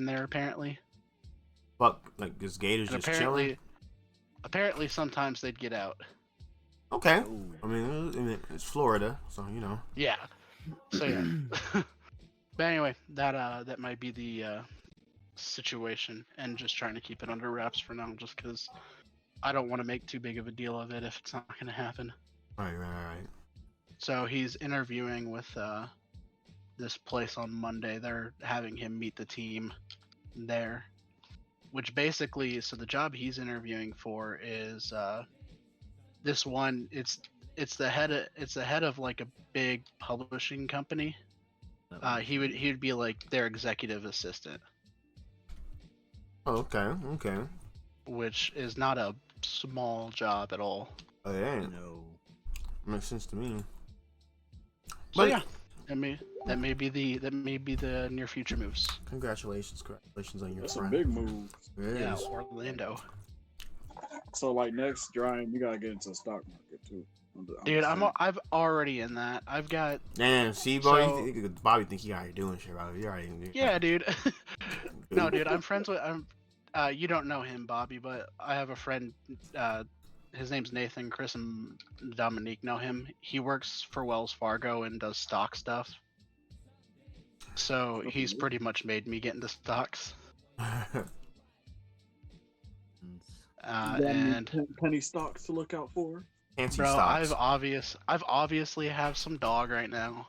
there apparently. Fuck, like this Gator's And just chilling. apparently sometimes they'd get out. Okay, Ooh. I mean it's Florida, so you know. Yeah. So yeah. But anyway, that might be the situation, and just trying to keep it under wraps for now, just because I don't want to make too big of a deal of it if it's not going to happen. Right. So he's interviewing with this place on Monday. They're having him meet the team there, which basically, so the job he's interviewing for is this one. It's the head of like a big publishing company. He'd be like their executive assistant, Oh, okay. which is not a small job at all. Oh yeah, No. makes sense to me. So But- yeah, that may be the near future moves. Congratulations on your That's a friend. big move. It Yeah, is. Orlando. So like next, Brian, you gotta get into the stock market too. Dude, saying. I've already in that. I've got Damn, see, bro, So- Bobby think he out here doing shit, bro. You already yeah, dude. No, dude, I'm friends with you don't know him, Bobby, but I have a friend. His name's Nathan. Chris and Dominique know him. He works for Wells Fargo and does stock stuff. So he's pretty much made me get into stocks. You got any And penny stocks to look out for. Fancy bro, stocks. I've obviously have some dog right now.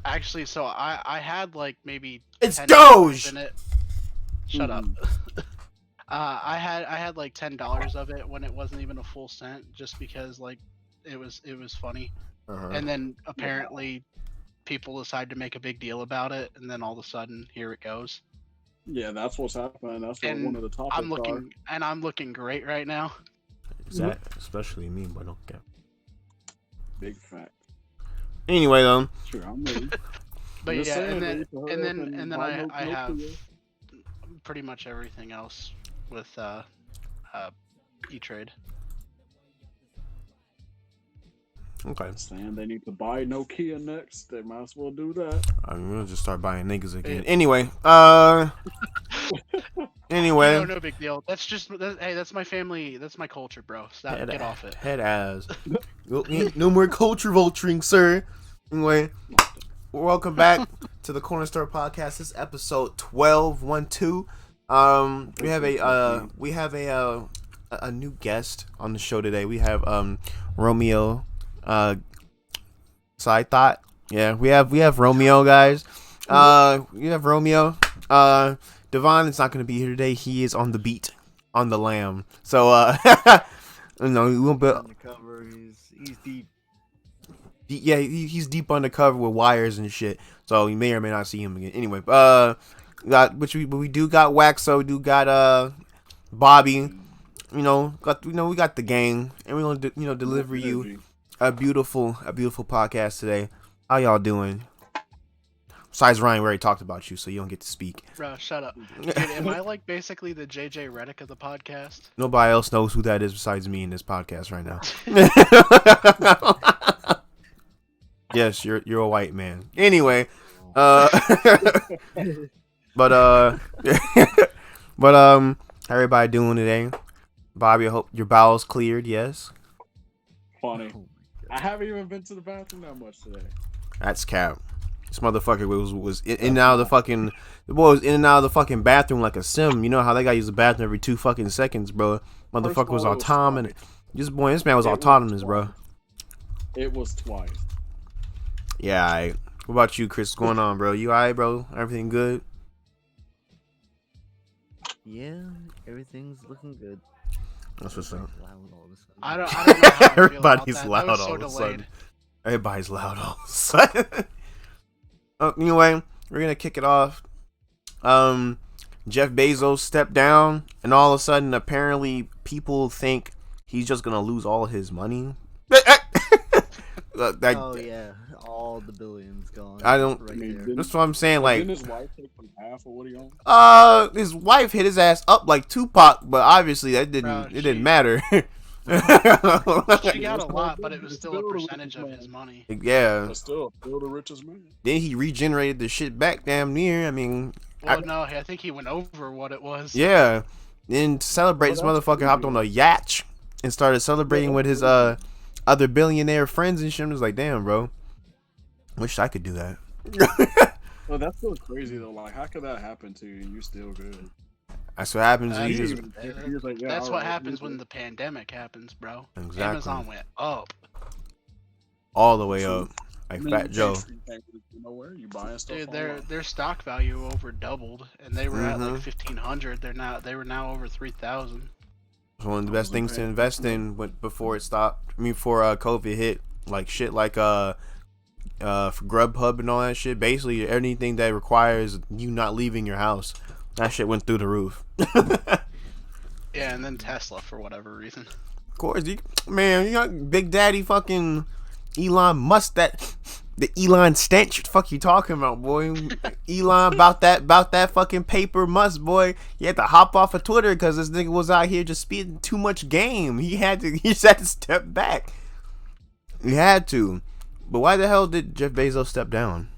Actually, so I had like maybe It's $10 Doge! in it. Shut up. I had like $10 of it when it wasn't even a full cent, just because like it was funny. Uh-huh. And then apparently people decide to make a big deal about it, and then all of a sudden here it goes. Yeah, that's what's happening. That's what And one of the topics I'm looking great right now. Is that especially me, but okay. Big fact. Anyway, though. Sure, I'm ready. But Just yeah, saying, and ready for her then up and then buy I have Nokia. pretty much everything else with E-Trade. Okay. Saying they need to buy Nokia next. They might as well do that. I'm gonna just start buying niggas again. Yeah. Anyway, anyway. No big deal. That's just hey, that's my family. That's my culture, bro. Stop, get off it. Head ass. No more culture vulturing, sir. Anyway, welcome back to the Corner Store Podcast. This is episode 1212. We have a new guest on the show today. We have Romeo. Side thought. Yeah, we have Romeo, guys. We have Romeo. Devon is not gonna be here today. He is on the beat, on the lamb. So you know, we won't be. Undercover, he's deep. Yeah, he's deep undercover with wires and shit. So you may or may not see him again. Anyway, we do got Waxo, we do got Bobby. We got the gang, and we're gonna deliver you a beautiful podcast today. How y'all doing? Besides Ryan, we already talked about you, so you don't get to speak. Bro, shut up. Dude, am I like basically the JJ Redick of the podcast? Nobody else knows who that is besides me in this podcast right now. Yes, you're a white man. Anyway, but how everybody doing today? Bobby, I hope your bowels cleared. Yes. Funny. I haven't even been to the bathroom that much today. That's cap. This motherfucker was in and out of the fucking. The boy was in and out of the fucking bathroom like a sim. You know how they gotta use the bathroom every 2 fucking seconds, bro. Motherfucker was autonomous. This man was autonomous, bro. It was twice. Yeah. Alright. What about you, Chris? What's going on, bro? You alright, bro? Everything good? Yeah, everything's looking good. That's what's up. Loud all of a sudden. I don't know how I feel Everybody's about that. loud That was all so of a delayed. sudden. Everybody's loud all of a sudden. Anyway, we're gonna kick it off. Jeff Bezos stepped down, and all of a sudden, apparently, people think he's just gonna lose all his money. Oh yeah, all the billions gone. I don't- Right I mean, there. That's what I'm saying. Like, Didn't his wife take like half of what he owned? his wife hit his ass up like Tupac, but obviously that didn't. Bro, it didn't she- matter. She got a lot, but it was still a the percentage richest of his man. money. Yeah. But still the richest man. Then he regenerated the shit back damn near. I mean, Well, no, I think he went over what it was. yeah. Then to celebrate, this Well, that's motherfucker hopped on a yacht and started celebrating with his other billionaire friends and shit. I was like, damn, bro. Wish I could do that. Well, that's so crazy though. Like, how could that happen to you and you still good? That's what happens when Uh, you He just even- he was like, yeah, That's all what right, happens he when was the pandemic happens, bro. exactly Amazon went up. all the way True. up, like I mean, Fat Joe. You can't go nowhere. You buying stuff Dude, online. their stock value over doubled, and they were at like Mhm. 1,500. They were now over 3,000. It's one of the best things to invest in before it stopped. I mean, before COVID hit, like shit, like for Grubhub and all that shit. Basically, anything that requires you not leaving your house, that shit went through the roof. Yeah, and then Tesla for whatever reason. Of course, man, you got Big Daddy fucking Elon Musk, the Elon stench. What the fuck you talking about, boy? Elon about that fucking paper Musk, boy. He had to hop off of Twitter because this nigga was out here just speeding too much game. He just had to step back. He had to. But why the hell did Jeff Bezos step down?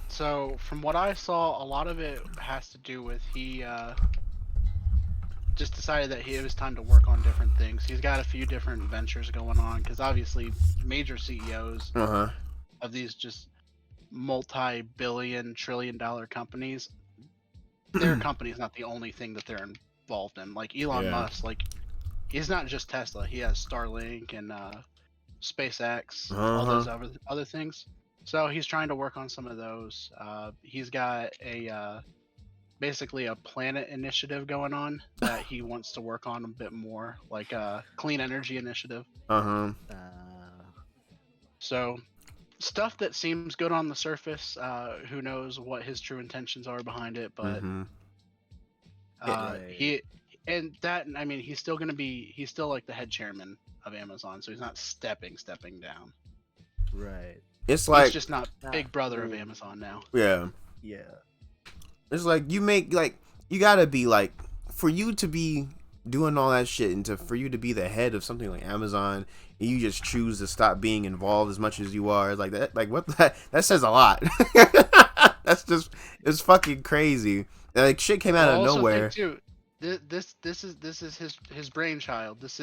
So from what I saw, a lot of it has to do with he just decided that it was time to work on different things. He's got a few different ventures going on because obviously major CEOs of these just multi-billion, trillion-dollar companies, their company is not the only thing that they're involved in. Like Elon Musk, like he's not just Tesla. He has Starlink and SpaceX, all those other things. So he's trying to work on some of those. He's got a basically a planet initiative going on that he wants to work on a bit more, like a clean energy initiative. So stuff that seems good on the surface. Who knows what his true intentions are behind it, but he and that, I mean, he's still like the head chairman of Amazon, so he's not stepping down. Right. It's like he's just not big brother of Amazon now. Yeah. It's like you gotta be like, for you to be doing all that shit and for you to be the head of something like Amazon, and you just choose to stop being involved as much as you are, like that, like what that says a lot. It's fucking crazy. Like shit came out of nowhere. Too, this is his brainchild. That's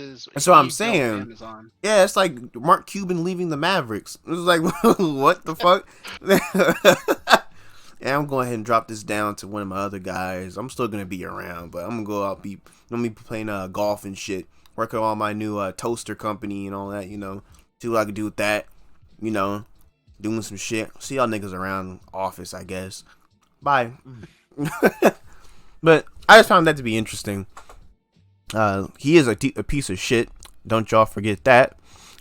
what I'm saying. Amazon. Yeah, it's like Mark Cuban leaving the Mavericks. It was like, what the fuck? Yeah, I'm going ahead and drop this down to one of my other guys. I'm still gonna be around, but I'm gonna be playing golf and shit, working on my new toaster company and all that. See what I can do with that. Doing some shit. See y'all niggas around office, I guess. Bye. But I just found that to be interesting. He is a piece of shit. Don't y'all forget that.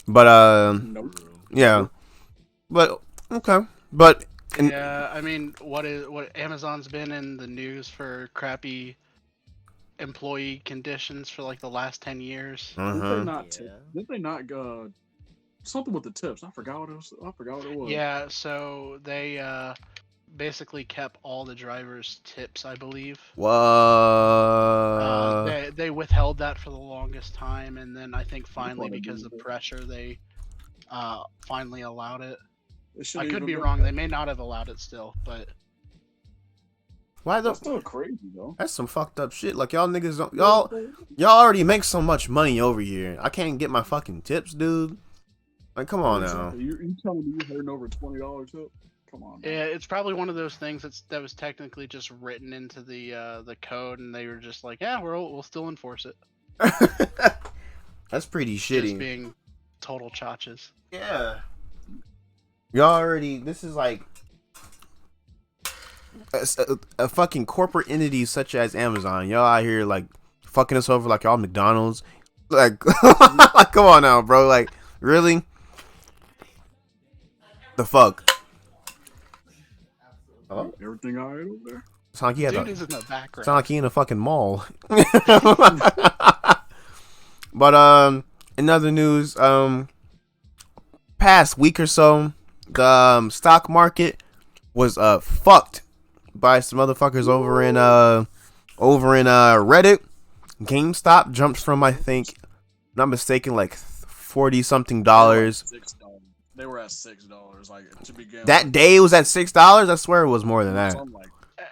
But yeah. But okay. But yeah, I mean, what Amazon's been in the news for crappy employee conditions for like the last 10 years. Did they not something with the tips? I forgot what it was. Yeah, so they basically kept all the drivers' tips, I believe. What? They withheld that for the longest time, and then I think finally, because of pressure, they finally allowed it. I could be wrong. They may not have allowed it still, but that's still crazy though. That's some fucked up shit. Like y'all niggas don't y'all already make so much money over here. I can't get my fucking tips, dude. Like, come on now. You telling me you're hurting over $20 tip? Come on. Yeah, it's probably one of those things that was technically just written into the code, and they were just like, yeah, we'll still enforce it. That's pretty shitty. Just being total chotches. Yeah. Y'all already. This is like a fucking corporate entity such as Amazon. Y'all out here like fucking us over like y'all McDonald's. Like, like, come on now, bro. Like, really? The fuck? Hello? Everything all right over there? Sound like he had Dude is in the background. Sound like he in a fucking mall. But in other news, past week or so, the stock market was fucked by some motherfuckers over in Reddit. GameStop jumps from I think, not mistaken, like $40-something dollars. $6. They were at $6, like to begin. That day it was at $6. I swear it was more than that. Like,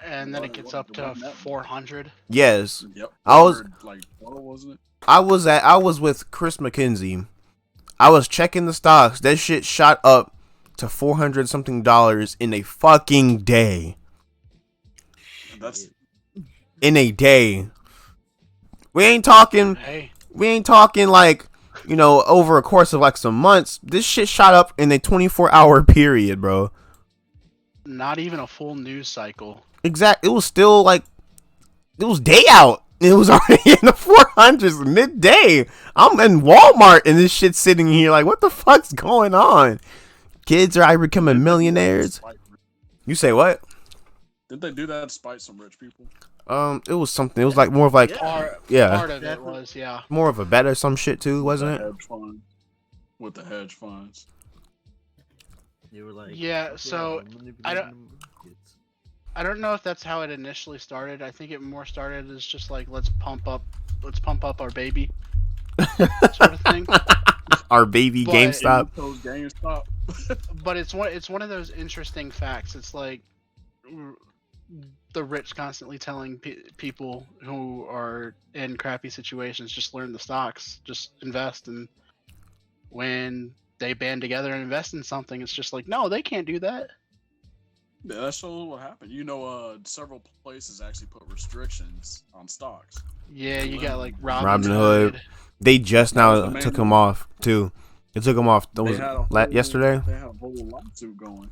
and then it gets up to 400. Yes, yep. I was like, what wasn't it? I was with Chris McKenzie. I was checking the stocks. That shit shot up to $400-something in a fucking day. That's in a day. We ain't talking like, you know, over a course of like some months. This shit shot up in a 24-hour period, bro. Not even a full news cycle. Exact. It was still like, it was day out. It was already in the 400s midday. I'm in Walmart and this shit's sitting here like, what the fuck's going on? Kids are becoming millionaires. You say what? Did they do that to spite some rich people? It was something. It was like more of like, yeah, part of it was, yeah, more of a bet or some shit too, wasn't it? Hedge fund. With the hedge funds. They were like, yeah. So I don't know if that's how it initially started. I think it more started as just like let's pump up our baby, sort of thing. Our baby GameStop. But it's one of those interesting facts. It's like the rich constantly telling people who are in crappy situations, just learn the stocks, just invest. And when they band together and invest in something, it's just like, no, they can't do that. Yeah, that's what happened. You know, several places actually put restrictions on stocks. Yeah, you got like Robinhood. They just now took them off too. They took them off. Yesterday. They had a whole lawsuit going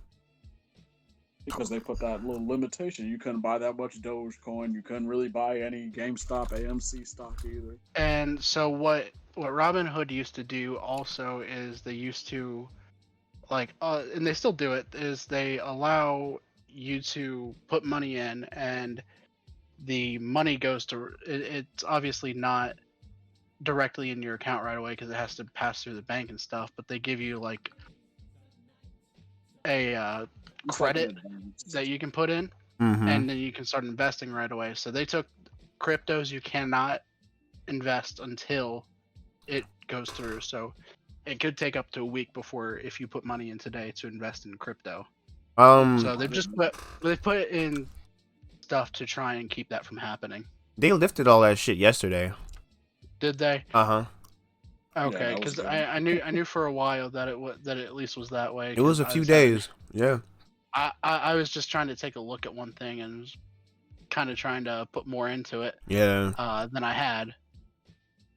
because they put that little limitation. You couldn't buy that much Dogecoin. You couldn't really buy any GameStop, AMC stock either. And so what Robinhood used to do also is they used to and they still do it, is they allow you to put money in and the money goes to it's obviously not directly in your account right away because it has to pass through the bank and stuff, but they give you like a credit that you can put in, and then you can start investing right away. So they took cryptos you cannot invest until it goes through. So it could take up to a week before, if you put money in today to invest in crypto. So they've put in stuff to try and keep that from happening. They lifted all that shit yesterday. Did they? Uh-huh. Okay, because I knew for a while that it at least was that way. It was a few days. Yeah. I was just trying to take a look at one thing and was kind of trying to put more into it. Yeah. Than I had.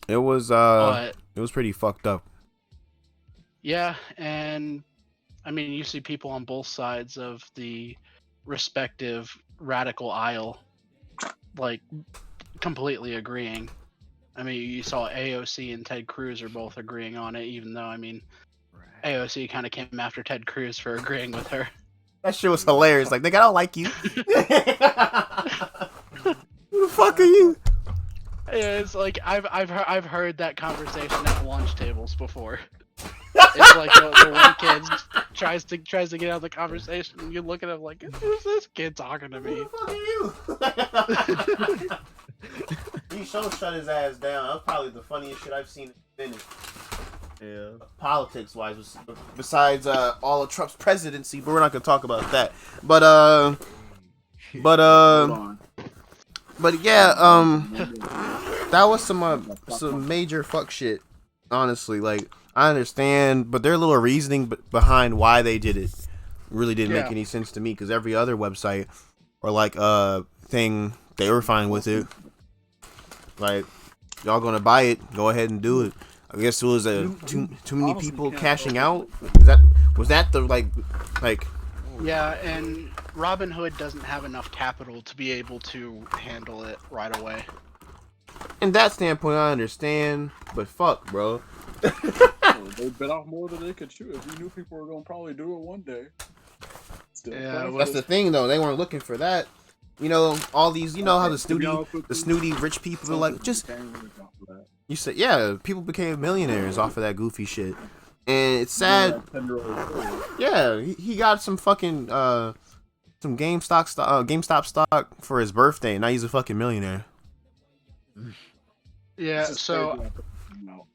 It was pretty fucked up. Yeah, and I mean, you see people on both sides of the respective radical aisle, like, completely agreeing. I mean, you saw AOC and Ted Cruz are both agreeing on it, even though, I mean, AOC kind of came after Ted Cruz for agreeing with her. That shit was hilarious. Like, nigga, I don't like you. Who the fuck are you? Yeah, it's like I've heard that conversation at lunch tables before. It's like the one kid tries to get out of the conversation, and you look at him like, who's this kid talking to me? Who the fuck are you? He shut his ass down. That was probably the funniest shit I've seen in a minute. Yeah. Politics wise, besides all of Trump's presidency, but we're not gonna talk about that. But yeah, that was some major fuck shit. Honestly, like, I understand, but their little reasoning behind why they did it really didn't make any sense to me, because every other website or like thing, they were fine with it. Like, y'all gonna buy it, go ahead and do it. I guess it was too many people cashing out. Was that the like? Yeah, and Robinhood doesn't have enough capital to be able to handle it right away. In that standpoint, I understand, but fuck, bro. They bit off more than they could chew. If you knew people were gonna probably do it one day. That's the thing, though. They weren't looking for that. You know, all these. You know how the snooty rich people are like, just. You said, yeah, people became millionaires off of that goofy shit, and it's sad. Yeah, he got some fucking some GameStop stock for his birthday, and now he's a fucking millionaire. Yeah, It's just so crazy after, you know.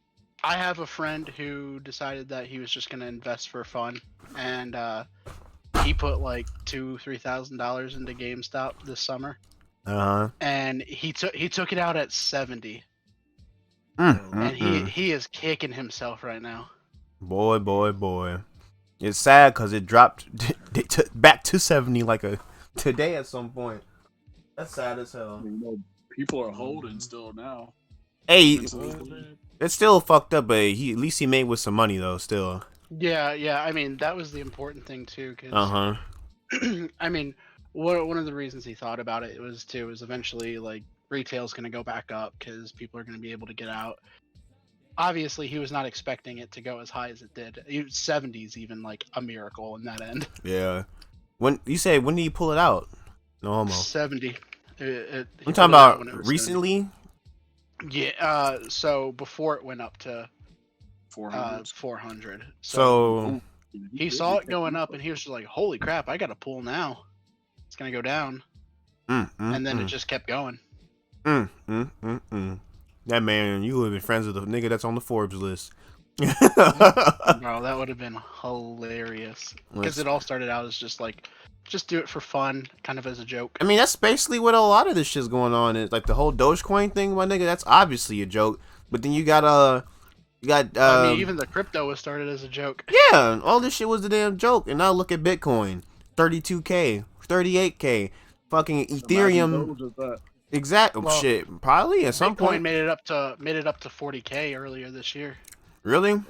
I have a friend who decided that he was just gonna invest for fun, and he put like $2,000-3,000 into GameStop this summer, Uh-huh. and he took it out at 70, and Mm. he is kicking himself right now. Boy. It's sad because it dropped back to 70 like a today at some point. That's sad as hell. You know, people are holding still now. Hey, Mentally. it's still fucked up, but at least he made with some money though. Still. Yeah. I mean, that was the important thing too, Uh because huh. I mean, one of the reasons he thought about it was eventually like retail's going to go back up because people are going to be able to get out. Obviously, he was not expecting it to go as high as it did. 70's even like a miracle in that end. Yeah. When did he pull it out? No homo. 70. I'm talking about recently. 70. Yeah. So before it went up to 400. 400. So He saw it going up, and he was just like, "Holy crap! I got to pull now. It's gonna go down." And then it just kept going. That man, you would have been friends with the nigga that's on the Forbes list. Bro, that would have been hilarious. Because it all started out as just do it for fun, kind of as a joke. I mean, that's basically what a lot of this shit's going on. Is like the whole Dogecoin thing, my nigga. That's obviously a joke. But then you got I mean, even the crypto was started as a joke. Yeah, all this shit was a damn joke. And now look at Bitcoin, 32K, 38K, fucking Ethereum. Exactly. Well, shit, probably at some Bitcoin point. made it up to 40K earlier this year. Really?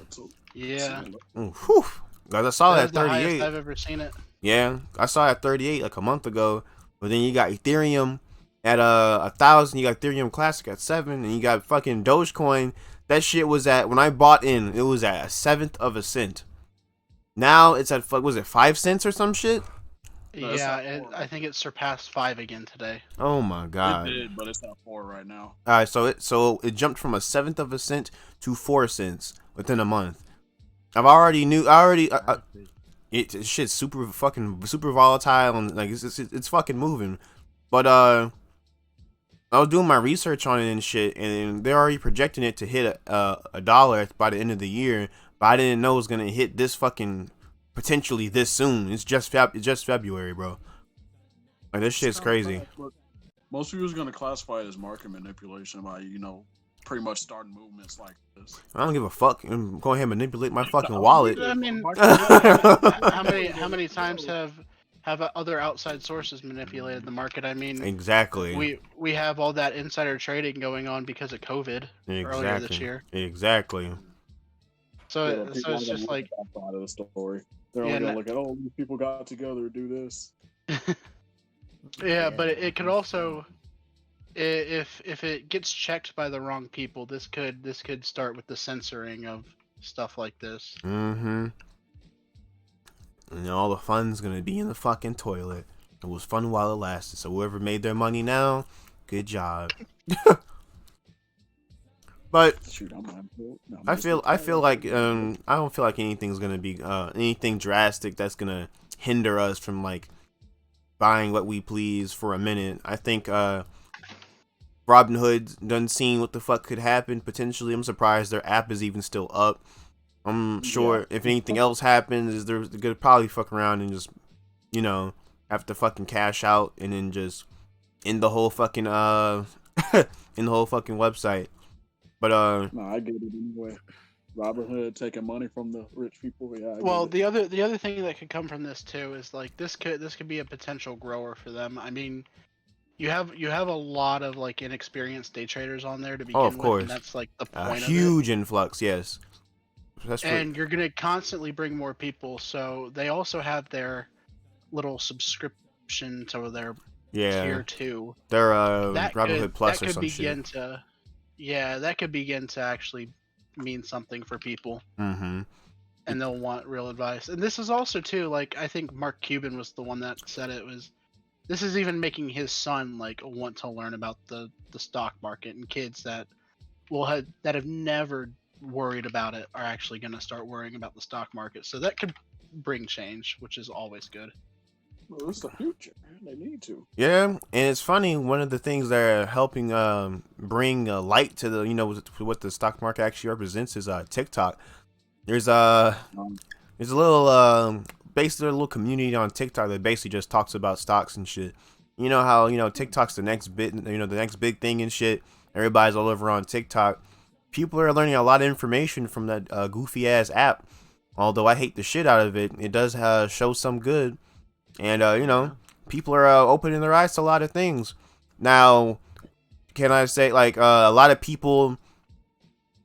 Yeah. Whew. Guys, I saw that That's the highest 38. I've ever seen it. Yeah, I saw it at 38 like a month ago. But then you got Ethereum at 1,000. You got Ethereum Classic at 7, and you got fucking Dogecoin. That shit was at, when I bought in, it was at 1/7 of a cent. Now it's at, was it 5 cents or some shit? No, Yeah, I think it surpassed 5 again today. Oh my god. It did, but it's at 4 right now. All right, so it jumped from 1/7 of a cent to 4 cents within a month. It's shit's super volatile, and like it's fucking moving. But I was doing my research on it and shit, and they're already projecting it to hit a dollar by the end of the year. But I didn't know it was gonna hit this fucking potentially this soon. It's just February, bro. Like, this shit's crazy. Most people are gonna classify it as market manipulation by pretty much starting movements like this. I don't give a fuck. I'm going ahead and manipulate my fucking wallet. I mean, how many times have other outside sources manipulated the market? I mean, Exactly. we have all that insider trading going on because of COVID earlier this year. Exactly. So it's just like that side of the story. They're only gonna look at, oh, these people got together to do this. yeah, but it could also, if it gets checked by the wrong people, this could start with the censoring of stuff like this. Mm-hmm. And all the fun's gonna be in the fucking toilet. It was fun while it lasted. So whoever made their money now, good job. But Shoot, I feel like I don't feel like anything's gonna be anything drastic that's gonna hinder us from like buying what we please for a minute. I think Robinhood done seen what the fuck could happen potentially. I'm surprised their app is even still up. I'm sure if anything else happens, is they're gonna probably fuck around and just have to fucking cash out and then just end the whole fucking in the whole fucking website. But no, I get it anyway. Robinhood taking money from the rich people. Yeah. Well, the other thing that could come from this too is like this could be a potential grower for them. I mean, you have a lot of like inexperienced day traders on there to begin of course. with, and that's like the a point huge of it. influx, yes. And you're gonna constantly bring more people, so they also have their little subscription to their tier 2. Their Robinhood Plus or some shit. That could begin to actually mean something for people. Mm-hmm. And they'll want real advice. And this is also too, like, I think Mark Cuban was the one that said it was. This is even making his son like want to learn about the stock market, and kids that have never worried about it are actually going to start worrying about the stock market. So that could bring change, which is always good. Well, it's the future. They need to. Yeah, and it's funny. One of the things that are helping bring light to the what the stock market actually represents is TikTok. There's there's a little basically a little community on TikTok that basically just talks about stocks and shit. You know how TikTok's the next bit, the next big thing and shit. Everybody's all over on TikTok. People are learning a lot of information from that goofy ass app. Although I hate the shit out of it, it does show some good, and people are opening their eyes to a lot of things. Now, can I say like a lot of people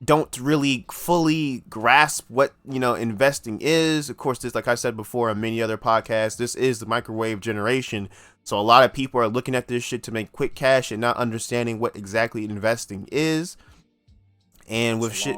don't really fully grasp what investing is. Of course, this, like I said before on many other podcasts, this is the microwave generation. So a lot of people are looking at this shit to make quick cash and not understanding what exactly investing is. And with shit,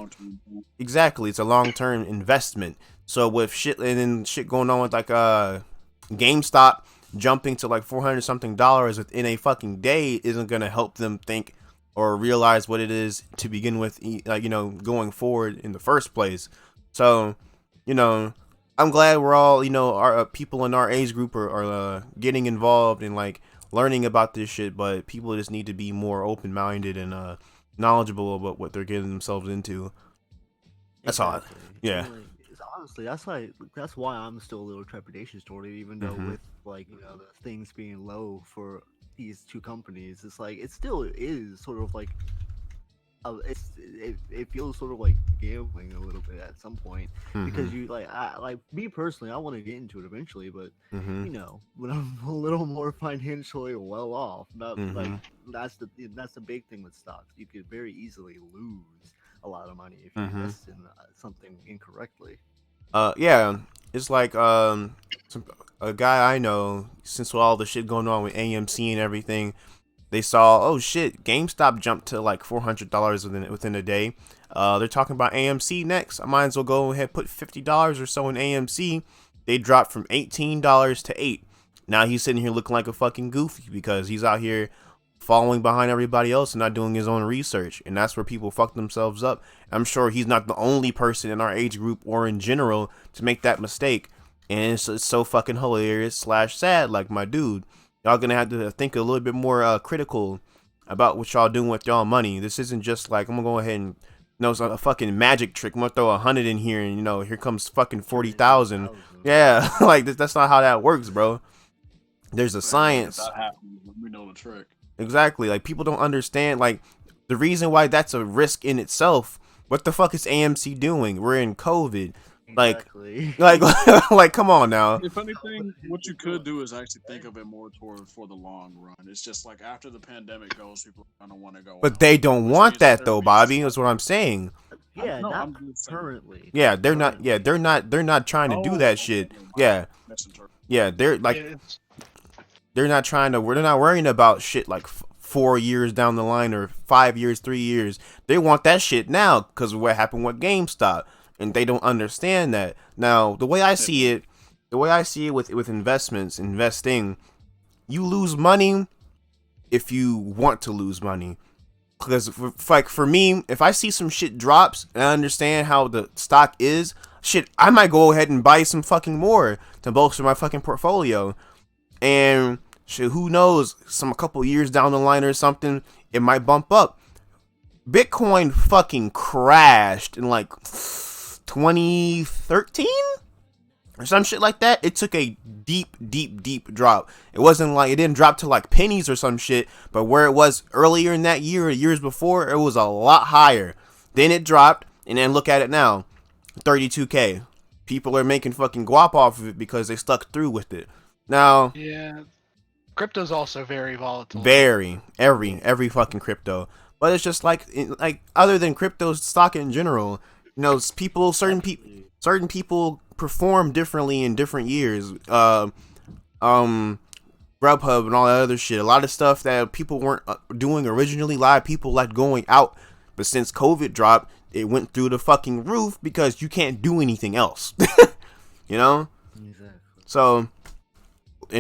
exactly, it's a long-term investment. So with shit and then shit going on with like GameStop jumping to like $400 something within a fucking day isn't gonna help them think or realize what it is to begin with, like going forward in the first place. So I'm glad we're all our people in our age group are getting involved and like learning about this shit. But people just need to be more open-minded and knowledgeable about what they're getting themselves into. That's all. Yeah. Honestly, that's why I'm still a little trepidation toward it, even though with like the things being low for these two companies, it's like it still is sort of like it feels sort of like gambling a little bit at some point because you like me personally, I want to get into it eventually, but when I'm a little more financially well off, like that's the big thing with stocks. You could very easily lose a lot of money if you invest in something incorrectly. Yeah, it's like a guy I know, since all the shit going on with AMC and everything, they saw, oh shit, GameStop jumped to like $400 within a day. They're talking about AMC next. I might as well go ahead and put $50 or so in AMC. They dropped from $18 to $8. Now he's sitting here looking like a fucking goofy because he's out here following behind everybody else and not doing his own research. And that's where people fuck themselves up. I'm sure he's not the only person in our age group or in general to make that mistake. And it's so fucking hilarious / sad. Like, my dude, y'all gonna have to think a little bit more critical about what y'all doing with y'all money. This isn't just like, I'm gonna go ahead and it's a fucking magic trick. I'm gonna throw 100 in here and here comes fucking 40,000. Yeah, like that's not how that works, bro. There's a science. That happens, we know the trick. Exactly. Like, people don't understand, like, the reason why that's a risk in itself. What the fuck is AMC doing? We're in COVID. Exactly. Like, come on now. If anything, what you could do is actually think of it more for the long run. It's just like after the pandemic goes, people are gonna want to go. But they don't want that though, Bobby. Is what I'm saying. Yeah, not currently. Yeah, they're not. Yeah, they're not trying to do that shit. Yeah, yeah, they're like. They're not trying to. They're not worrying about shit like 4 years down the line or 5 years, 3 years. They want that shit now because of what happened with GameStop, and they don't understand that. Now, the way I see it with investing, you lose money if you want to lose money. Because for me, if I see some shit drops and I understand how the stock is, shit, I might go ahead and buy some fucking more to bolster my fucking portfolio. And shit, who knows? A couple years down the line or something, it might bump up. Bitcoin fucking crashed in like 2013 or some shit like that. It took a deep drop. It wasn't like, it didn't drop to like pennies or some shit, but where it was earlier in that year or years before, it was a lot higher. Then it dropped, and then look at it now, 32K. People are making fucking guap off of it because they stuck through with it. Now, yeah, crypto's also very volatile. Every fucking crypto. But it's just like other than crypto, stock in general, certain people perform differently in different years. Grubhub and all that other shit. A lot of stuff that people weren't doing originally, a lot of people like going out. But since COVID dropped, it went through the fucking roof because you can't do anything else. Exactly. So,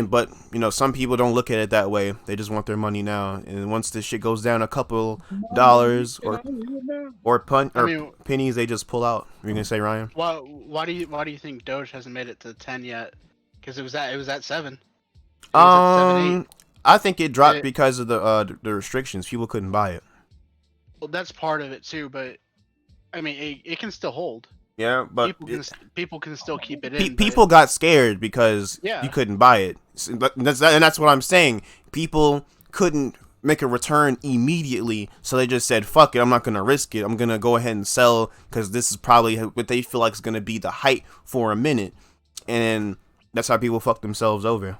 but some people don't look at it that way. They just want their money now. And once this shit goes down a couple dollars or pennies, they just pull out. You're gonna say, Ryan? Why do you think Doge hasn't made it to 10 yet? Because it was at 7. It was at 7.8. I think it dropped because of the restrictions. People couldn't buy it. Well, that's part of it too, but I mean, it can still hold. Yeah, but people can still keep it in. People got scared because you couldn't buy it. And that's what I'm saying. People couldn't make a return immediately, so they just said, "Fuck it, I'm not gonna risk it. I'm gonna go ahead and sell because this is probably what they feel like is gonna be the height for a minute," and that's how people fuck themselves over.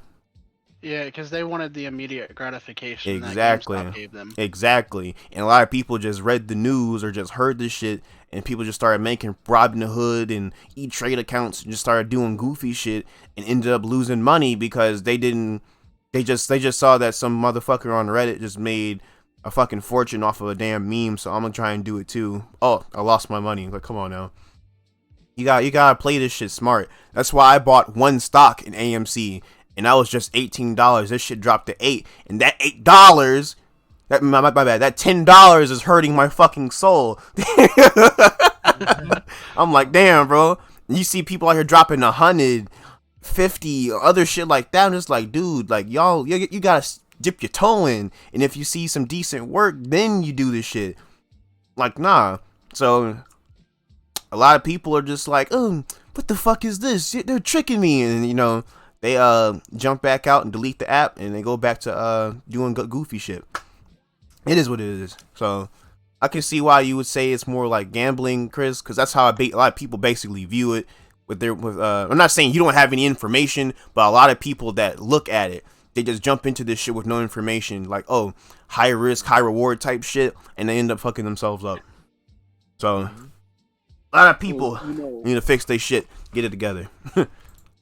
Yeah, because they wanted the immediate gratification exactly. that GameStop gave them. Exactly. And a lot of people just read the news or just heard this shit, and people just started making Robinhood and E-Trade accounts and just started doing goofy shit and ended up losing money because they just saw that some motherfucker on Reddit just made a fucking fortune off of a damn meme, so I'm gonna try and do it too. Oh, I lost my money. Like, come on now. You gotta play this shit smart. That's why I bought one stock in AMC. And that was just $18. This shit dropped to $8, and that $8, my bad, that $10 is hurting my fucking soul. I'm like, damn, bro. You see people out here dropping 150, other shit like that. And it's like, dude, like y'all, you gotta dip your toe in, and if you see some decent work, then you do this shit. Like, nah. So a lot of people are just like, oh, what the fuck is this? They're tricking me, and you know. They jump back out and delete the app, and they go back to doing goofy shit. It is what it is. So I can see why you would say it's more like gambling, Chris, because that's how a lot of people basically view it. I'm not saying you don't have any information, but a lot of people that look at it, they just jump into this shit with no information, like, oh, high risk, high reward type shit, and they end up fucking themselves up. So a lot of people need to fix their shit, get it together.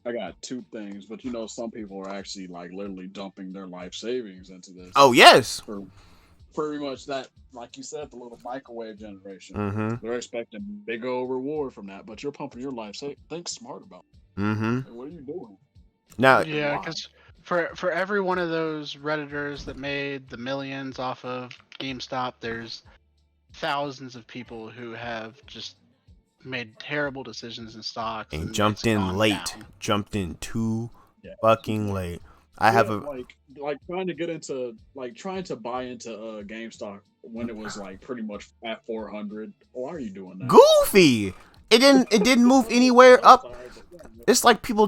I got two things, but some people are actually like literally dumping their life savings into this. Oh yes, for pretty much that, like you said, the little microwave generation. Mm-hmm. They're expecting big old reward from that, but you're pumping your life savings. Think smart about it. Mm-hmm. Like, what are you doing? Now, yeah, because for every one of those Redditors that made the millions off of GameStop, there's thousands of people who have just made terrible decisions in stocks and jumped in late, down. Jumped in too fucking late. I have like trying to get into trying to buy into GameStop when it was like pretty much at 400. Why are you doing that? Goofy. It didn't move anywhere up. It's like people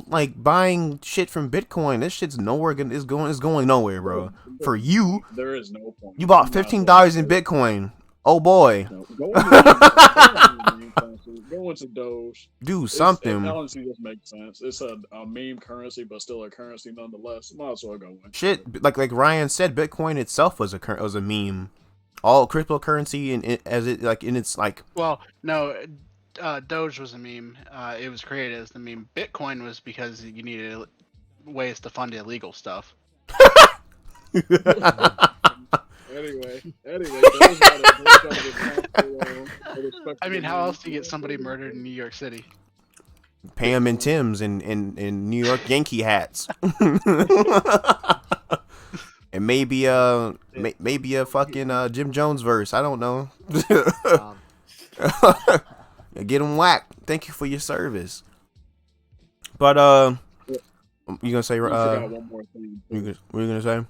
like buying shit from Bitcoin. This shit's nowhere it's going nowhere, bro. For you, there is no point. You bought $15 in Bitcoin. Oh boy. No, go into Doge. Do something. It honestly just makes sense. It's a meme currency, but still a currency nonetheless. Might as well go in. Shit, like Ryan said, Bitcoin itself was a meme. All cryptocurrency Well, no, Doge was a meme. It was created as the meme. Bitcoin was because you needed ways to fund illegal stuff. Anyway, I mean, how else do you get somebody murdered in New York City? Pam and Tim's in New York Yankee hats. And maybe a fucking Jim Jones verse. I don't know. Get him whacked. Thank you for your service. But you gonna say? Forgot one more thing. What are you gonna say?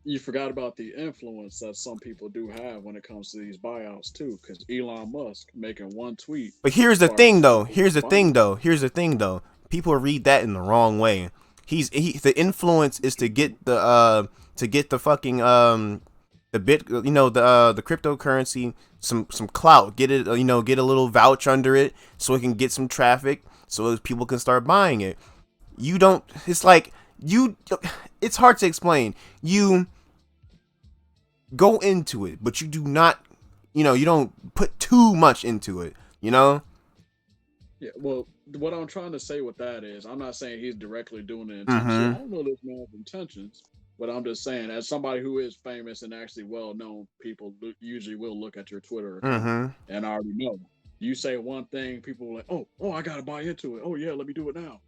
You forgot about the influence that some people do have when it comes to these buyouts too, because Elon Musk making one tweet. But here's the thing, though. People read that in the wrong way. The influence is to get the fucking the cryptocurrency some clout, get it, get a little vouch under it so it can get some traffic so people can start buying it. It's hard to explain. You go into it, but you do not, you don't put too much into it, Yeah, well, what I'm trying to say with that is, I'm not saying he's directly doing it intentionally. Mm-hmm. I don't know this man's intentions, but I'm just saying, as somebody who is famous and actually well-known, people usually will look at your Twitter account, and I already know. You say one thing, people are like, oh, I gotta buy into it. Oh yeah, let me do it now.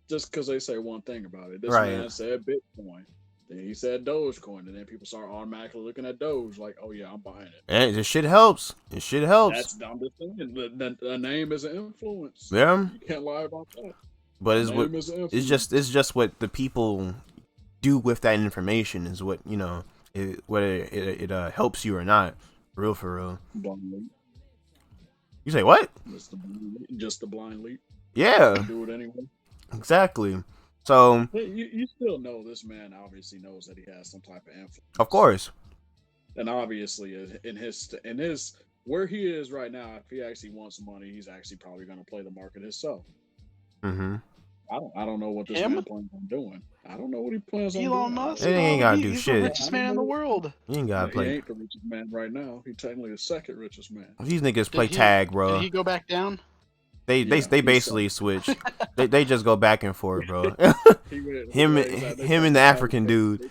Just because they say one thing about it. This man said Bitcoin. Then he said Dogecoin, and then people start automatically looking at Doge like, "Oh yeah, I'm buying it." And this shit helps. I'm just saying. The name is an influence. Yeah, you can't lie about that. But Name is infamy. it's just what the people do with that information is what whether it helps you or not. For real. Blind leap. You say what? Just the blind leap. Yeah. Do it anyway. Exactly. So You still know this man obviously knows that he has some type of influence. of course. And obviously in his where he is right now, if he actually wants money, he's actually probably going to play the market himself. Mm-hmm. I don't know what this man plans on doing. I don't know what he plans on doing. Elon Musk. He ain't gotta do He's shit. the richest man in the world. He ain't gotta play. He ain't the richest man right now. He's technically the second richest man. These niggas play tag, bro. Did he go back down? They basically switch. they just go back and forth, bro. him and the African dude.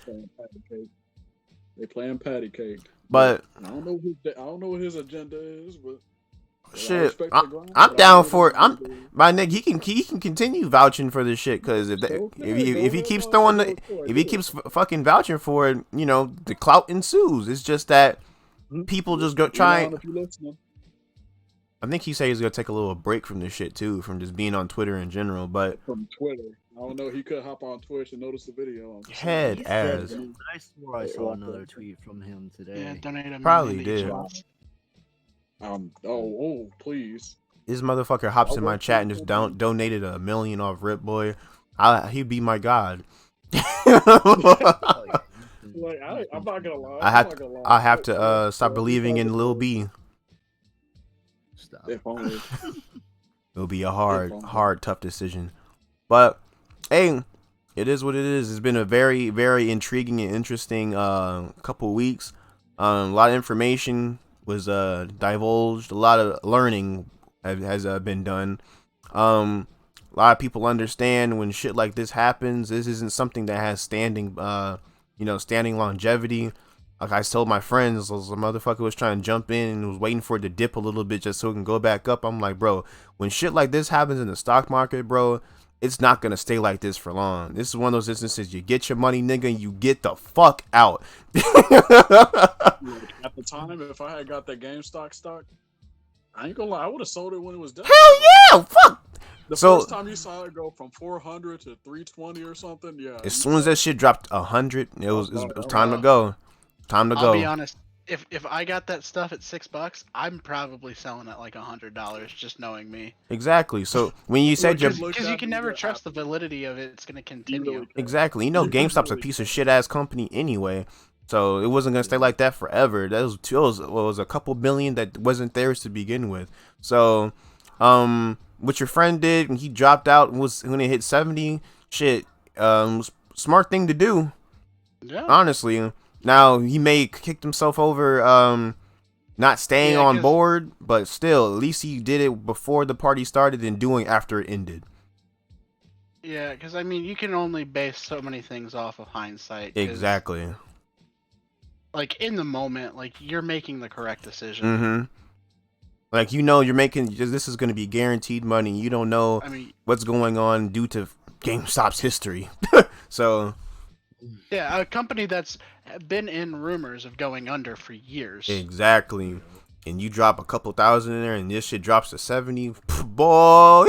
They playing patty cake. But I don't know what his agenda is, but shit, I'm down for it. My nigga, he can continue vouching for this shit because if he keeps fucking vouching for it, the clout ensues. It's just that people just go try. I think he said he's gonna take a little break from this shit too, from just being on Twitter in general. But from Twitter, I don't know. He could hop on Twitch and notice the video. Head ass. I swore I saw another tweet from him today. Yeah, donate a Probably did. Oh, please. This motherfucker hops in my chat and just donated $1 million off Rip Boy. He'd be my god. I'm not gonna lie. I have to stop believing in Lil B. Stop. If only. It'll be a hard, tough decision. But hey, it is what it is. It's been a very, very intriguing and interesting couple weeks. A lot of information was divulged. A lot of learning has been done. A lot of people understand when shit like this happens. This isn't something that has standing longevity. Like I told my friends, the motherfucker was trying to jump in and was waiting for it to dip a little bit just so it can go back up. I'm like, bro, when shit like this happens in the stock market, bro, it's not gonna stay like this for long. This is one of those instances you get your money, nigga, and you get the fuck out. At the time, if I had got that GameStop stock, I ain't gonna lie, I would have sold it when it was done. Hell yeah, fuck. The first time you saw it go from 400 to 320 or something, yeah. As soon as that shit dropped 100, it was time to go. Time to go. I'll be honest. If I got that stuff at $6, I'm probably selling it like $100. Just knowing me. Exactly. So when you said because you can never trust the validity of it, it's gonna continue. Exactly. GameStop's a piece of shit ass company anyway. So it wasn't gonna stay like that forever. That was a couple billion that wasn't theirs to begin with. So, what your friend did when he dropped out was when it hit 70. Shit, smart thing to do. Yeah. Honestly. Now he may kicked himself over, not staying on board, but still, at least he did it before the party started and doing after it ended. Yeah, because I mean, you can only base so many things off of hindsight. Exactly. Like in the moment, like you're making the correct decision. Mm-hmm. Like you're making this is going to be guaranteed money. You don't know what's going on due to GameStop's history. So. Yeah, a company that's been in rumors of going under for years. Exactly. And you drop a couple thousand in there and this shit drops to 70. Boy,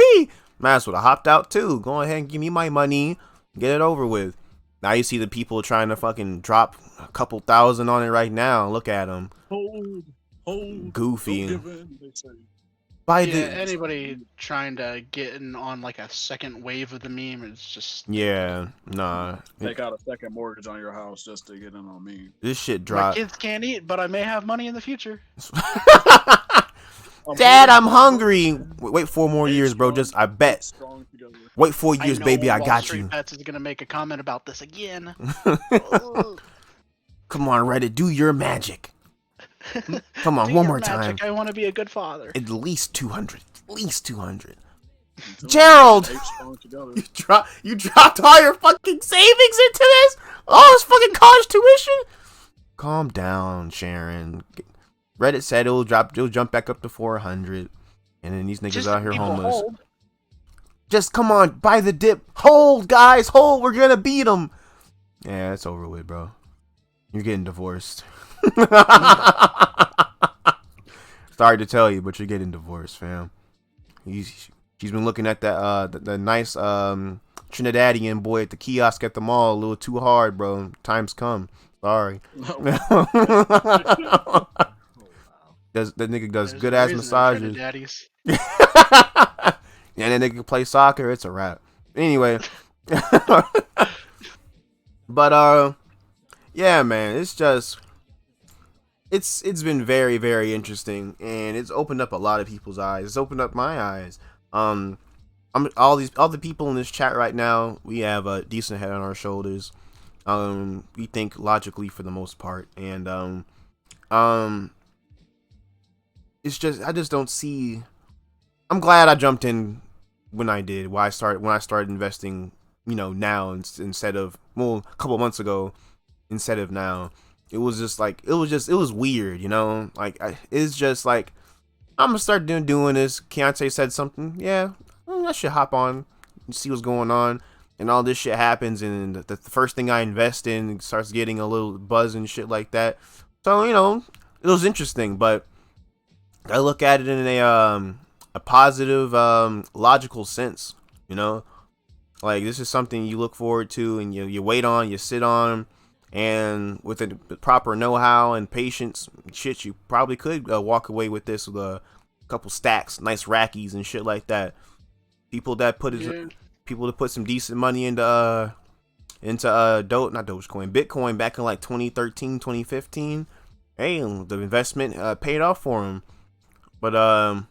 might as well have hopped out too. Go ahead and give me my money. Get it over with. Now you see the people trying to fucking drop a couple thousand on it right now. Look at them. Hold. Goofy. Anybody trying to get in on like a second wave of the meme is just take out a second mortgage on your house just to get in on me. This shit dropped. My kids can't eat, but I may have money in the future. Dad, I'm hungry. Wait 4 more years, bro. I bet. Wait 4 years, baby. I got you. Pets is gonna make a comment about this again. Come on, Reddit, do your magic. Come on, one more time. I want to be a good father. At least 200. At least 200. Gerald! You dropped all your fucking savings into this? All this fucking college tuition? Calm down, Sharon. Reddit said it'll jump back up to 400. And then these niggas out here homeless. Hold. Just come on, buy the dip. Hold, guys, hold. We're gonna beat them. Yeah, it's over with, bro. You're getting divorced. Sorry to tell you, but you're getting divorced, fam. She's been looking at that the nice Trinidadian boy at the kiosk at the mall a little too hard, bro. Time's come. Sorry. That nigga does good ass massages. Yeah, and then nigga play soccer. It's a wrap. Anyway, but yeah, man, it's been very, very interesting, and it's opened up a lot of people's eyes. It's opened up my eyes. All the people in this chat right now, we have a decent head on our shoulders. We think logically for the most part, and it's just I just don't see. I'm glad I jumped in when I did. When I started investing, now instead of a couple months ago, instead of now. It was just like it was weird, it's just like I'm gonna start doing this. Keontae said something, yeah, I should hop on and see what's going on, and all this shit happens, and the first thing I invest in starts getting a little buzz and shit like that. So it was interesting, but I look at it in a positive, logical sense. Like this is something you look forward to, and you wait on, you sit on. And with the proper know-how and patience, shit, you probably could walk away with this with a couple stacks, nice rackies and shit like that. People that put some decent money into Bitcoin back in like 2013, 2015. Hey, the investment paid off for them. But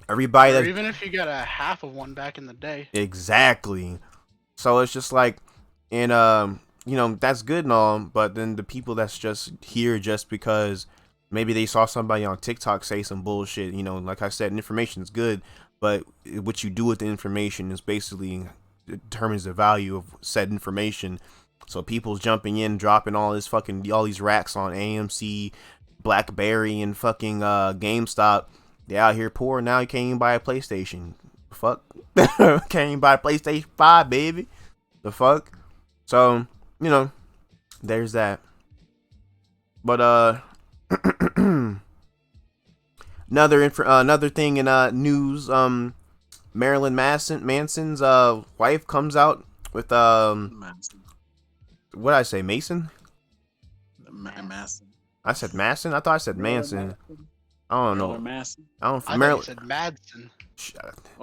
everybody or even if you got a half of one back in the day. Exactly. So it's just like, and that's good and all, but then the people that's just here just because maybe they saw somebody on TikTok say some bullshit, like I said, information is good, but what you do with the information is basically determines the value of said information. So people's jumping in, dropping all these racks on AMC, BlackBerry, and fucking GameStop. They out here poor now. You can't even buy a PlayStation. Fuck. Can't even buy a PlayStation 5, baby. The fuck. So there's that. But another thing in news, Marilyn Manson's wife comes out with Manson. what did I say, Mason? Manson. I said Manson. I thought I said Manson. I don't know. Manson. I don't. I thought he said Madsen.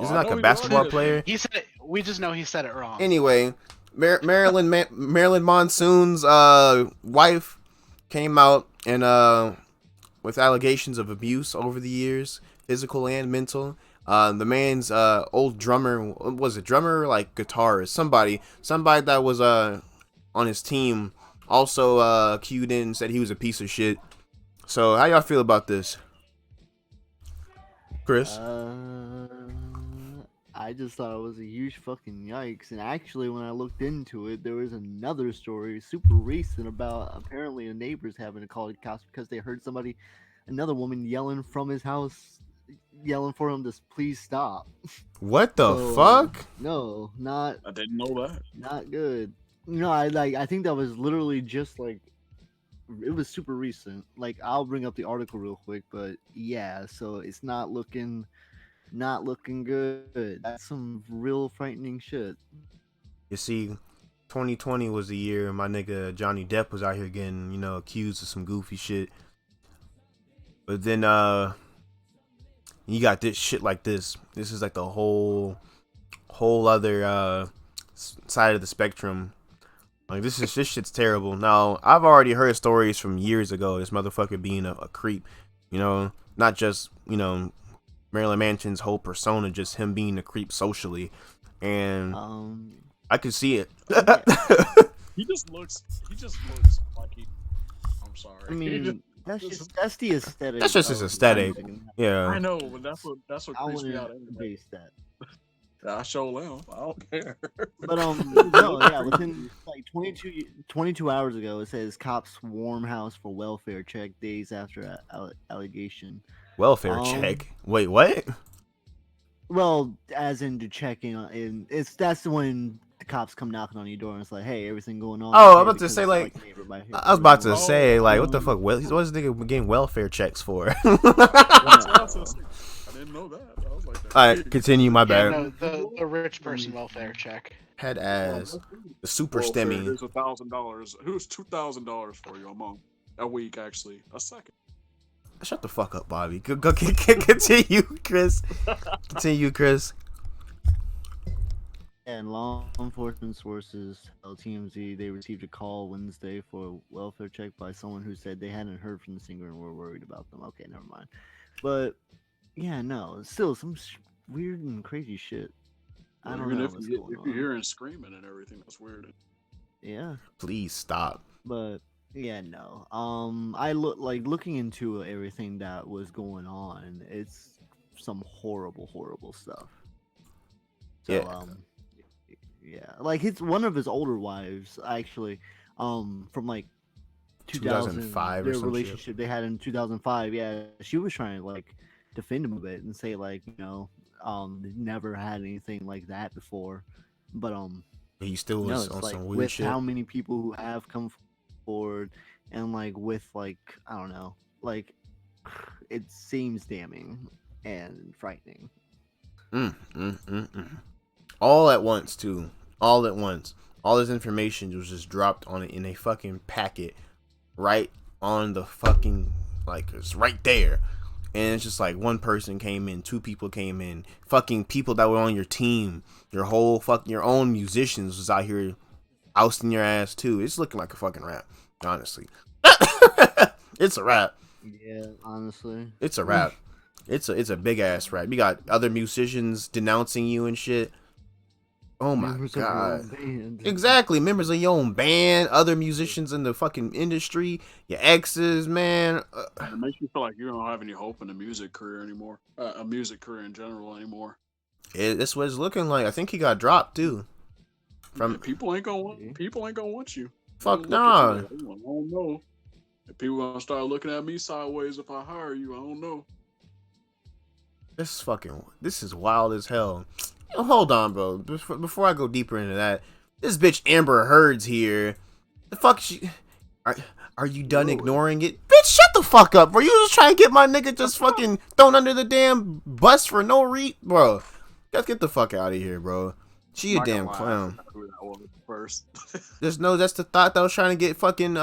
Isn't like a basketball player? He said it. We just know he said it wrong. Anyway. Marilyn Monsoon's wife came out and with allegations of abuse over the years, physical and mental. The man's old drummer, was it drummer, like guitarist, somebody that was on his team also cued in and said he was a piece of shit. So how y'all feel about this, Chris? I just thought it was a huge fucking yikes. And actually, when I looked into it, there was another story, super recent, about apparently the neighbors having to call the cops because they heard another woman yelling from his house, yelling for him to please stop. What the fuck? No, not. I didn't know that. Not good. I think that was literally just like, it was super recent. Like, I'll bring up the article real quick, but yeah, so it's not looking good. That's some real frightening shit. You see, 2020 was the year my nigga Johnny Depp was out here getting, accused of some goofy shit. But then you got this shit like this. This is like the whole other side of the spectrum. Like this shit's terrible. Now, I've already heard stories from years ago, this motherfucker being a creep, not just, Marilyn Manson's whole persona, just him being a creep socially, and I could see it. He just looks like he. I'm sorry. I mean, that's the aesthetic. That's just his aesthetic. Yeah. I know, but that's what creeps me out. Base that. I show them. I don't care. But no, yeah, within like 22 hours ago, it says cops swarm house for welfare check days after allegation. Welfare check? Wait, what? Well, as in to check in, and that's when the cops come knocking on your door and it's like, hey, everything going on? Oh, I'm about to say like I was about to say like, what the fuck? What's this nigga getting welfare checks for? didn't know that. I was like, All right, continue. My Yeah, bad. no, the rich person welfare check. Head ass. The super welfare, stemmy. Here's $1,000. Who's $2,000 for you a month, a week actually, a second. Shut the fuck up, Bobby. Go continue, Chris. Continue, Chris. And law enforcement sources tell TMZ they received a call Wednesday for a welfare check by someone who said they hadn't heard from the singer and were worried about them. Okay, never mind. But yeah, no, still some weird and crazy shit. I don't know what's going on. If you're hearing screaming and everything, that's weird. Yeah. Please stop. But yeah, no. I looking into everything that was going on. It's some horrible stuff. So, yeah. Yeah, like it's one of his older wives actually, from like 2005 or their some relationship shit. they had in 2005. Yeah, she was trying to like defend him a bit and say like they never had anything like that before, but he still was on like some weird with shit. how many people who have come forward and like with like I don't know, like it seems damning and frightening. All at once, too. All at once. All this information was just dropped on it in a fucking packet, right on the fucking, like, it's right there. And it's just like one person came in, two people came in, fucking people that were on your team, your whole your own musicians was out here ousting your ass too. It's looking like a fucking rap, honestly. It's a rap. Yeah, honestly, it's a rap. It's a big ass rap. You got other musicians denouncing you and shit. Oh my god. Exactly. Members of your own band, other musicians in the fucking industry, your exes, man. It makes you feel like you don't have any hope in a music career anymore. A music career in general anymore. That's what it's looking like. I think he got dropped too. From people ain't gonna want you. Fuck nah. Like, I don't know. If people gonna start looking at me sideways if I hire you, I don't know. This is wild as hell. Hold on, bro. Before I go deeper into that, this bitch Amber Heard's here. The fuck are you done ignoring it? Bitch, shut the fuck up, bro. You just trying to get my nigga just fucking thrown under the damn bus for no reason, bro. Let's get the fuck out of here, bro. She a damn clown. First. That's the thought that I was trying to get fucking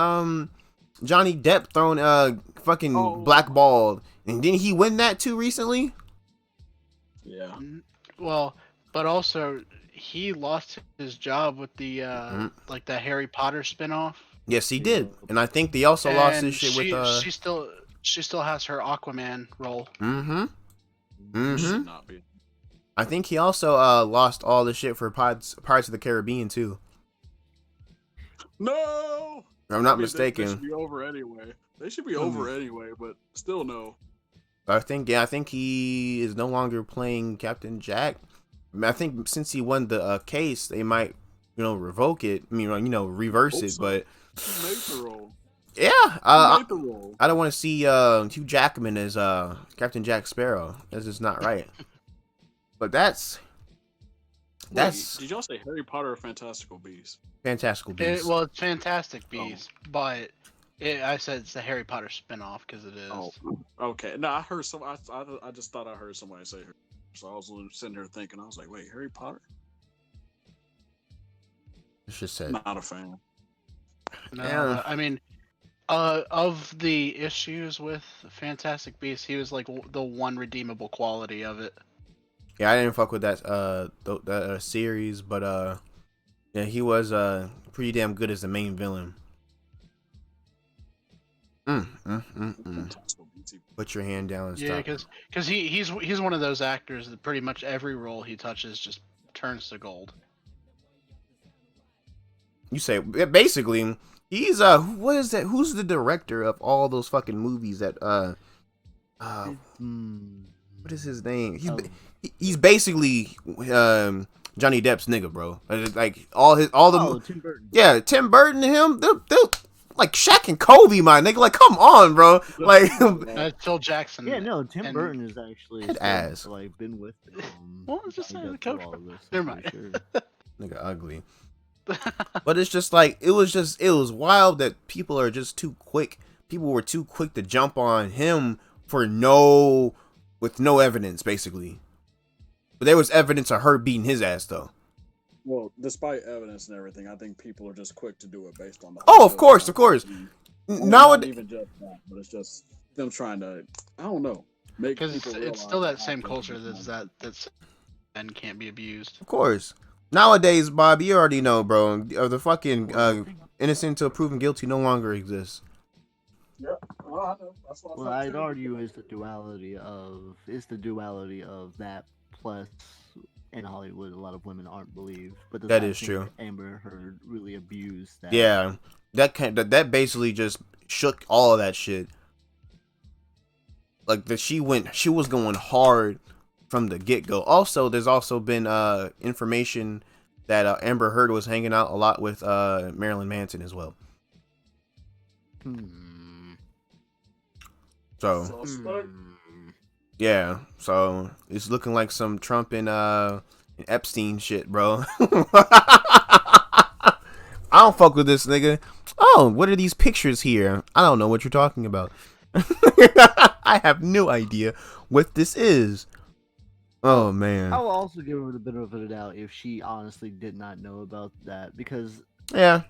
Johnny Depp thrown fucking blackballed. And didn't he win that too recently? Yeah. Well, but also he lost his job with the like the Harry Potter spinoff. Yes, he did, and I think they also lost his shit with she still has her Aquaman role. Should not be. I think he also lost all the shit for Pirates of the Caribbean too. No, I'm not mistaken. They should be over anyway. They should be over anyway, but still no. I think he is no longer playing Captain Jack. I mean, I think since he won the case, they might, revoke it. I mean, reverse it. But he made the role. Yeah, I don't want to see Hugh Jackman as Captain Jack Sparrow. That's just not right. But that's. Did y'all say Harry Potter or Fantastical Beasts? Fantastical Beasts. Well, it's Fantastic Beasts, but I said it's the Harry Potter spinoff because it is. Oh, okay. No, I heard some. I just thought I heard somebody say her. So I was sitting here thinking, I was like, wait, Harry Potter? It's just said. Not a fan. No, Yeah. I mean, of the issues with Fantastic Beasts, he was like the one redeemable quality of it. Yeah, I didn't fuck with that series, but yeah, he was pretty damn good as the main villain. Put your hand down and Yeah, stop. because he's one of those actors that pretty much every role he touches just turns to gold. You say basically he's what is that? Who's the director of all those fucking movies that what is his name? He's basically Johnny Depp's nigga, bro. Like Tim Burton. Yeah, Tim Burton and him, they'll like Shaq and Kobe, my nigga. Like, come on, bro. Like, Phil Jackson. Yeah, no, Tim Burton is actually ass. Like been with. Well, I'm just saying the coach. Never mind. Sure. Nigga, ugly. But it's just like it was wild that people are just too quick. People were too quick to jump on him for no with no evidence, basically. But there was evidence of her beating his ass, though. Well, despite evidence and everything, I think people are just quick to do it based on the. Oh, of course. Not even just that, but it's just them trying to. I don't know. Because it's still that same culture that's and can't be abused. Of course. Nowadays, Bob, you already know, bro. The fucking innocent until proven guilty no longer exists. Yeah, well, I know. That's what Well, I'd argue is the duality of that plus in Hollywood, a lot of women aren't believed, but that is true. Amber Heard really abused that. Yeah, that basically just shook all of that shit. Like that, she was going hard from the get go. Also, there's also been information that Amber Heard was hanging out a lot with Marilyn Manson as well. So yeah, so it's looking like some Trump and Epstein shit, bro. I don't fuck with this nigga. Oh, what are these pictures here? I don't know what you're talking about. I have no idea what this is. Oh man. I will also give her the benefit of the doubt if she honestly did not know about that, because yeah,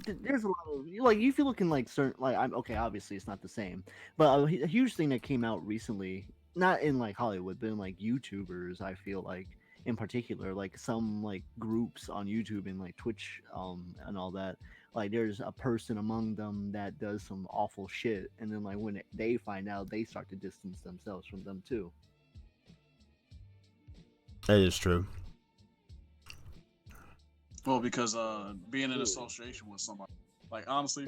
there's a lot of like if you look in like certain like I'm okay. Obviously, it's not the same, but a huge thing that came out recently, not in like Hollywood, but in like YouTubers. I feel like in particular, like some like groups on YouTube and like Twitch, and all that. Like there's a person among them that does some awful shit, and then like when they find out, they start to distance themselves from them too. That is true. Well, because being in association with somebody, like honestly,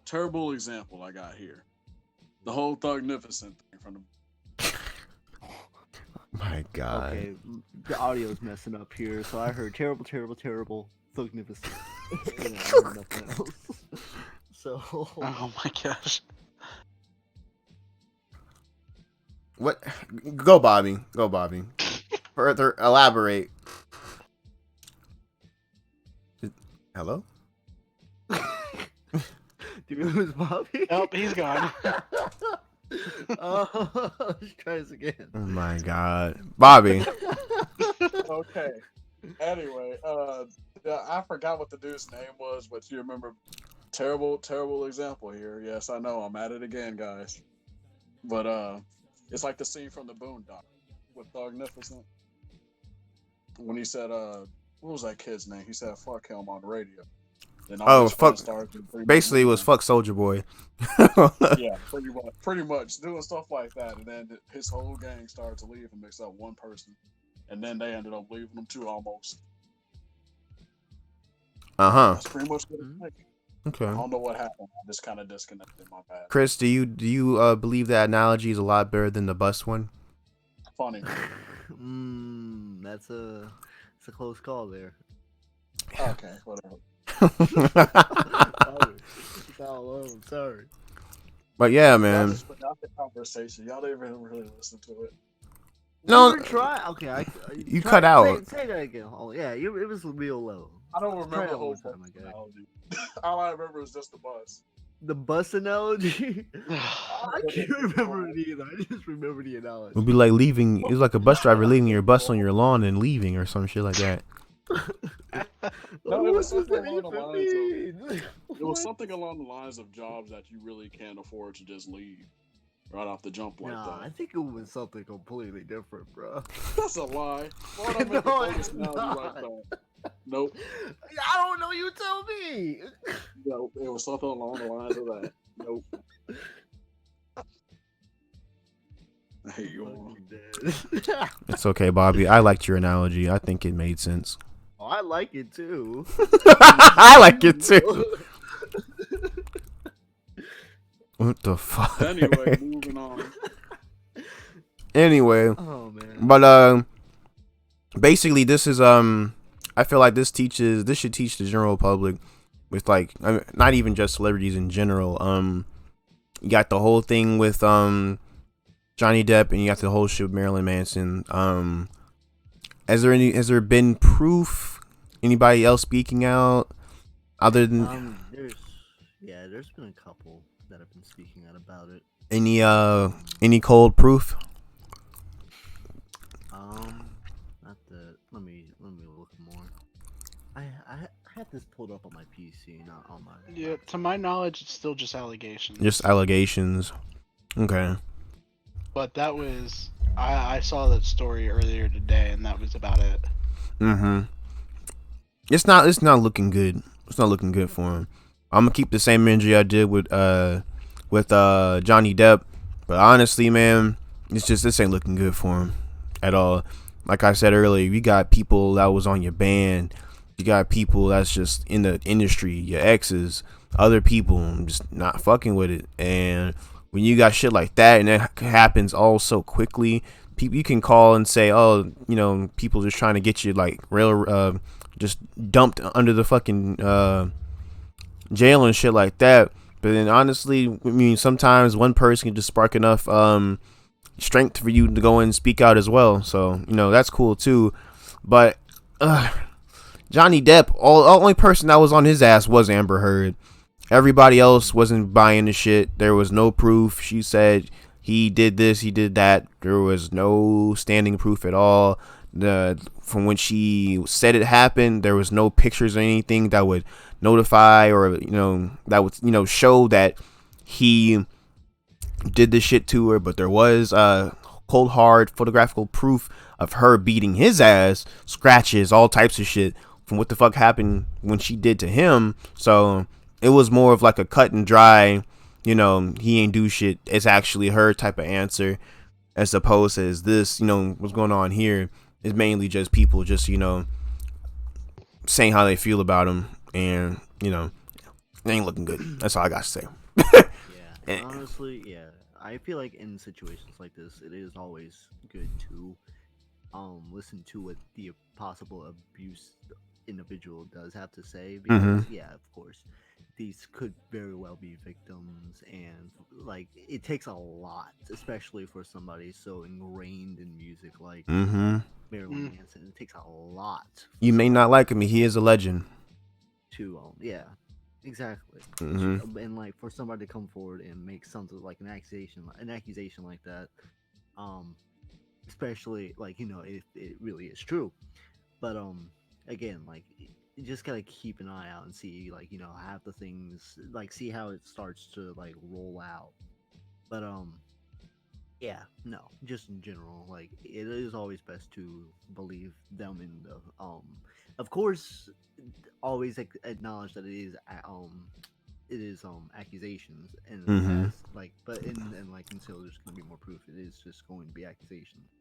terrible example I got here. The whole Thugnificent thing from the. My God. Okay, the audio's messing up here, so I heard terrible, Thugnificent. And I heard nothing else. So. Oh my gosh. What? Go, Bobby. Further elaborate. Hello? Do you know who's Bobby? Nope, he's gone. Let's try this again. Oh my God, Bobby. Okay. Anyway, I forgot what the dude's name was, but you remember. Terrible example here. Yes, I know. I'm at it again, guys. But it's like the scene from the Boondocks with Thugnificent when he said, "What was that kid's name?" He said, "Fuck him" on the radio. Oh, fuck! Basically, it was fuck Soldier Boy. Yeah, pretty much doing stuff like that, and then his whole gang started to leave him except one person, and then they ended up leaving him too almost. That's pretty much what it's like. Okay. I don't know what happened. I just kind of disconnected. My bad. Chris, do you believe that analogy is a lot better than the bus one? Funny. That's a close call there. Okay, whatever. Sorry. But yeah, man. I just forgot the conversation. Y'all didn't even really listen to it. No, try. Okay, you cut out. Say that again. Oh yeah, it was real low. I don't remember the whole time. All I remember is just the bus. The bus analogy? I can't remember it either. I just remember the analogy. It would be like leaving. It's like a bus driver leaving your bus on your lawn and leaving or some shit like that. No, it was something along the lines of jobs that you really can't afford to just leave right off the jump like that. I think it was something completely different, bro. That's a lie. Why would I make a like that? Nope. I don't know. You tell me. No, it was something along the lines of that. Nope. I hate you all. It's okay, Bobby. I liked your analogy. I think it made sense. Oh, I like it too. I like it too. What the fuck? Anyway, moving on. Anyway, oh man. But basically, this is I feel like this should teach the general public with like not even just celebrities in general. You got the whole thing with Johnny Depp, and you got the whole shit with Marilyn Manson. Has there been proof? Anybody else speaking out other than? There's been a couple that have been speaking out about it. Any cold proof? Not the. Let me look more. I had this pulled up on my PC, not on my Yeah, laptop. to my knowledge, it's still just allegations. Just allegations. Okay. But that was I saw that story earlier today, and that was about it. Mm-hmm. It's not looking good. It's not looking good for him. I'm gonna keep the same energy I did with Johnny Depp, but honestly, man, this ain't looking good for him at all. Like I said earlier, you got people that was on your band, you got people that's just in the industry, your exes, other people just not fucking with it, and when you got shit like that and it happens all so quickly, people you can call and say, oh, people just trying to get you like just dumped under the fucking jail and shit like that. But then honestly, I mean, sometimes one person can just spark enough strength for you to go and speak out as well. So that's cool too. But Johnny Depp, the only person that was on his ass was Amber Heard. Everybody else wasn't buying the shit. There was no proof. She said he did this, he did that. There was no standing proof at all. From when she said it happened, there was no pictures or anything that would notify or that would show that he did this shit to her. But there was cold hard photographical proof of her beating his ass, scratches, all types of shit from what the fuck happened when she did to him. So it was more of like a cut and dry, he ain't do shit. It's actually her type of answer, as opposed to this, what's going on here is mainly just people just, saying how they feel about him, and they ain't looking good. That's all I got to say. Yeah, and honestly, yeah, I feel like in situations like this, it is always good to listen to what the possible abuse individual does have to say, because yeah, of course, these could very well be victims, and like it takes a lot, especially for somebody so ingrained in music like Marilyn Manson. It takes a lot. You may not like him, he is a legend. Yeah, exactly. And like for somebody to come forward and make something like an accusation like that, especially like if it really is true. But again, like you just gotta keep an eye out and see, like have the things, like see how it starts to like roll out. But yeah, no, just in general, like it is always best to believe them in the of course, always acknowledge that it is accusations, and as like, but and like until there's gonna be more proof, it is just going to be accusations.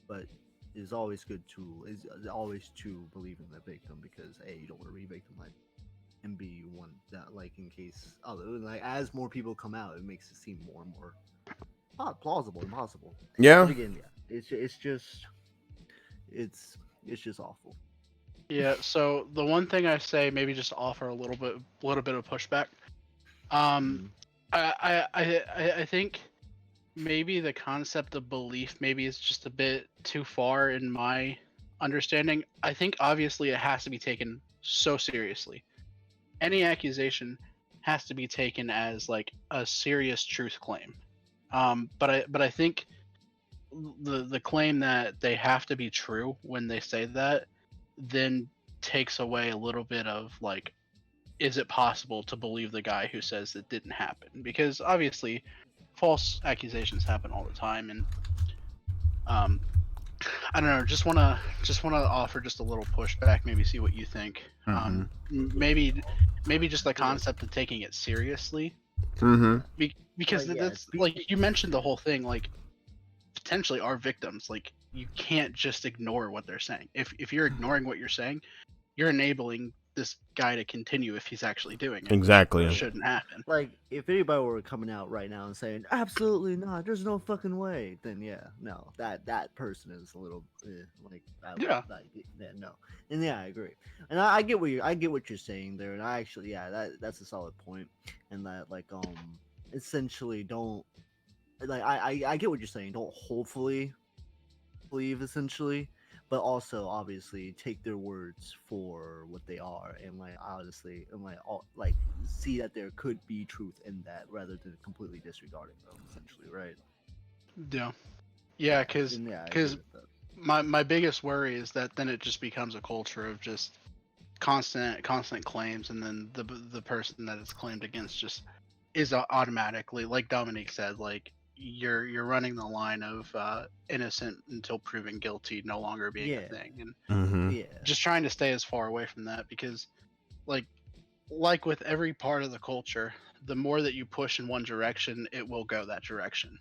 But it's always good to always to believe in the victim, because you don't want to re-victimize and be one that, like, in case other, like, as more people come out, it makes it seem more and more plausible and possible. Yeah. But again, yeah, it's just awful. Yeah. So the one thing I say, maybe just offer a little bit of pushback. I think maybe the concept of belief maybe is just a bit too far in my understanding. I think obviously it has to be taken so seriously. Any accusation has to be taken as like a serious truth claim. But I think the claim that they have to be true when they say that then takes away a little bit of like, is it possible to believe the guy who says it didn't happen? Because obviously false accusations happen all the time, and I don't know, just wanna offer just a little pushback, maybe see what you think. Maybe just the concept of taking it seriously. Because that's like you mentioned the whole thing, like potentially are victims. Like you can't just ignore what they're saying. If you're ignoring what you're saying, you're enabling this guy to continue if he's actually doing it. Exactly. Which shouldn't happen. Like, if anybody were coming out right now and saying absolutely not, there's no fucking way, then yeah, no, that person is a little no, and yeah, I agree, and I get what you're saying there, and I actually, yeah, that's a solid point, and that like essentially don't, like, I get what you're saying, don't hopefully believe essentially, but also obviously take their words for what they are, and like honestly, and like see that there could be truth in that, rather than completely disregarding them. Essentially, right? Yeah, because And I agree with that. my biggest worry is that then it just becomes a culture of just constant claims, and then the person that is claimed against just is automatically, like Dominique said, like you're running the line of innocent until proven guilty no longer being a thing, and Yeah. just trying to stay as far away from that, because like with every part of the culture, the more that you push in one direction, it will go that direction.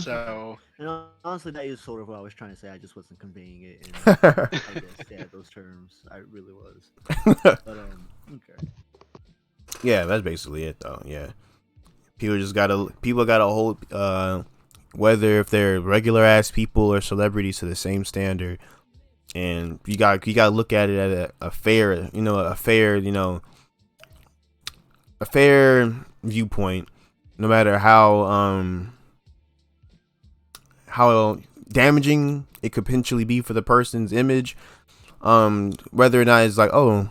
So And honestly, that is sort of what I was trying to say. I just wasn't conveying it in, I guess, those terms. I really was. But okay. Yeah, that's basically it, though. Yeah, people gotta hold whether if they're regular ass people or celebrities to the same standard, and you gotta look at it at a fair viewpoint, no matter how damaging it could potentially be for the person's image. Whether or not it's like, oh,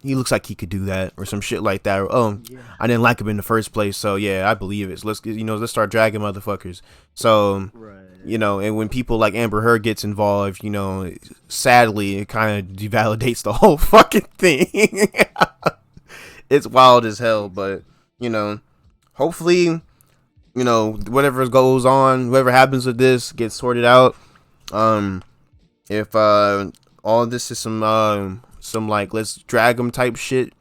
he looks like he could do that or some shit like that, or I didn't like him in the first place, so yeah, I believe it. So let's start dragging motherfuckers. So Right. and when people like Amber Heard gets involved, sadly it kind of devalidates the whole fucking thing. It's wild as hell, but hopefully, whatever goes on, whatever happens with this gets sorted out. If all this is some like let's drag him type shit,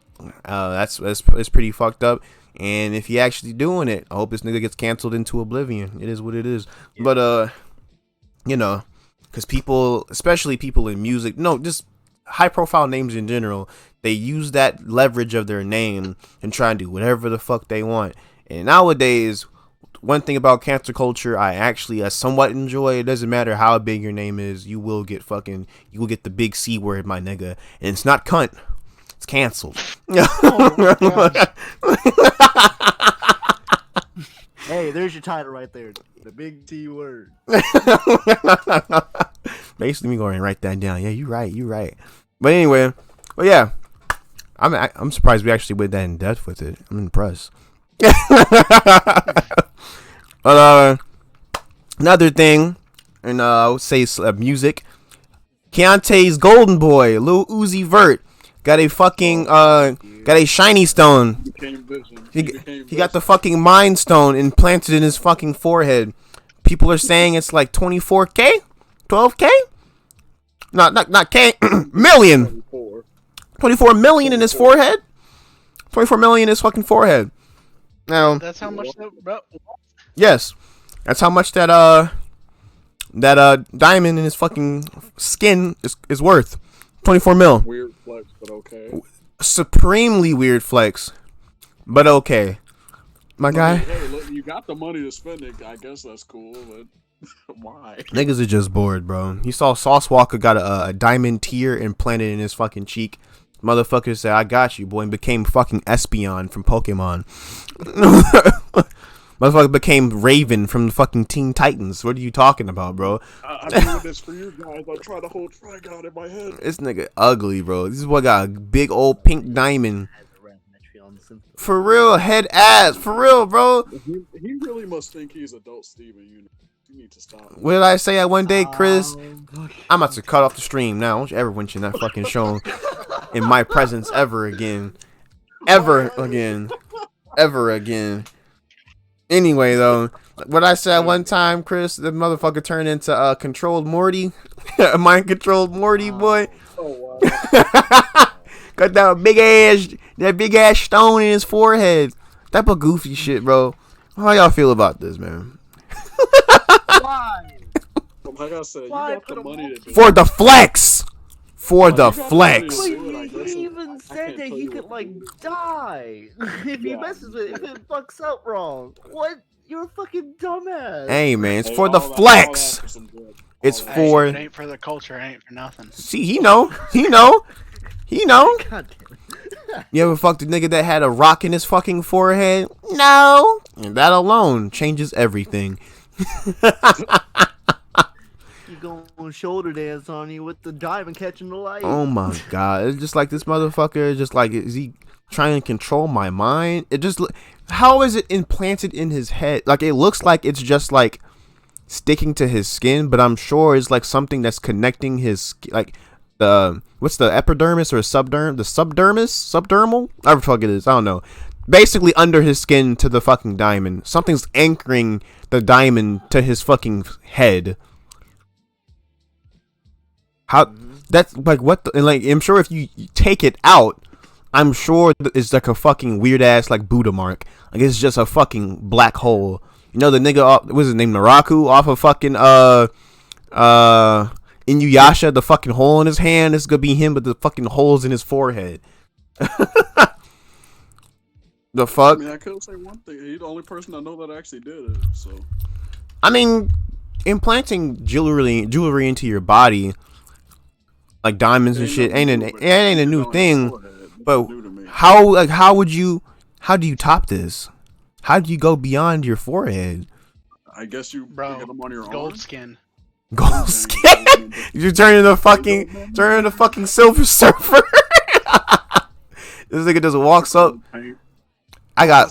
that's pretty fucked up. And if he actually doing it, I hope this nigga gets canceled into oblivion. It is what it is. Yeah. But because people, especially people in music, just high profile names in general, they use that leverage of their name and try and do whatever the fuck they want. And nowadays, one thing about cancel culture I actually somewhat enjoy, it doesn't matter how big your name is, you will get the big C word, my nigga. And it's not cunt, it's canceled. Hey, there's your title right there. The big T word. Basically, me going to write that down. Yeah, you're right. But anyway, yeah, I'm surprised we actually went that in depth with it. I'm impressed. But another thing, and I would say music. Keontae's golden boy, Lil Uzi Vert, got a fucking got a shiny stone. He got the fucking mind stone implanted in his fucking forehead. People are saying it's like 24K, 12K, not K, million. 24 million in his forehead. 24 million in his fucking forehead. Now that's how much bro. Yes, that's how much that diamond in his fucking skin is worth. 24 mil. Weird flex, but okay. Supremely weird flex, but okay. My guy. Hey, look, you got the money to spend it. I guess that's cool, but why? Niggas are just bored, bro. You saw Sauce Walker got a diamond tear implanted in his fucking cheek. Motherfucker said, "I got you, boy," and became fucking Espeon from Pokemon. Motherfucker became Raven from the fucking Teen Titans. What are you talking about, bro? I'm doing this for you guys. I'm trying to hold Trigon in my head. This nigga ugly, bro. This is what got a big old pink diamond. For real, head ass. For real, bro. He really must think he's adult Steven. You need to stop. What did I say that one day, Chris? I'm about to cut off the stream now. Don't you ever mention that fucking show in my presence ever again. Ever again. Anyway, though, what I said one time, Chris, the motherfucker turned into controlled Morty. Mind controlled Morty, boy. Oh, wow. Got that big ass stone in his forehead. That but goofy shit, bro. How y'all feel about this, man? Why? Like I said, you got the money to do For the flex. For the flex. But he even said that he could like die if he messes with it, if it fucks up wrong. What? You're a fucking dumbass. Hey man, it's for the flex. It's for. It ain't for the culture. It ain't for nothing. See, he know. God damn it. You ever fucked a nigga that had a rock in his fucking forehead? No. And that alone changes everything. You going shoulder dance on you with the dive and catching the light. Oh my god! It's just like this motherfucker. Just like, is he trying to control my mind? It just, how is it implanted in his head? Like, it looks like it's just like sticking to his skin, but I'm sure it's like something that's connecting his, like, the, what's the epidermis or subdermal, whatever the fuck it is, I don't know, basically under his skin to the fucking diamond. Something's anchoring the diamond to his fucking head. How, that's like, what the, and like, I'm sure if you take it out, I'm sure it's like a fucking weird ass like Buddha mark. Like, it's just a fucking black hole. You know, the nigga, what's his name, Naraku, off of fucking Inuyasha, the fucking hole in his hand. This is gonna be him, but the fucking holes in his forehead. The fuck? I mean, I could say one thing. He's the only person I know that actually did it. So, I mean, implanting jewelry into your body, like diamonds and shit, ain't a new thing. But how do you top this? How do you go beyond your forehead? I guess you Bro, get them on your gold arm. skin. Gold skin? You're turning the fucking Silver Surfer. This nigga just walks up. I'm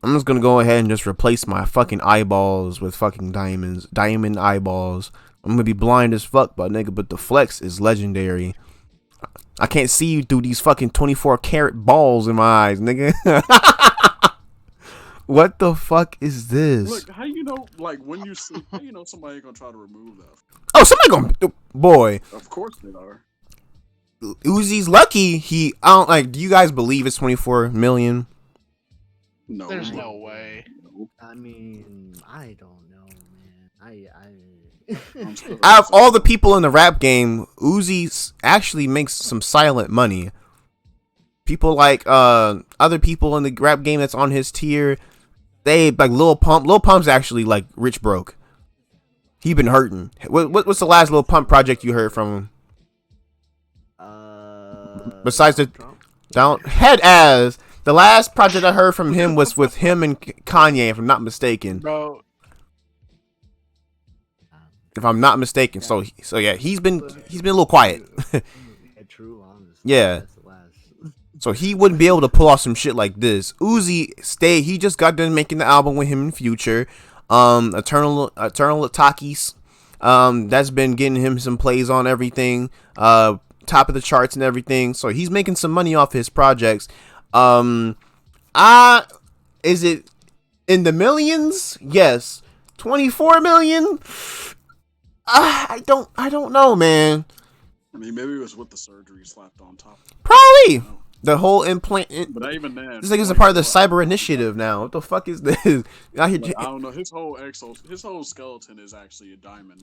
just gonna go ahead and just replace my fucking eyeballs with fucking diamond eyeballs. I'm gonna be blind as fuck, but nigga, but the flex is legendary. I can't see you through these fucking 24 karat balls in my eyes, nigga. What the fuck is this? Look, how you know, like, when you see, how you know somebody gonna try to remove that? Oh, somebody gonna, boy. Of course they are. Uzi's lucky. I don't, like, do you guys believe it's 24 million? No. There's no way. I mean, I don't know, man. Out of all the people in the rap game, Uzi actually makes some silent money. People like other people in the rap game that's on his tier, they like Lil Pump. Lil Pump's actually like rich broke. He been hurting. What's the last Lil Pump project you heard from him? Besides the head ass, the last project I heard from him was with him and Kanye, if I'm not mistaken. Bro. If I'm not mistaken, so yeah, he's been a little quiet. True, honestly. Yeah. So he wouldn't be able to pull off some shit like this. Uzi he just got done making the album with him in Future. Eternal Takis. That's been getting him some plays on everything. Top of the charts and everything. So he's making some money off his projects. Is it in the millions? Yes. 24 million? I don't know, man. I mean, maybe it was with the surgery slapped on top. Probably. The whole implant. But even then, this nigga's a part of the cyber initiative now. What the fuck is this? I don't know. His whole skeleton is actually a diamond.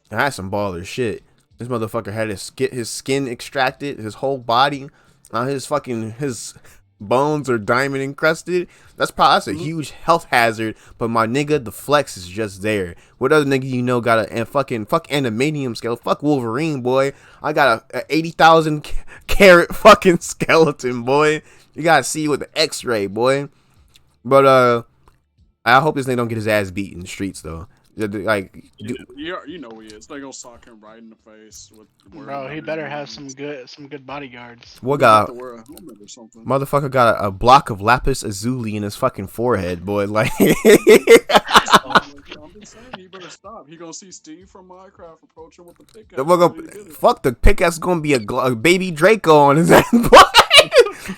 That's some baller shit. This motherfucker had his skin extracted, his whole body. His bones are diamond encrusted. That's a huge health hazard. But my nigga, the flex is just there. What other nigga you know got fuck animanium scale? Fuck Wolverine, boy. I got a 80,000 carat fucking skeleton, boy. You gotta see with the X-ray, boy. But I hope this nigga don't get his ass beat in the streets though. Like, you know he is. They gonna sock him right in the face. Bro, he better have some good bodyguards. What guy? Wear a helmet or something. Motherfucker got a block of lapis lazuli in his fucking forehead, boy. Like, I'm just saying, he better stop. He gonna see Steve from Minecraft approach him with the pickaxe. Fuck, the pickaxe gonna be a baby Draco on his ass, boy.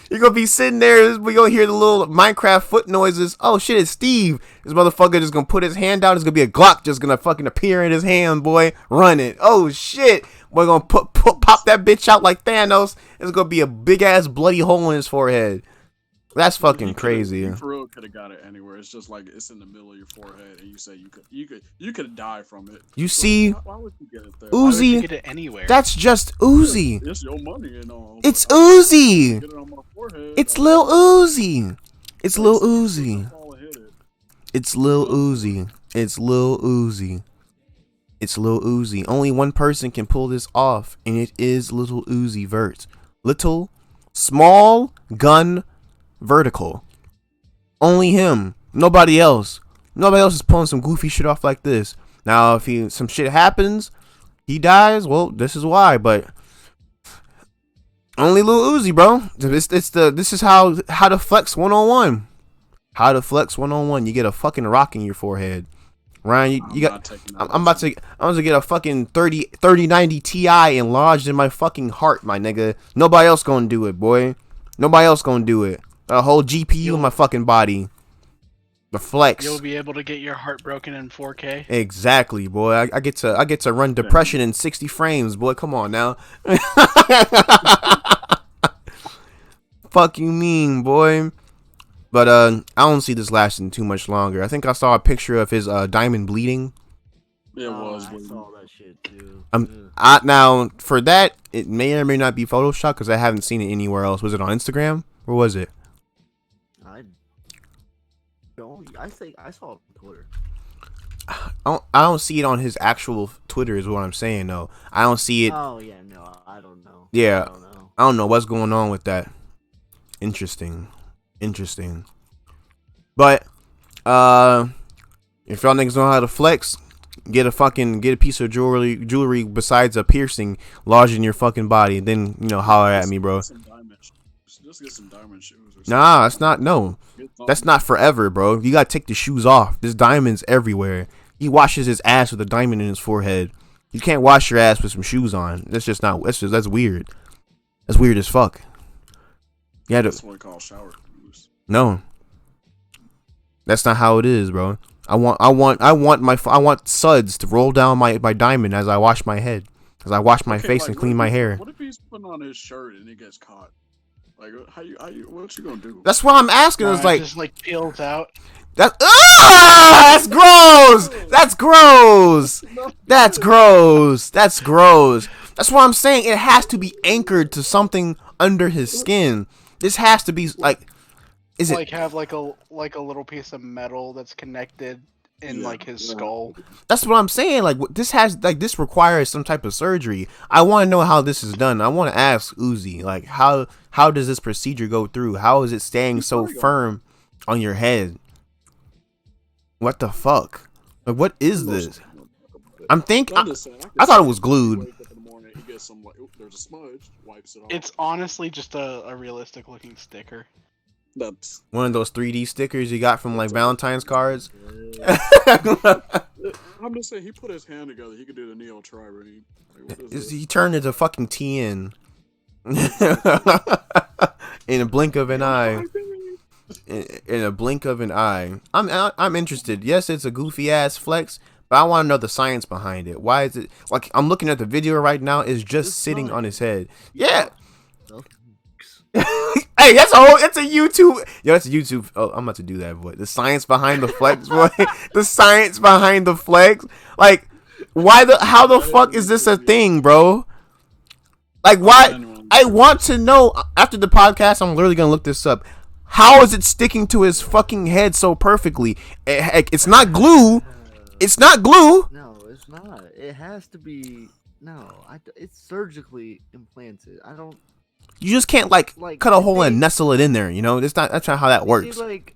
You're gonna be sitting there, we gonna hear the little Minecraft foot noises. Oh shit, it's Steve. This motherfucker just gonna put his hand out. It's gonna be a Glock just gonna fucking appear in his hand, boy. Run it. Oh shit. Boy gonna pop that bitch out like Thanos. It's gonna be a big ass bloody hole in his forehead. That's fucking crazy. You for real could have got it anywhere. It's just like it's in the middle of your forehead, and you say you could die from it. You see, why would you get it there? Uzi, why would you get it anywhere? That's just Uzi. It's your money and all. It's Uzi. Get it on my forehead. It's Lil Uzi. It's Lil Uzi. It's Lil Uzi. It's Lil Uzi. It's Lil Uzi. Only one person can pull this off, and it is Little Uzi Vert. Little, small gun. Vertical. Only him. Nobody else. Nobody else is pulling some goofy shit off like this. Now, if some shit happens, he dies. Well, this is why. But only Lil Uzi, bro. This is how to flex 101. How to flex 101. You get a fucking rock in your forehead. Ryan, you got. I'm about to get a fucking 3090 Ti and lodged in my fucking heart, my nigga. Nobody else gonna do it, boy. Nobody else gonna do it. A whole GPU in my fucking body. The flex. You'll be able to get your heart broken in 4K. Exactly, boy. I get to run depression in 60 frames, boy. Come on now. Fuck you mean, boy. But I don't see this lasting too much longer. I think I saw a picture of his diamond bleeding. It was. I saw that shit too. Now for that, it may or may not be Photoshop because I haven't seen it anywhere else. Was it on Instagram or was it? I saw it on Twitter. I don't see it on his actual Twitter. Is what I'm saying though. I don't see it. Oh yeah, no, I don't know. Yeah, I don't know what's going on with that. Interesting. But if y'all niggas know how to flex, get a piece of jewelry besides a piercing lodged in your fucking body, and then holler at me, bro. Just get some diamond shoes. Nah, it's not. No, that's not forever, bro. You gotta take the shoes off. There's diamonds everywhere. He washes his ass with a diamond in his forehead. You can't wash your ass with some shoes on. That's just not. That's weird. That's weird as fuck. You had to. That's what we call shower shoes. No, that's not how it is, bro. I want suds to roll down my diamond as I wash my head, as I wash my face and clean my hair. What if he's putting on his shirt and he gets caught? Like, what you gonna do? That's what I'm asking. It's like just like peels out. That's gross. That's gross. That's gross. That's gross. That's what I'm saying. It has to be anchored to something under his skin. This has to be like, is it like have like a little piece of metal that's connected in like his skull? That's what I'm saying. Like this requires some type of surgery. I want to know how this is done. I want to ask Uzi, like how does this procedure go through? How is it staying so firm on your head? What the fuck? Like, what is this? I thought it was glued. There's a smudge, wipes it off. It's honestly just a realistic looking sticker. That's one of those 3D stickers you got from like Valentine's cards. I'm just saying, he put his hand together. He could do the Neo Trireme. Like, he turned into fucking TN in a blink of an eye. In a blink of an eye. I'm interested. Yes, it's a goofy ass flex, but I want to know the science behind it. Why is it like I'm looking at the video right now? It's just sitting on his head. Yeah. Hey, that's a YouTube. Yo, that's a YouTube. Oh, I'm about to do that, boy. The science behind the flex, boy. The science behind the flex. Like, how the fuck is this a thing, bro? Like, why? I want to know. After the podcast, I'm literally gonna look this up. How is it sticking to his fucking head so perfectly? It's not glue. It's not glue. No, it's not. It has to be. No, it's surgically implanted. I don't. You just can't like cut a hole and nestle it in there. That's not how that works. They, like,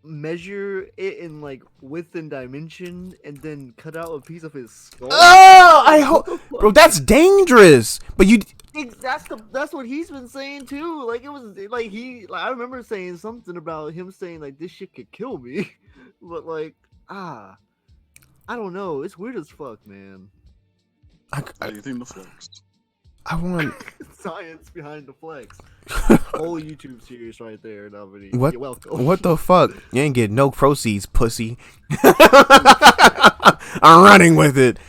measure it in like width and dimension, and then cut out a piece of his skull. Oh, I hope, bro. That's dangerous. But that's what he's been saying too. Like it was like I remember saying something about him saying like this shit could kill me, but like I don't know. It's weird as fuck, man. Anything to flex. I want science behind the flex. Whole YouTube series right there, nobody. What? You're welcome. What the fuck? You ain't get no proceeds, pussy. I'm running with it.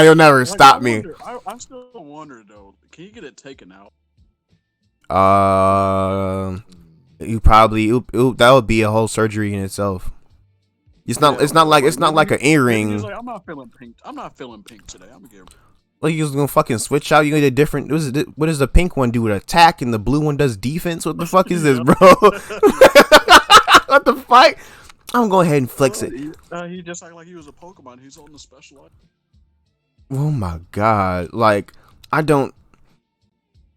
You'll never stop me. I still wonder though. Can you get it taken out? You probably that would be a whole surgery in itself. It's not like an earring. He's like, I'm not feeling pink today. I'm gonna get. Like you was gonna fucking switch out. You gonna get different. What does the pink one do with attack and the blue one does defense? What the fuck is this, bro? What the fuck? I'm going ahead and flex it. He just acted like he was a Pokemon. He's on the special. Oh my god! Like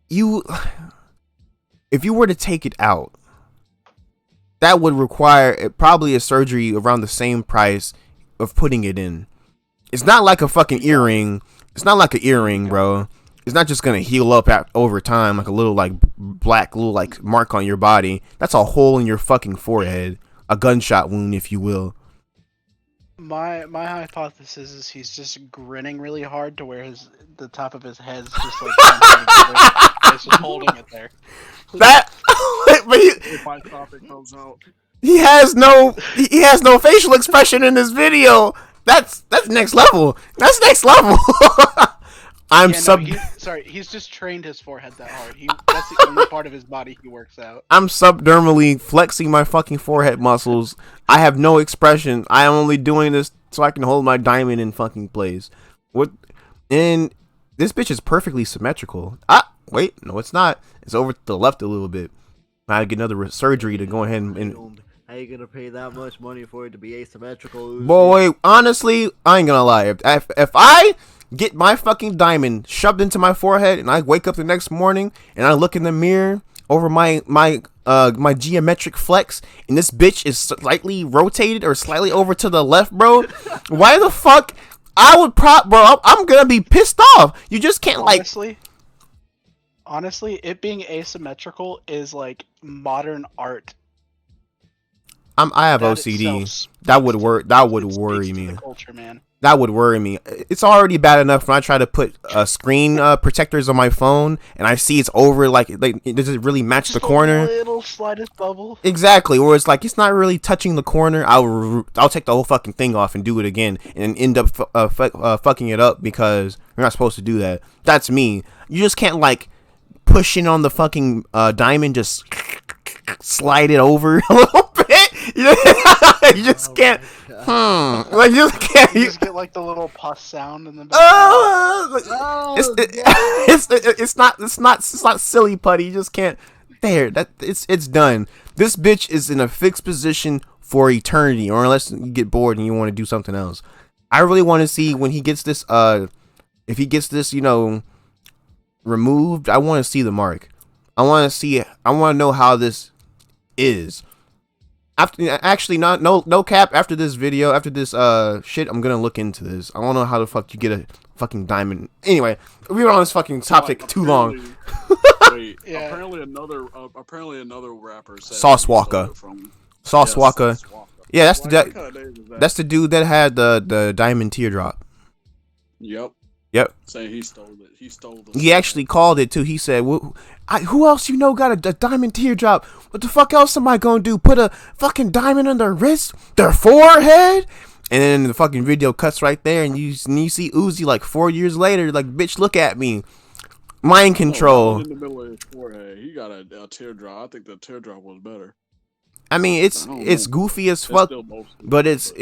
if you were to take it out, that would require probably a surgery around the same price of putting it in. It's not like a fucking earring. It's not like an earring, bro. It's not just gonna heal up over time like a little like black little like mark on your body. That's a hole in your fucking forehead, a gunshot wound, if you will. My hypothesis is he's just grinning really hard to where the top of his head's just like it's just holding it there. That, but If my topic comes out, he has no facial expression in this video. That's next level. That's next level. He's just trained his forehead that hard. That's the only part of his body he works out. I'm subdermally flexing my fucking forehead muscles. I have no expression. I am only doing this so I can hold my diamond in fucking place. What? And this bitch is perfectly symmetrical. Wait, no, it's not. It's over to the left a little bit. I gotta get another surgery to go ahead and. How you gonna pay that much money for it to be asymmetrical? Boy, honestly, I ain't gonna lie. If I get my fucking diamond shoved into my forehead and I wake up the next morning and I look in the mirror over my geometric flex and this bitch is slightly rotated or slightly over to the left, bro, why the fuck I would bro, I'm gonna be pissed off. You just can't honestly, it being asymmetrical is like modern art. I have OCD. That would worry me. Culture, man. That would worry me. It's already bad enough when I try to put screen protectors on my phone and I see it's over. Like does it really match the corner? A little slightest bubble. Exactly. Or it's like it's not really touching the corner. I'll take the whole fucking thing off and do it again and end up fucking it up because you're not supposed to do that. That's me. You just can't like push in on the fucking diamond, just slide it over a little bit. You just can't. Like you just can't. You just get like the little pus sound in the back. It's not silly putty. You just can't. There, it's done. This bitch is in a fixed position for eternity, or unless you get bored and you want to do something else. I really want to see when he gets this. If he gets this, removed. I want to see the mark. I want to see it. I want to know how this is. No cap. After this video, after this shit, I'm gonna look into this. I want to know how the fuck you get a fucking diamond. Anyway, we were on this fucking topic too long. Wait, yeah. Apparently another rapper said Sauce Walker. Sauce Walker. Yeah, that's the dude that had the diamond teardrop. Yep. Saying he stole it. He actually called it too. He said, who else got a diamond teardrop? What the fuck else am I gonna do? Put a fucking diamond on their wrist? Their forehead? And then the fucking video cuts right there and you see Uzi like 4 years later, like, bitch, look at me. Mind control. In the middle of his forehead. He got a teardrop. I think the teardrop was better. I mean, it's goofy as fuck, but it's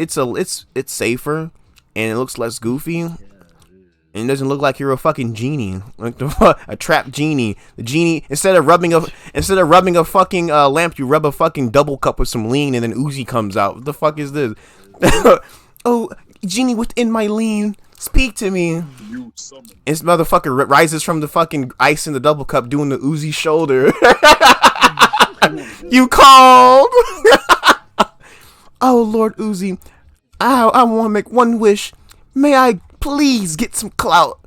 safer and it looks less goofy. And it doesn't look like you're a fucking genie, like a trapped genie. The genie, instead of rubbing a fucking lamp, you rub a fucking double cup with some lean, and then Uzi comes out. What the fuck is this? Oh, genie within my lean, speak to me. This motherfucker rises from the fucking ice in the double cup, doing the Uzi shoulder. You called. Oh Lord Uzi, I want to make one wish. May I please get some clout?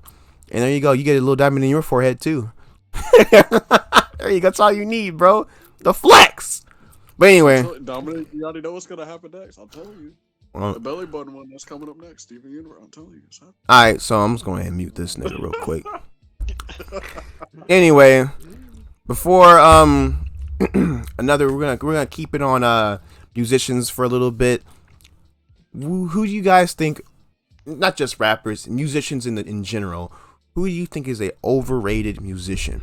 And there you go. You get a little diamond in your forehead too. There you go. That's all you need, bro. The flex. But anyway, Dominic, you already know what's gonna happen next. I'm telling you. The belly button one that's coming up next, Steven Universe. I'm telling you. All right, so I'm just going to mute this nigga real quick. Anyway, before we're gonna keep it on musicians for a little bit. Who do you guys think? Not just rappers, musicians in general. Who do you think is a overrated musician?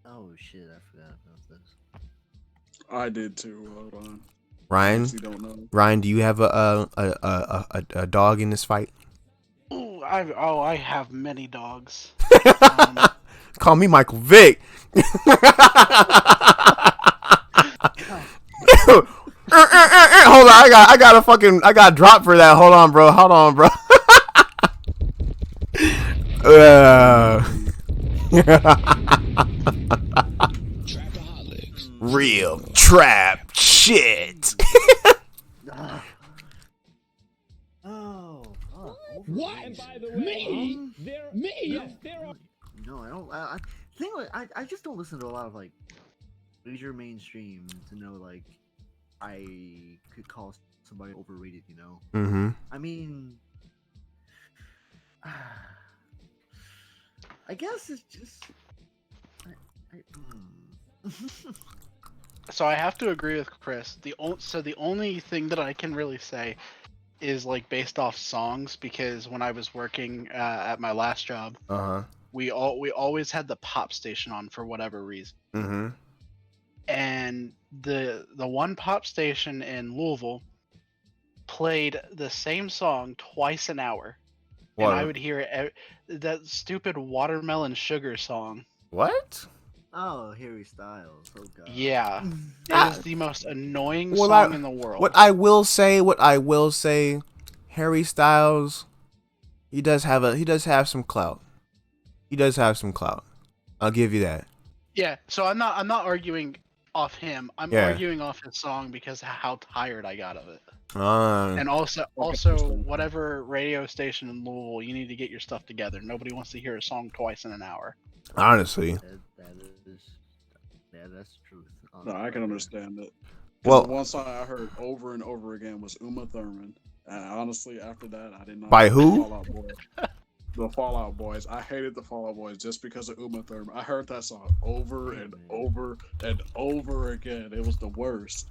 Oh shit, I forgot about this. I did too. Hold on. Ryan, I don't know. Ryan, do you have a dog in this fight? Ooh, I have many dogs. Call me Michael Vick. Hold on, I got a drop for that. Hold on, bro. Real trap shit. overrated. What? And by the way, No, I don't. I think like I just don't listen to a lot of like major mainstream to know like I could call somebody overrated. You know. Mm-hmm. I mean, I guess it's just. So I have to agree with Chris. The only thing that I can really say is like based off songs, because when I was working at my last job, we always had the pop station on for whatever reason. Mm-hmm. And the one pop station in Louisville played the same song twice an hour. What? And I would hear that stupid Watermelon Sugar song. What? Oh, Harry Styles. Oh god. Yeah. It is the most annoying Well, song in the world. What I will say, Harry Styles, he does have some clout. He does have some clout. I'll give you that. Yeah, so I'm not arguing off him. I'm arguing off his song because of how tired I got of it. And also whatever radio station in Louisville, you need to get your stuff together. Nobody wants to hear a song twice in an hour. Honestly. That's the truth. No, I can understand it. Well, the one song I heard over and over again was Uma Thurman, and honestly, after that, I did not. By who? The Fall Out Boys. I hated the Fall Out Boys just because of Uma Thurman. I heard that song over and over and over again. It was the worst.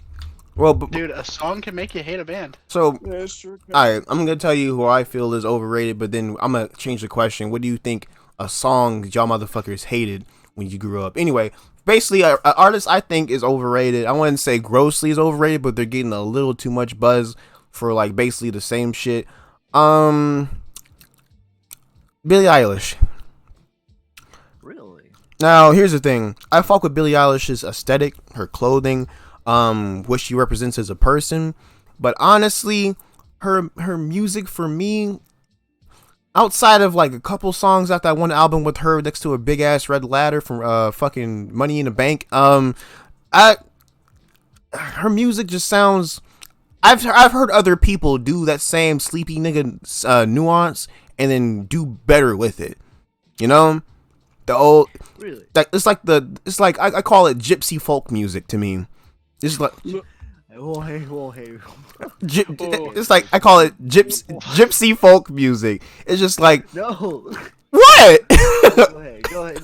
Well, dude, a song can make you hate a band. So, yeah, it sure can. All right, I'm gonna tell you who I feel is overrated, but then I'm gonna change the question. What do you think a song y'all motherfuckers hated when you grew up? Anyway, basically, an artist I think is overrated. I wouldn't say grossly is overrated, but they're getting a little too much buzz for like basically the same shit. Billie Eilish. Really? Now, here's the thing. I fuck with Billie Eilish's aesthetic, her clothing, what she represents as a person. But honestly, her music for me, outside of like a couple songs off that one album with her next to a big ass red ladder from fucking Money in the Bank, her music just sounds. I've heard other people do that same sleepy nigga nuance and then do better with it. You know, the old really. It's like I call it gypsy folk music to me. It's like. It's like I call it gypsy folk music. It's just like no. What? Go ahead.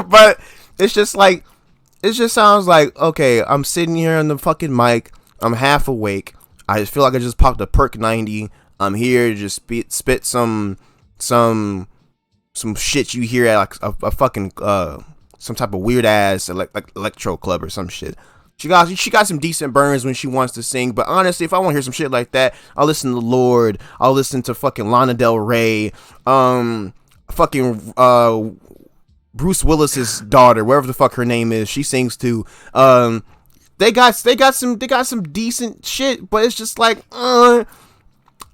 But it's just like it just sounds like okay. I'm sitting here on the fucking mic. I'm half awake. I just feel like I just popped a perk 90. I'm here to just spit some shit you hear at like a fucking some type of weird ass electro club or some shit. She got some decent burns when she wants to sing, but honestly, if I want to hear some shit like that, I'll listen to Lorde. I'll listen to fucking Lana Del Rey, fucking Bruce Willis's daughter, wherever the fuck her name is. She sings too. They got some decent shit, but it's just like I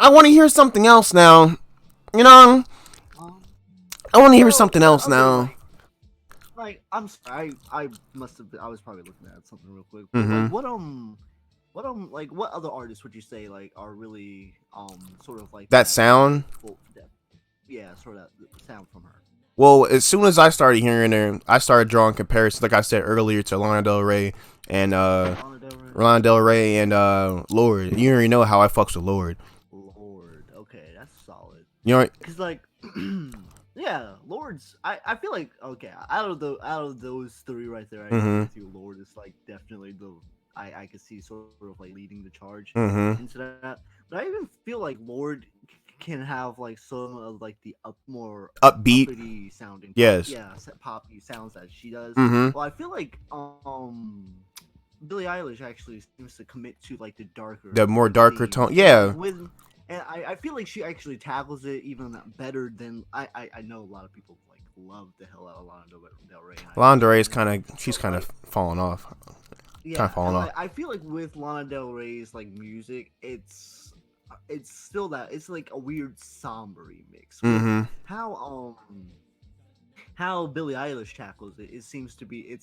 want to hear something else now. You know, I want to hear something else now. Like, I'm sorry, I must have. I was probably looking at something real quick. Mm-hmm. Like, what other artists would you say like are really sort of like that sound? Yeah, sort of that sound from her. Well, as soon as I started hearing her, I started drawing comparisons, like I said earlier, to Lana Del Rey and Lana Del Rey and Lorde. You already know how I fucks with Lorde. Lorde, okay, that's solid. You know, because like, yeah, Lorde's. I feel like okay, out of those three right there, I agree with you. Lorde is like definitely the I could see sort of like leading the charge into that. But I even feel like Lorde can have like some of like the more upbeat sounding, yes, poppy sounds that she does. Mm-hmm. Well, I feel like Billie Eilish actually seems to commit to like the more darker tone, yeah. And I feel like she actually tackles it even better than I know a lot of people like love the hell out of Lana Del Rey. Lana Del Rey is kind of falling off. Yeah, kind of falling off. I feel like with Lana Del Rey's like music, it's still that it's like a weird somber mix. Mm-hmm. How Billie Eilish tackles it, it seems to be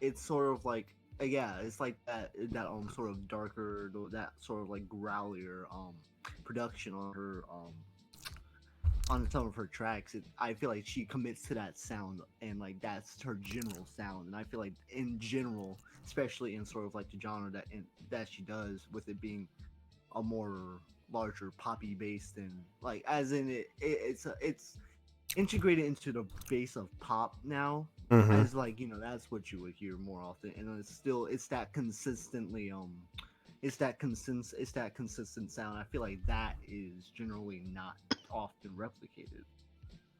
it's sort of like it's like that sort of darker, that sort of like growlier production on her on some of her tracks, I feel like she commits to that sound, and like that's her general sound. And I feel like in general, especially in sort of like the genre that she does, with it being a more larger poppy bass than like as in it's integrated into the base of pop now. As like, you know, that's what you would hear more often, and it's that consistently it's that consistent sound. I feel like that is generally not often replicated,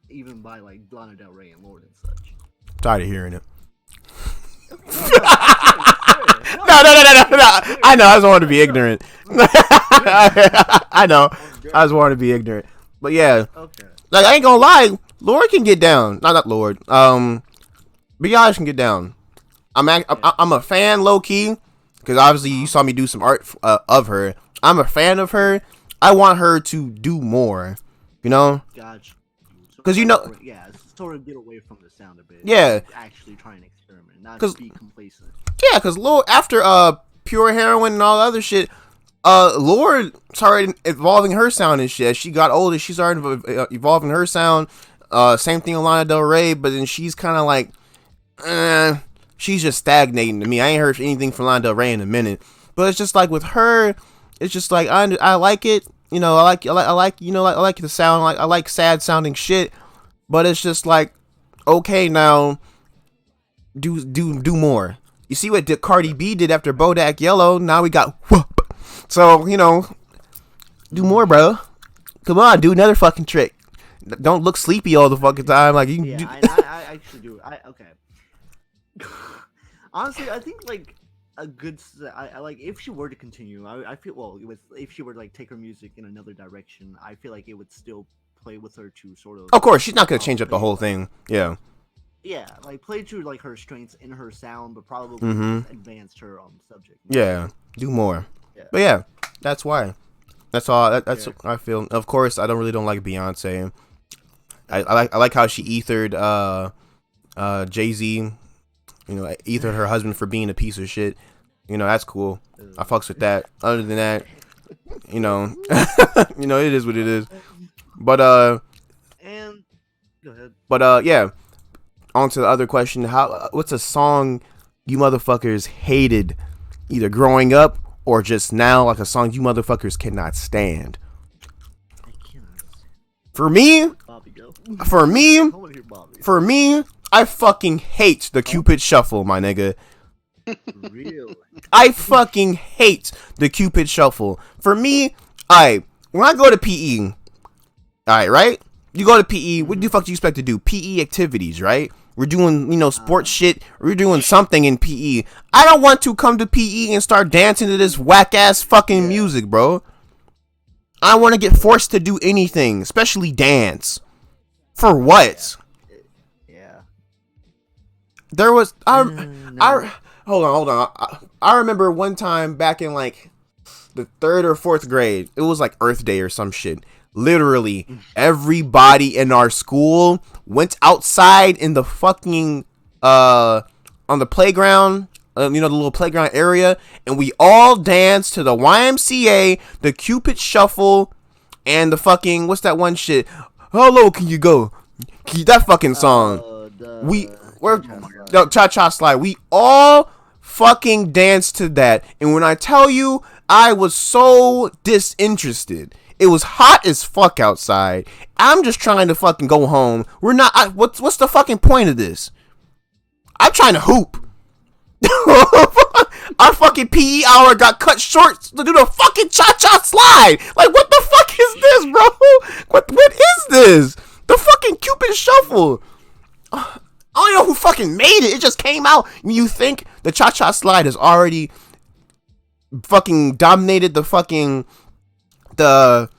even by like Lana Del Rey and Lord and such. Tired of hearing it. No. I know. I just wanted to be ignorant. I know. I just wanted to be ignorant. But yeah, Okay. like I ain't gonna lie, Lord can get down. Not Lord. Beyonce can get down. I'm a fan, low key, because obviously you saw me do some art of her. I'm a fan of her. I want her to do more. You know. Gotcha. Because you know. Yeah, sort of get away from the sound a bit. Yeah. Actually try and experiment, not 'Cause- be complacent. Yeah, because Lord, after Pure Heroin and all the other shit, Lord started evolving her sound and shit. As she got older, she started evolving her sound. Same thing with Lana Del Rey, but then she's kind of like, she's just stagnating to me. I ain't heard anything from Lana Del Rey in a minute, but it's just like with her, it's just like I like it. You know, I like the sound. I like sad sounding shit, but it's just like, okay, now do more. You see what Cardi B did after Bodak Yellow? Now we got whoop. So, you know, do more, bro. Come on, do another fucking trick. Don't look sleepy all the fucking time. Like you. Yeah, I actually do. Okay. Honestly, I think like a good. I like if she were to continue. I feel if she were to like take her music in another direction, I feel like it would still play with her to sort of. Of course, she's not gonna change up the whole thing. Yeah. Yeah, like play to like her strengths in her sound, but probably advanced her subject. Yeah, do more. Yeah. But yeah, that's why. That's all. That's what I feel. Of course, I don't like Beyonce. I like how she ethered Jay-Z. You know, like, ethered her husband for being a piece of shit. You know, that's cool. I fucks with that. Other than that, you know, it is what it is. But And go ahead. But yeah. On to the other question. What's a song you motherfuckers hated, either growing up or just now, like a song you motherfuckers cannot stand? I cannot. For me, Bobby, go. For me, I fucking hate the Cupid Shuffle, my nigga. Really? I fucking hate the Cupid Shuffle. For me, when I go to PE, right? You go to PE, what the fuck do you expect to do? PE activities, right? We're doing, sports shit. We're doing something in PE. I don't want to come to PE and start dancing to this whack-ass fucking music, bro. I want to get forced to do anything, especially dance. For what? Yeah. There was... No. Hold on. I remember one time back in, like, the 3rd or 4th grade. It was, like, Earth Day or some shit. Literally, everybody in our school went outside in the fucking, on the playground, the little playground area, and we all danced to the YMCA, the Cupid Shuffle, and the fucking, what's that one shit? How low can you go? That fucking song. Cha-Cha Slide. We all fucking danced to that, and when I tell you, I was so disinterested. It was hot as fuck outside. I'm just trying to fucking go home. We're not. What's the fucking point of this? I'm trying to hoop. Our fucking PE hour got cut short to do the fucking cha-cha slide. Like, what the fuck is this, bro? What is this? The fucking Cupid Shuffle. I don't know who fucking made it. It just came out. You think the cha-cha slide has already fucking dominated the fucking the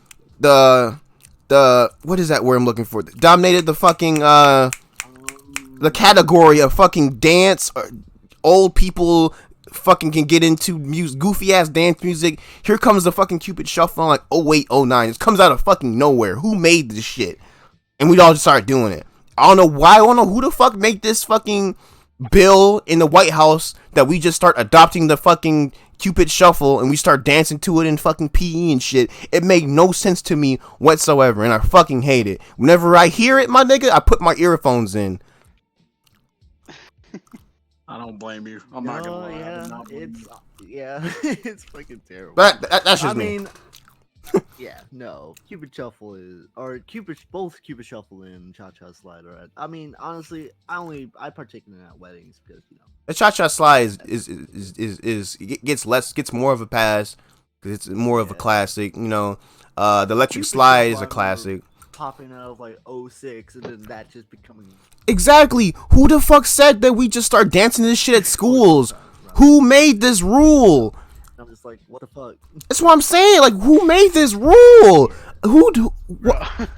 what is that word I'm looking for? Dominated the fucking the category of fucking dance. Old people fucking can get into goofy ass dance music. Here comes the fucking Cupid Shuffle, like 08, 09. It comes out of fucking nowhere. Who made this shit? And we all just started doing it. I don't know why. I don't know who the fuck made this fucking bill in the White House that we just start adopting the fucking Cupid Shuffle and we start dancing to it in fucking PE and shit. It made no sense to me whatsoever, and I fucking hate it. Whenever I hear it, my nigga, I put my earphones in. I don't blame you. I'm not gonna lie. It's fucking terrible. That's just me. I mean, yeah, no. Cupid Shuffle is, or both Cupid Shuffle and Cha Cha Slide are at. I mean, honestly, I partake in it at weddings because the Cha Cha Slide gets more of a pass because it's more of a classic. The Electric Cupid Slide is Shuffle, a classic. Popping out of like 06 and then that just becoming Exactly. Who the fuck said that we just start dancing this shit at schools? Who made this rule? I'm just like, what the fuck? That's what I'm saying. Like, who made this rule?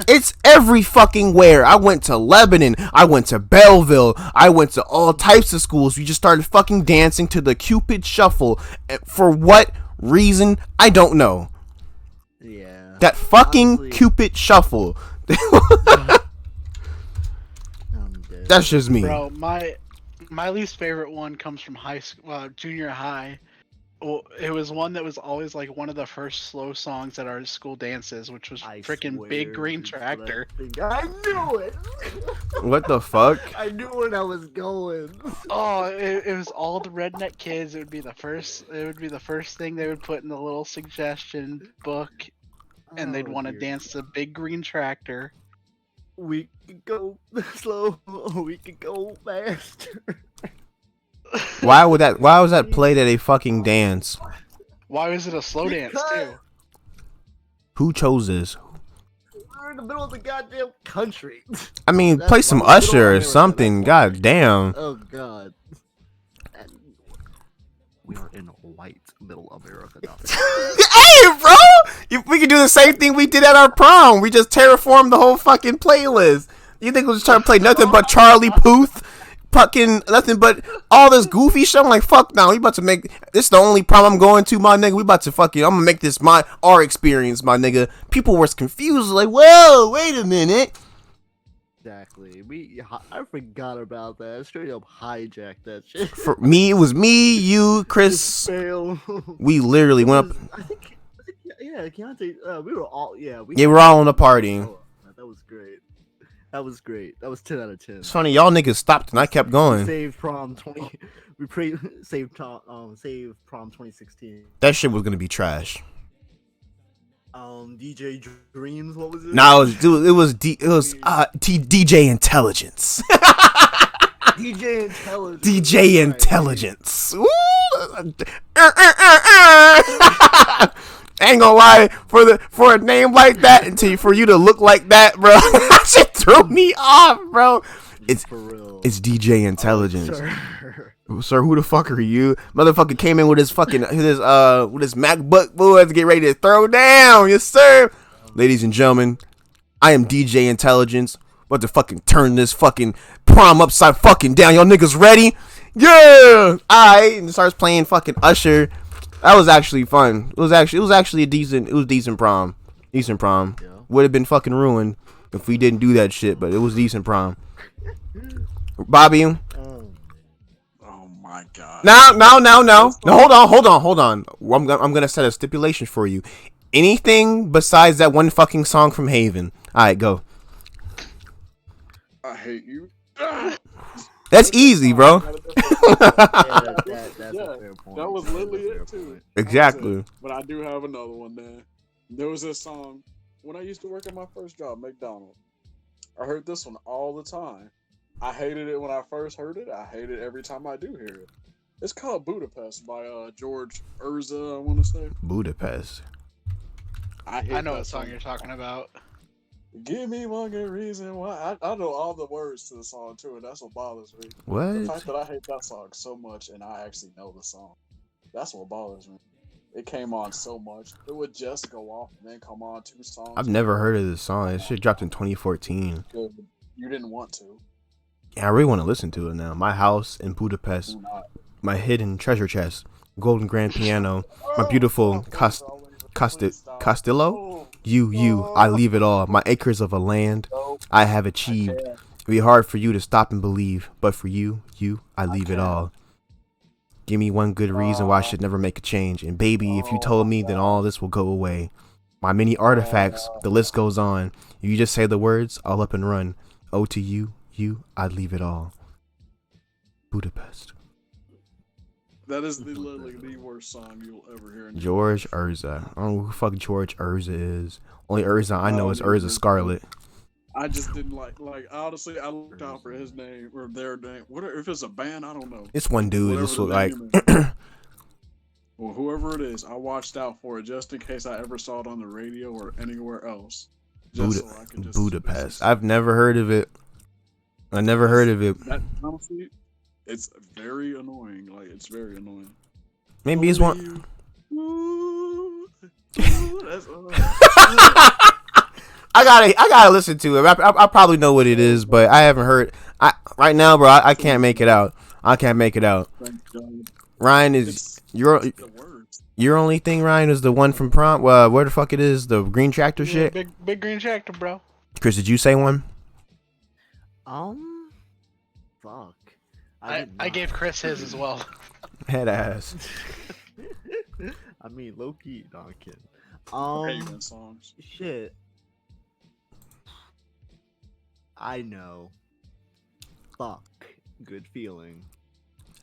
It's every fucking where. I went to Lebanon. I went to Belleville. I went to all types of schools. We just started fucking dancing to the Cupid Shuffle. For what reason? I don't know. Yeah. That fucking Honestly, Cupid Shuffle. That's just me. Bro, my least favorite one comes from high school, junior high. Well, it was one that was always like one of the first slow songs at our school dances, which was freaking Big Green Tractor. I knew it. What the fuck? I knew where that was going. Oh, it was all the redneck kids. It would be the first thing they would put in the little suggestion book, and they'd want to dance to Big Green Tractor. We could go slow, or we could go faster. Why was that played at a fucking dance? Why was it a slow dance too? Who chose this? We're in the middle of the goddamn country. I mean, play some Usher or something. God damn. Oh god. We are in white middle America now. Hey, bro! We could do the same thing we did at our prom. We just terraformed the whole fucking playlist. You think we'll just try to play nothing but Charlie Puth? Fucking nothing but all this goofy shit? I'm like, fuck now. We about to make this the only prom I'm going to, my nigga. We about to I'm gonna make this our experience, my nigga. People were confused, like, whoa, wait a minute. Exactly. I forgot about that. Straight up hijacked that shit. For me, it was me, you, Chris. We literally went up. I think yeah, Keontae. We were all we're all in the party. Oh, that was great. That was great. That was 10 out of 10. It's funny, y'all niggas stopped and I kept going. Saved prom 20. Saved prom 2016. That shit was gonna be trash. DJ Dreams. What was it? No, it was DJ Intelligence. DJ Intelligence. DJ Intelligence. Ain't gonna lie, for a name like that, for you to look like that, bro, that shit threw me off, bro. It's DJ Intelligence. Sir, who the fuck are you? Motherfucker came in with his fucking with his MacBook, boy, to get ready to throw down. Yes, sir. Ladies and gentlemen, I am DJ Intelligence. About to fucking turn this fucking prom upside fucking down. Y'all niggas ready? Yeah. Alright, and starts playing fucking Usher. That was actually fun. It was actually a decent prom. Decent prom. Yeah. Would have been fucking ruined if we didn't do that shit, but it was decent prom. Bobby. Oh my god. No. Hold on. I'm gonna set a stipulation for you. Anything besides that one fucking song from Haven. Alright, go. I hate you. That's easy, bro. That's a fair point. That was literally it too. Exactly. But I do have another one there. There was this song when I used to work at my first job, McDonald's. I heard this one all the time. I hated it when I first heard it. I hate it every time I do hear it. It's called Budapest by George Urza, I want to say. Budapest. I know what song you're talking about. Give me one good reason why. I know all the words to the song too, and that's what bothers me. What? The fact that I hate that song so much and I actually know the song. That's what bothers me. It came on so much. It would just go off and then come on 2 songs. I've never heard of this song. This shit dropped in 2014. You didn't want to. Yeah, I really want to listen to it now. My house in Budapest. My hidden treasure chest. Golden grand piano. My beautiful Castillo. You, I leave it all. My acres of a land I have achieved. It'd be hard for you to stop and believe, but for you, I leave it all. Give me one good reason why I should never make a change. And baby, if you told me, then all this will go away. My many artifacts, the list goes on. If you just say the words, I'll up and run. Oh, to you, I'd leave it all. Budapest. That is literally the worst song you'll ever hear. George Urza. I don't know who the fuck George Urza is. Only Urza I know is Urza Scarlet. I just didn't like honestly. I looked out for his name or their name. What if it's a band? I don't know. It's one dude. This look like. Well, whoever it is, I watched out for it just in case I ever saw it on the radio or anywhere else. Budapest. I've never heard of it. I never heard of it. That, honestly, it's very annoying. Like, it's very annoying. Maybe it's one. I gotta listen to it. I probably know what it is, but I haven't heard. Right now, bro, I can't make it out. I can't make it out. Ryan is your only thing. Ryan is the one from prom. Where the fuck it is? The green tractor shit. Big green tractor, bro. Chris, did you say one? Fuck. I gave Chris his as well. Head ass. I mean, low key, Donkin. Songs. Shit. I know. Fuck. Good feeling.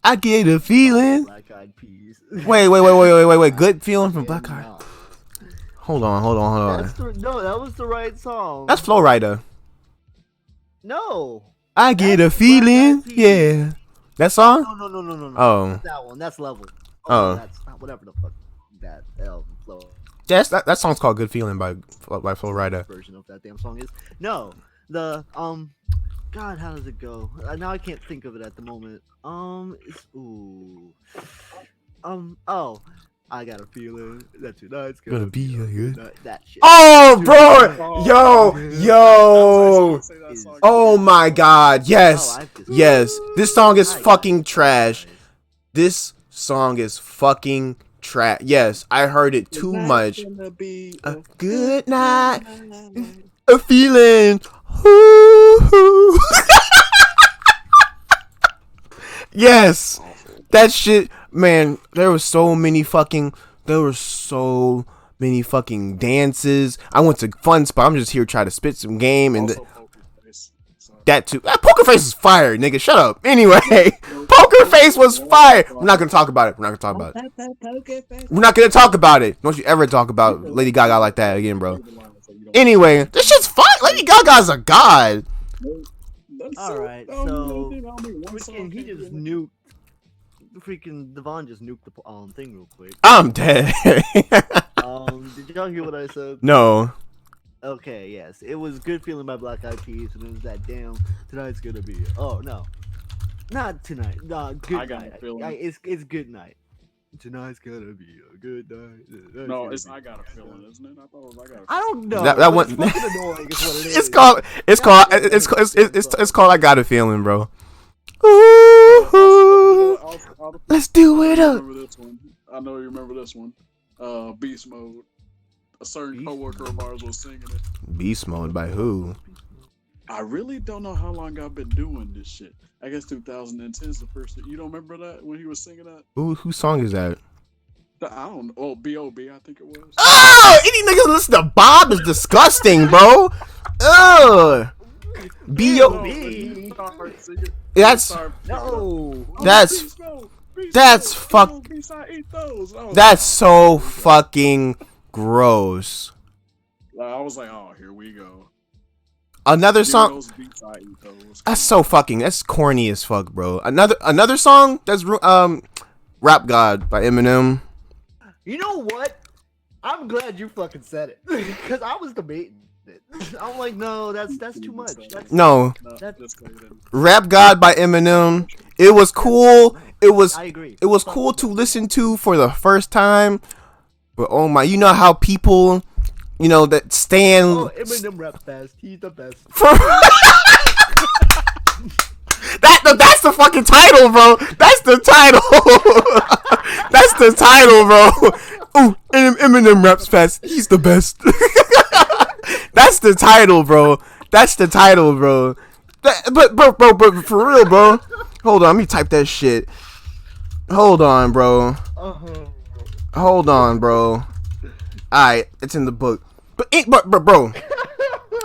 I get a feeling. Black Eyed Peas. Wait. Good feeling from Black Eyed. Hold on. No, that was the right song. That's Flow Rider. No. I get a feeling. Yeah. That song? No. Oh. Not that one. That's Level. Oh. That's not whatever the fuck that Flow. Yes, that song's called Good Feeling by Flow Rider. Version of that damn song is. No. The God, how does it go? Now I can't think of it at the moment. I got a feeling that tonight's gonna be a good night. That shit. Oh, bro! Yo! Oh my God! Yes, yes. This song is fucking trash. This song is fucking trash. Yes, I heard it too much. A good night, a feeling. Ooh. Yes, that shit, man. There were so many fucking dances. I went to Fun Spot. I'm just here trying to spit some game and that too. Poker Face is fire, nigga. Shut up. Anyway, Poker Face was fire. We're not gonna talk about it. We're not gonna talk about it. Don't you ever talk about Lady Gaga like that again, bro. Anyway, this shit's fine. Lady Gaga's a god. Alright, so freaking he just nuked. Freaking Devon just nuked the thing real quick. I'm dead. Did y'all hear what I said? No. Okay, yes, it was Good Feeling by Black Eyed Peas, and it was that damn tonight's gonna be. Oh no, not tonight. No, good night. It's good night. Tonight's gonna be a good night. No, it's I Got a Feeling, isn't it? I thought it was I Got a Feeling. I don't know. That one. It's fucking annoying. Is what it is. It's called I Got a Feeling, bro. Ooh, let's do it up. I know you remember this one. Beast Mode. A certain coworker of ours was singing it. Beast Mode by who? I really don't know how long I've been doing this shit. I guess 2010 is the first. You don't remember that when he was singing that? Whose song is that? I don't know. Oh, B.O.B. I think it was. Oh, any niggas listen to Bob is disgusting, bro. Ugh. B.O.B. That's so fucking gross. I was like, oh, here we go. Another song. That's corny as fuck, bro. Another song that's Rap God by Eminem. You know what? I'm glad you fucking said it because I was debating it. I'm like, no, that's too much. Rap God by Eminem. It was cool. I agree. It was cool to listen to for the first time. But oh my, you know how people, you know, that stand. Oh, Eminem raps fast. He's the best. That's the fucking title, bro. That's the title. That's the title, bro. Ooh, Eminem raps fast. He's the best. That's the title, bro. But for real, bro. Hold on, let me type that shit. Hold on, bro. Uh-huh. Hold on, bro. Alright, it's in the book. But bro,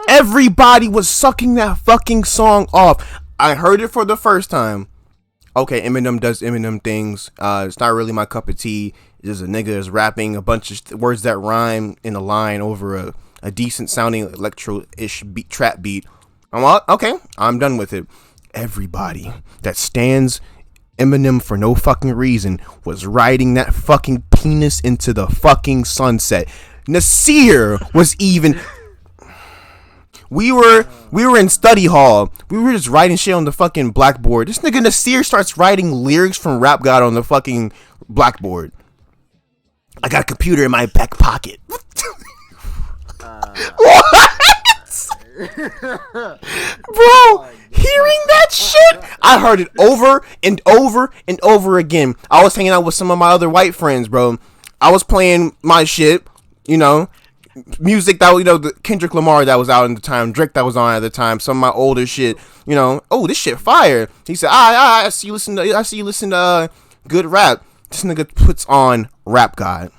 everybody was sucking that fucking song off. I heard it for the first time. Okay, Eminem does Eminem things. It's not really my cup of tea. It's just a nigga is rapping a bunch of words that rhyme in a line over a decent sounding electro-ish trap beat. I'm like, okay, I'm done with it. Everybody that stands Eminem for no fucking reason was riding that fucking penis into the fucking sunset. Nasir was even. We were in study hall. We were just writing shit on the fucking blackboard. This nigga Nasir starts writing lyrics from Rap God on the fucking blackboard. I got a computer in my back pocket. What? Bro, hearing that shit, I heard it over and over and over again. I was hanging out with some of my other white friends, bro. I was playing my shit, you know, music that, you know, the Kendrick Lamar that was out at the time, Drake that was on at the time, some of my older shit, you know. Oh, this shit fire. He said, I see you listen to good rap. This nigga puts on Rap God.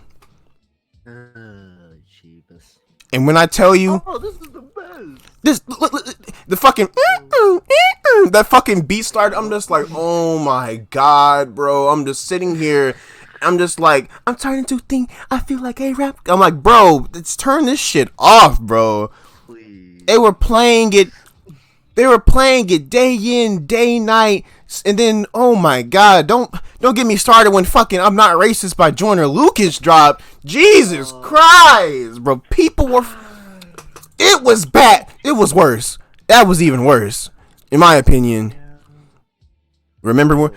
And when I tell you, oh, this is the best. The fucking that fucking beat started. I'm just like, oh my god, bro. I'm just sitting here. I'm just like, I'm starting to think. I feel like a rap. I'm like, bro, let's turn this shit off, bro. Please. They were playing it. They were playing it day in, day night, and then, oh my god, don't get me started when fucking "I'm Not Racist" by Joyner Lucas dropped. Jesus Christ, bro, people were. It was bad. It was worse. That was even worse, in my opinion. Remember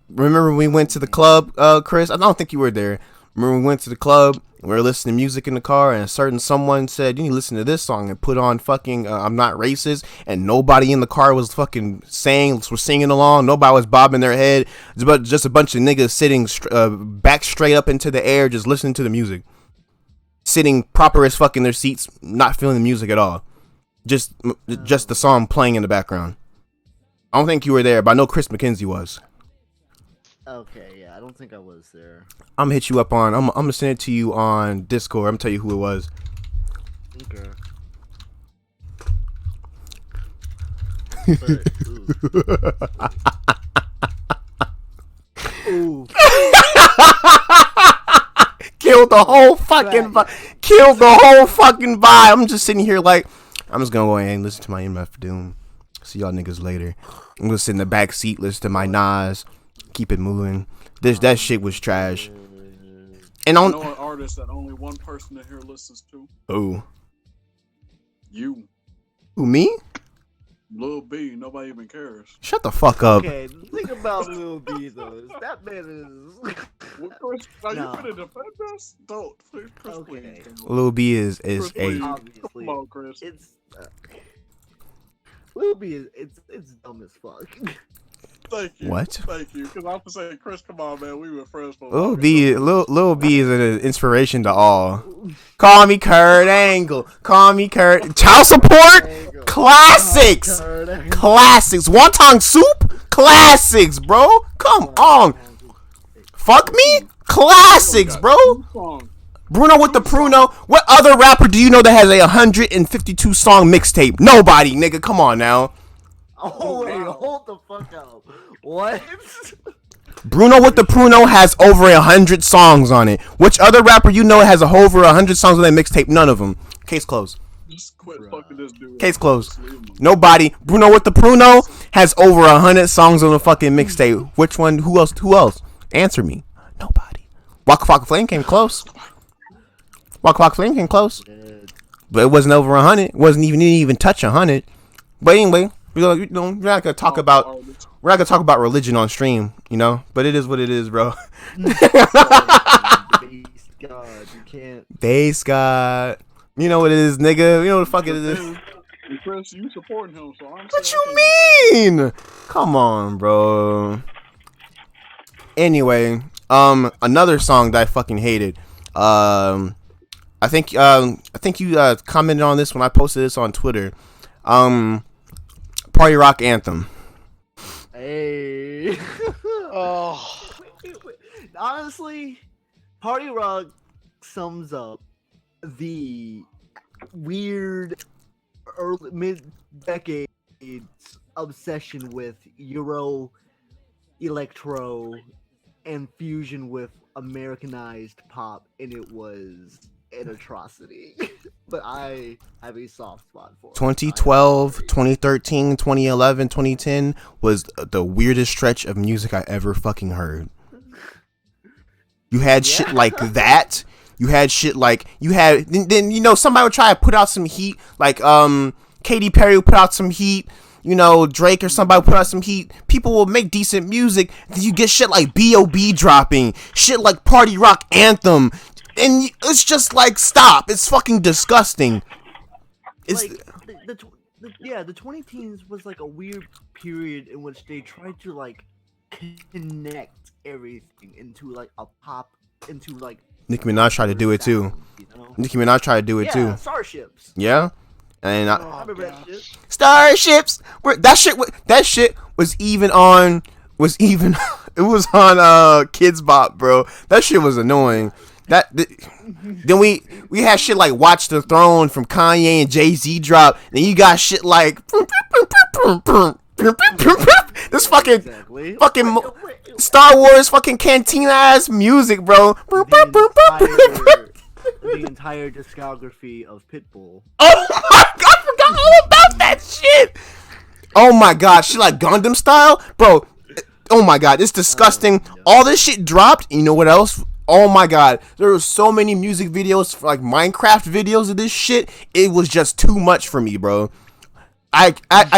when we went to the club, Chris? I don't think you were there. Remember we went to the club, we were listening to music in the car, and a certain someone said, you need to listen to this song, and put on fucking "I'm Not Racist," and nobody in the car was fucking singing along. Nobody was bobbing their head. Just a bunch of niggas sitting back straight up into the air, just listening to the music. Sitting proper as fuck in their seats, not feeling the music at all. Just the song playing in the background. I don't think you were there, but I know Chris McKenzie was. Okay, yeah, I don't think I was there. I'm gonna hit you up on. I'm gonna send it to you on Discord. I'm gonna tell you who it was. Okay. Ooh. Killed the whole fucking vibe. Killed the whole fucking vibe. I'm just sitting here like, I'm just gonna go ahead and listen to my MF Doom. See y'all niggas later. I'm gonna sit in the back seat, listen to my Nas. Keep it moving. That shit was trash. And I know an artist that only one person in here listens to. Who? You. Who, me? Lil B. Nobody even cares. Shut the fuck up. Okay, the thing about Lil B though is that man is. What, Chris? Are No. you gonna defend us? Don't. Chris, Okay. please. Lil B is Chris, a. please. Obviously, Come on, Chris. it's Lil B is it's dumb as fuck. Thank you. What? Thank you. Because I was saying, Chris, come on, man. We were friends for Lil B is an inspiration to all. Call me Kurt Angle. Call me Kurt. Child Support. Classics. Classics. Wonton Soup. Classics, bro. Come on. Fuck me. Classics, bro. Bruno with the Pruno. What other rapper do you know that has a 152 song mixtape? Nobody, nigga. Come on now. Oh wait, hold the fuck up. What? Bruno with the Pruno has over 100 songs on it. Which other rapper you know has over 100 songs on that mixtape? None of them. Case closed. Just quit fucking this dude. Case closed. Nobody. Bruno with the Pruno has over 100 songs on the fucking mixtape. Which one? Who else? Who else? Answer me. Nobody. Waka Waka Flame came close. Waka Waka Flame came close. But it wasn't over 100. It wasn't even touch 100. But anyway, we're not gonna talk about religion on stream, you know. But it is what it is, bro. Base God, you can't. Base God, you know what it is, nigga. You know what the fuck it is. And Chris, you supporting him, so I'm. What you mean? Come on, bro. Anyway, another song that I fucking hated. I think you commented on this when I posted this on Twitter. Party Rock Anthem. Hey. Oh, Honestly, Party Rock sums up the weird early mid-decades obsession with Euro, electro, and fusion with Americanized pop, and it was an atrocity. But I have a soft spot for it. 2012, 2013, 2011, 2010 was the weirdest stretch of music I ever fucking heard. You had shit like that. You had shit like then you know somebody would try to put out some heat, like Katy Perry would put out some heat, you know, Drake or somebody would put out some heat. People will make decent music. Then you get shit like B.O.B. dropping, shit like Party Rock Anthem, and it's just like stop. It's fucking disgusting. It's like the 20-teens was like a weird period in which they tried to like connect everything into like a pop, into like Nicki Minaj tried to do it too. You know? Nicki Minaj tried to do it too. Starships. Yeah, and I remember that shit. Starships. That shit was even on. It was on Kids Bop, bro. That shit was annoying. Then we had shit like Watch the Throne from Kanye and Jay-Z drop. Then you got shit like this fucking Star Wars fucking cantina ass music, bro. The entire discography of Pitbull. Oh my god, I forgot all about that shit. Oh my god, shit like Gundam style, bro. Oh my god, it's disgusting. All this shit dropped. You know what else? Oh my god, there were so many music videos, for like Minecraft videos of this shit. It was just too much for me, bro. I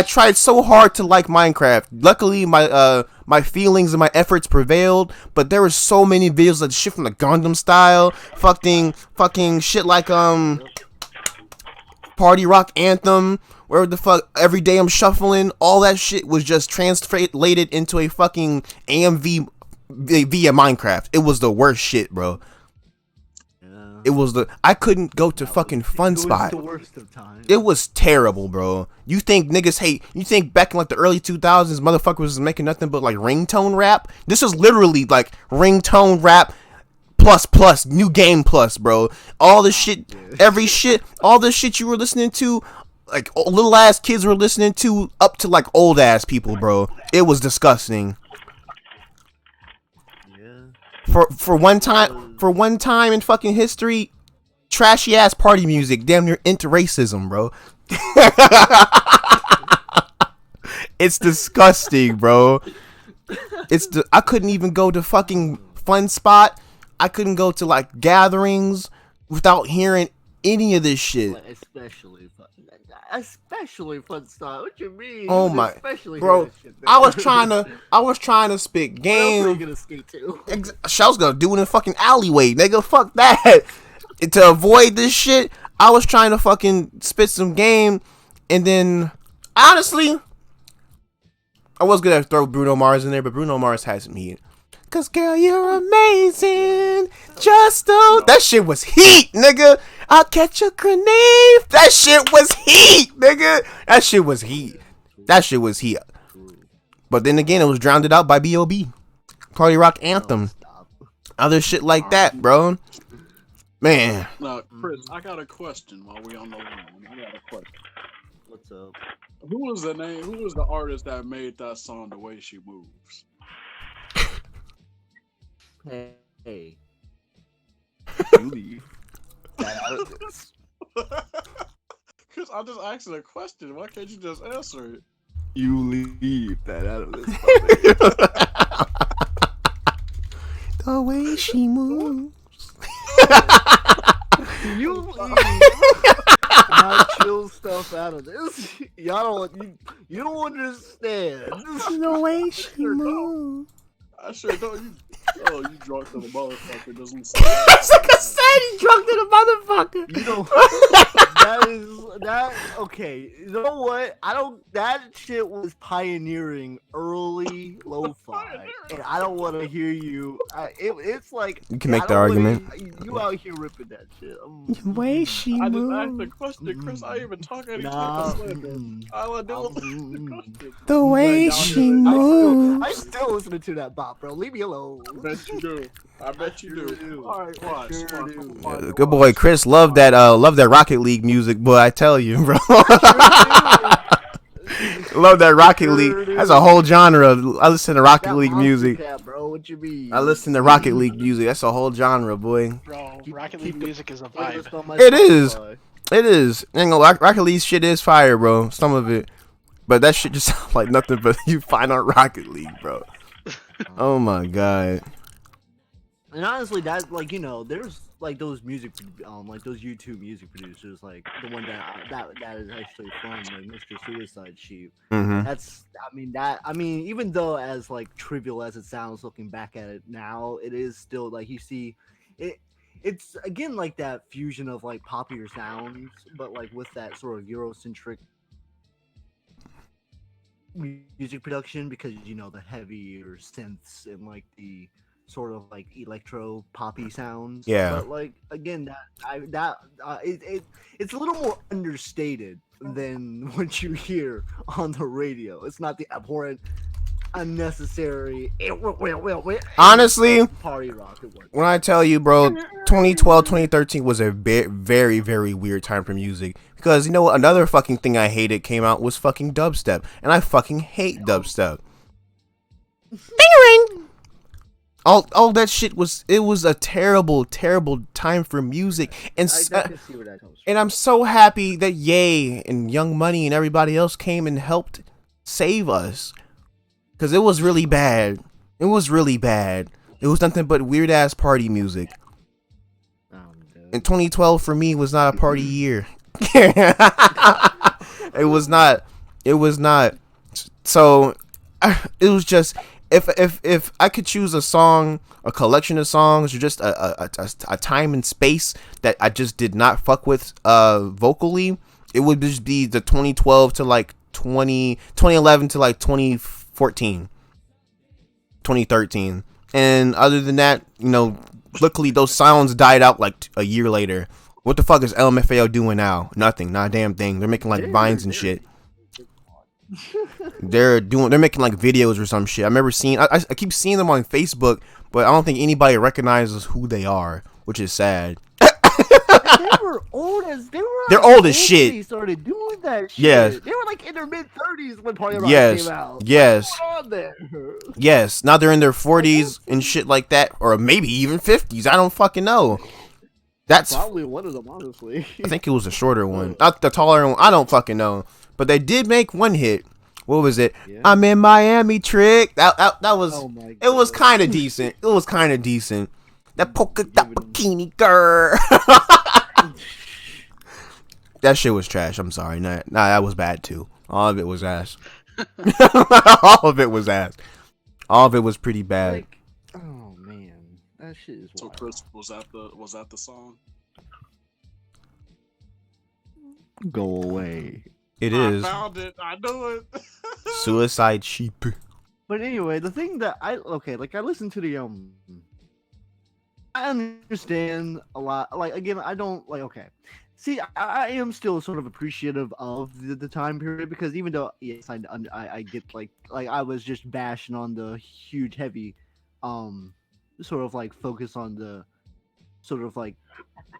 tried so hard to like Minecraft. Luckily, my feelings and my efforts prevailed. But there were so many videos of shit from the Gundam style, fucking shit like Party Rock Anthem, where the fuck Every Day I'm Shuffling. All that shit was just translated into a fucking AMV via Minecraft. It was the worst shit, bro. It was I couldn't go to fucking Fun Spot. It was the worst of times. It was terrible, bro. You think niggas hate? You think back in like the early 2000s, motherfuckers was making nothing but like ringtone rap? This is literally like ringtone rap plus new game plus, bro. All the shit, all the shit you were listening to, like little ass kids were listening to, up to like old ass people, bro. It was disgusting. For one time in fucking history, trashy ass party music damn near into racism, bro. It's disgusting, bro. I couldn't even go to fucking Fun Spot. I couldn't go to like gatherings without hearing any of this shit. Especially Fun Spot. What you mean? Oh my, especially bro. I was trying to spit game. What else are you gonna skate to? I was gonna do it in a fucking alleyway, nigga. Fuck that. And to avoid this shit, I was trying to fucking spit some game, and then honestly, I was gonna throw Bruno Mars in there, but Bruno Mars has some heat. Cause girl, you're amazing. That shit was heat, nigga. I'll catch a grenade. That shit was heat, nigga. That shit was heat. But then again, it was drowned out by B.O.B. Party Rock Anthem. Other shit like that, bro. Man. Now, Chris, I got a question while we on the line. I got a question. What's up? Who was the artist that made that song The Way She Moves? Hey. You leave. Because I'm just asking a question. Why can't you just answer it? You leave that out of this. The way she moves. You leave my chill stuff out of this. Y'all you don't understand. The way she moves. I sure don't. You drunk to the motherfucker doesn't say. That's like a He's drunk to the motherfucker. You know, okay. You know what? That shit was pioneering early lo-fi, and I don't want to hear you. It's like you can make the argument. You out here ripping that shit. The way she I just moves. asked the question, Chris. I even talk any type of slander. All I do is the question. The way she moves. I still listening to that bop, bro. Leave me alone. I bet you do. I bet you do. All right, watch. Good boy, Chris. Love that Rocket League music, boy. I tell you, bro. Love that Rocket League. That's a whole genre. I listen to Rocket League music. Bro, what you mean? I listen to Rocket League music. That's a whole genre, boy. Bro, Rocket League music is a vibe. It is. It is. Rocket League shit is fire, bro. Some of it, but that shit just sounds like nothing but you find on Rocket League, bro. Oh my god. And honestly, that there's like those music, like those YouTube music producers, like the one that is actually from like Mr. Suicide Sheep. Mm-hmm. Even though as like trivial as it sounds, looking back at it now, it is still like you see, it's again like that fusion of like poppier sounds, but like with that sort of Eurocentric music production, because the heavier synths and like the sort of like electro poppy sounds. Yeah. But like again, it's a little more understated than what you hear on the radio. It's not the abhorrent, unnecessary. Honestly, party rock. When I tell you, bro, 2012, 2013 was a very, very weird time for music. Because you know what? Another fucking thing I hated came out was fucking dubstep, and I fucking hate dubstep. Bing-a-ring! All that shit was a terrible time for music, and I can see where that comes from. And I'm so happy that Ye and Young Money and everybody else came and helped save us, because it was really bad. It was nothing but weird ass party music. And 2012 for me was not a party year. It was not. So it was just. If I could choose a song, a collection of songs, or just a time and space that I just did not fuck with vocally, it would just be the 2012 to like 2011 to like 2014, 2013. And other than that, luckily those sounds died out like a year later. What the fuck is LMFAO doing now? Nothing, not a damn thing. They're making like vines and shit. They're making like videos or some shit. I remember seeing. I keep seeing them on Facebook, but I don't think anybody recognizes who they are, which is sad. They're old as shit. They started doing that shit. Yes. They were like in their mid-30s when Party Rock Yes. came out. Yes. What's on there? Yes. Now they're in their 40s and shit like that, or maybe even 50s. I don't fucking know. That's probably one of them, honestly. I think it was a shorter one, not the taller one. I don't fucking know. But they did make one hit. What was it? Yeah. I'm in Miami trick. That was. Oh my God. It was kind of decent. That polka dot bikini girl. That shit was trash. I'm sorry. Nah, that was bad too. All of it was ass. All of it was ass. All of it was pretty bad. Like, oh man, that shit is wild. So Chris, was that the song? Go away. It is. I found it. I knew it. Suicide Sheep. But anyway, the thing that I listened to the I understand a lot. Like again, I don't like. Okay, see, I am still sort of appreciative of the time period, because even though yes, I get like I was just bashing on the huge heavy, sort of like focus on the sort of like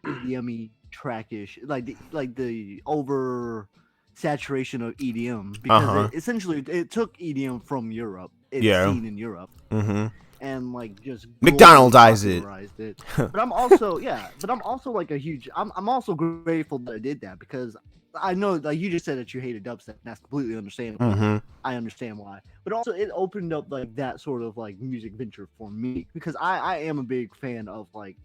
EDM-y trackish, like the over saturation of EDM, because essentially it took EDM from Europe. It's seen in Europe. Mm-hmm. And like just McDonaldized it. But I'm also like a huge. I'm also grateful that I did that, because I know like you just said that you hated dubstep, and that's completely understandable. Mm-hmm. I understand why, but also it opened up like that sort of like music venture for me, because I am a big fan of like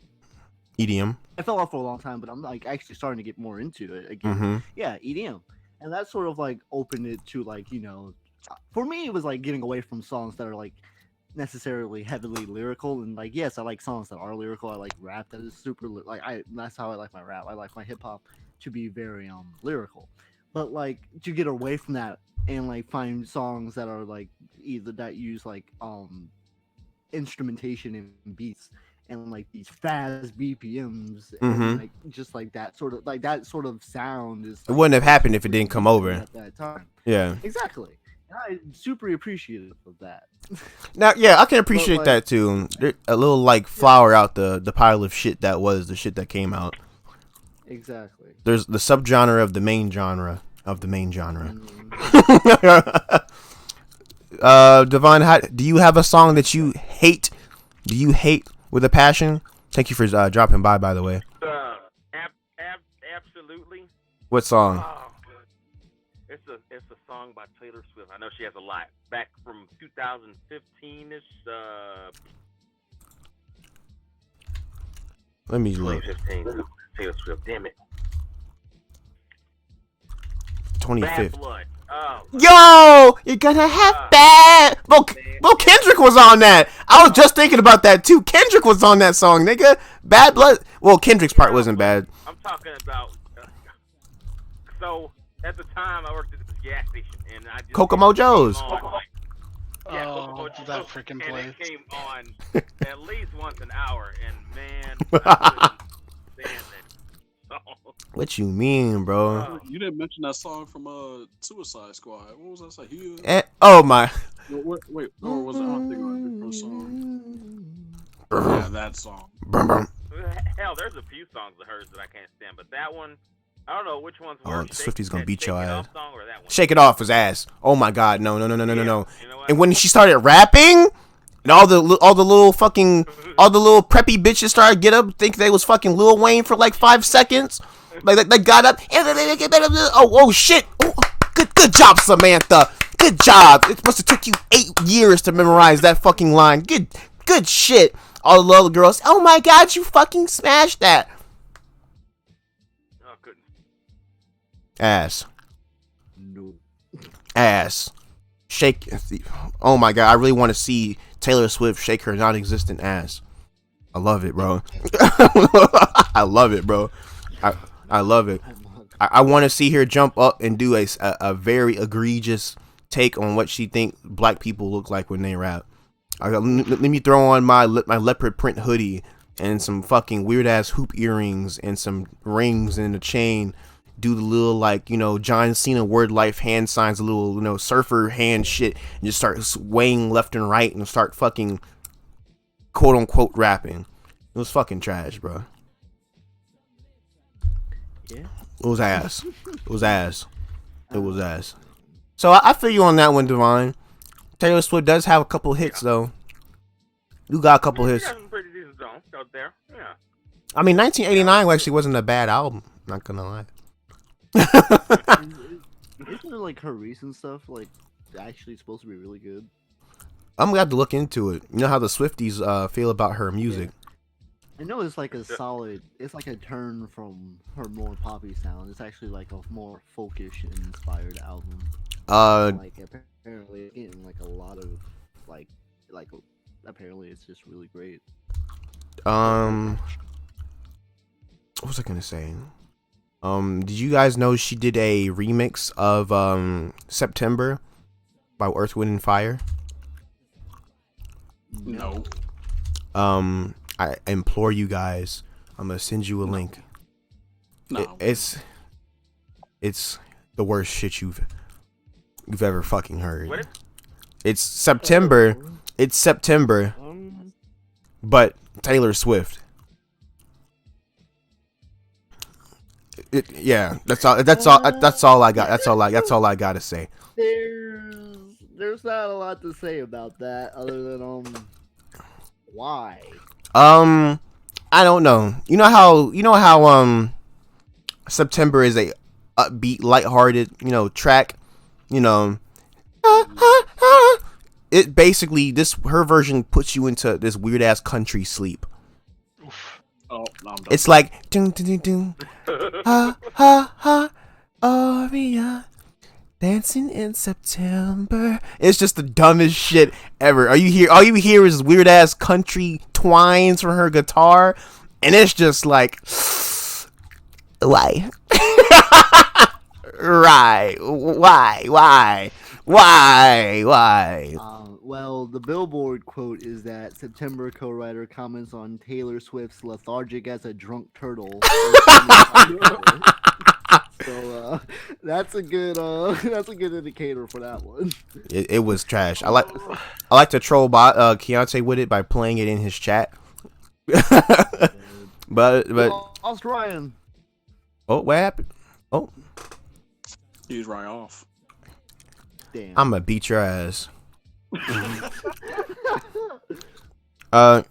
EDM. I fell off for a long time, but I'm like actually starting to get more into it again. Mm-hmm. Yeah, EDM, and that sort of like opened it to like for me it was like getting away from songs that are like necessarily heavily lyrical, and like yes, I like songs that are lyrical. I like rap that is super that's how I like my rap. I like my hip hop to be very lyrical, but like to get away from that and like find songs that are like either that use like instrumentation and beats and like these fast BPMs and like just like that sort of sound is. It wouldn't have happened if it didn't come over at that time. Yeah, exactly. I'm super appreciative of that. Now, yeah, I can appreciate that too. A little like flower out the pile of shit that was the shit that came out. Exactly. There's the subgenre of the main genre of the main genre. Devon, do you have a song that you hate? Do you hate with a passion? Thank you for dropping by the way. Absolutely. What song? It's a song by Taylor Swift. I know she has a lot. Back from 2015-ish. Let me look. 2015. Taylor Swift. Damn it. 25th. Bad Blood. Oh. Yo, you're gonna have bad. Well, Kendrick was on that. I was just thinking about that too. Kendrick was on that song, nigga. Bad Blood. Well, Kendrick's part wasn't bad. I'm talking about. So at the time, I worked at this gas station, and I just Kokomo Joe's. Yeah, oh, that freaking place. And it came on at least once an hour, and man, I couldn't stand it. So, what you mean, bro? You didn't mention that song from Suicide Squad. What was that? Oh my. Wait, or was it? I don't think it was a different song. Yeah, that song. Hell, there's a few songs of hers that I can't stand, but that one, I don't know which one's worse. Swifty's gonna beat your ass. One. Shake It Off was ass. Oh my god, no. You know And when she started rapping, and all the little preppy bitches started get up, think they was fucking Lil Wayne for like 5 seconds. Like they got up. Oh shit. Good job, Samantha. Good job. It must have took you 8 years to memorize that fucking line. Good shit. All the little girls. Oh my god, you fucking smashed that. Oh goodness. Ass. No. Ass. Shake. Oh my god, I really want to see Taylor Swift shake her non-existent ass. I love it, bro. I love it, bro. I love it. I want to see her jump up and do a very egregious take on what she think black people look like when they rap. Let me throw on my leopard print hoodie and some fucking weird ass hoop earrings and some rings and a chain. Do the little like John Cena word life hand signs, a little surfer hand shit, and just start swaying left and right and start fucking quote unquote rapping. It was fucking trash, bro. Yeah. It was ass. It was ass. It was ass. So I feel you on that one, Devon. Taylor Swift does have a couple hits though. You got a couple hits. Some pretty decent songs out there. Yeah. I mean, 1989 actually wasn't a bad album. Not gonna lie. Isn't it like her recent stuff like actually supposed to be really good? I'm gonna have to look into it. You know how the Swifties feel about her music. I know it's like it's like a turn from her more poppy sound. It's actually like a more folkish inspired album. Like apparently it's getting like a lot of like apparently it's just really great. What was I gonna say? Did you guys know she did a remix of September by Earth, Wind and Fire? No. I implore you guys. I'm gonna send you a link. No. It's the worst shit you've ever fucking heard. What? It's September. It's September, but Taylor Swift. Yeah, that's all. That's all I got. That's all I got to say. There's not a lot to say about that other than why. I don't know. You know how September is a upbeat, lighthearted, track. It basically her version puts you into this weird ass country sleep. Oh, no, I'm done. It's like ding ding ding ding, ha ha ha, Aria, Dancing in September. It's just the dumbest shit ever. All you hear is weird ass country twines from her guitar, and it's just like, why? Right? Why? Well, the Billboard quote is that September co-writer comments on Taylor Swift's lethargic as a drunk turtle. So that's a good indicator for that one. It was trash. I like to troll Keontae with it by playing it in his chat. but Lost Ryan. Oh, what happened? Oh, He's right off. Damn. I'm gonna beat your ass. One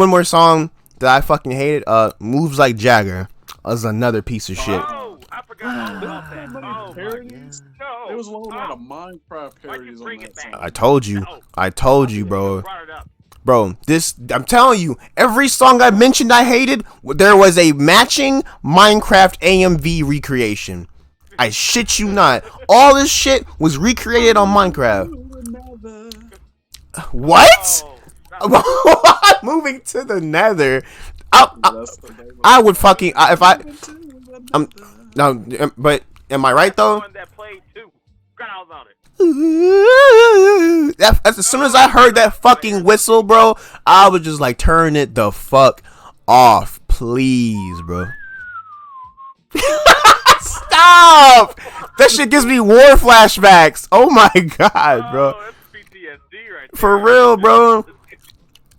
more song that I fucking hated. Moves Like Jagger is another piece of shit. Oh, I forgot all about that. Oh, Parodies? no. There was a whole lot of Minecraft parodies on bring that it back? song. I told you, bro. Brought it up. Bro, I'm telling you, every song I mentioned I hated, there was a matching Minecraft AMV recreation. I shit you not. All this shit was recreated on Minecraft. What? Oh, Moving to the nether. I would fucking if I no, but am I right though? one that played two growls on it. As soon as I heard that fucking whistle, bro, I was just like, turn it the fuck off, please, bro. Stop! That shit gives me war flashbacks. Oh my god, bro. Oh, that's PTSD right there. For real, bro.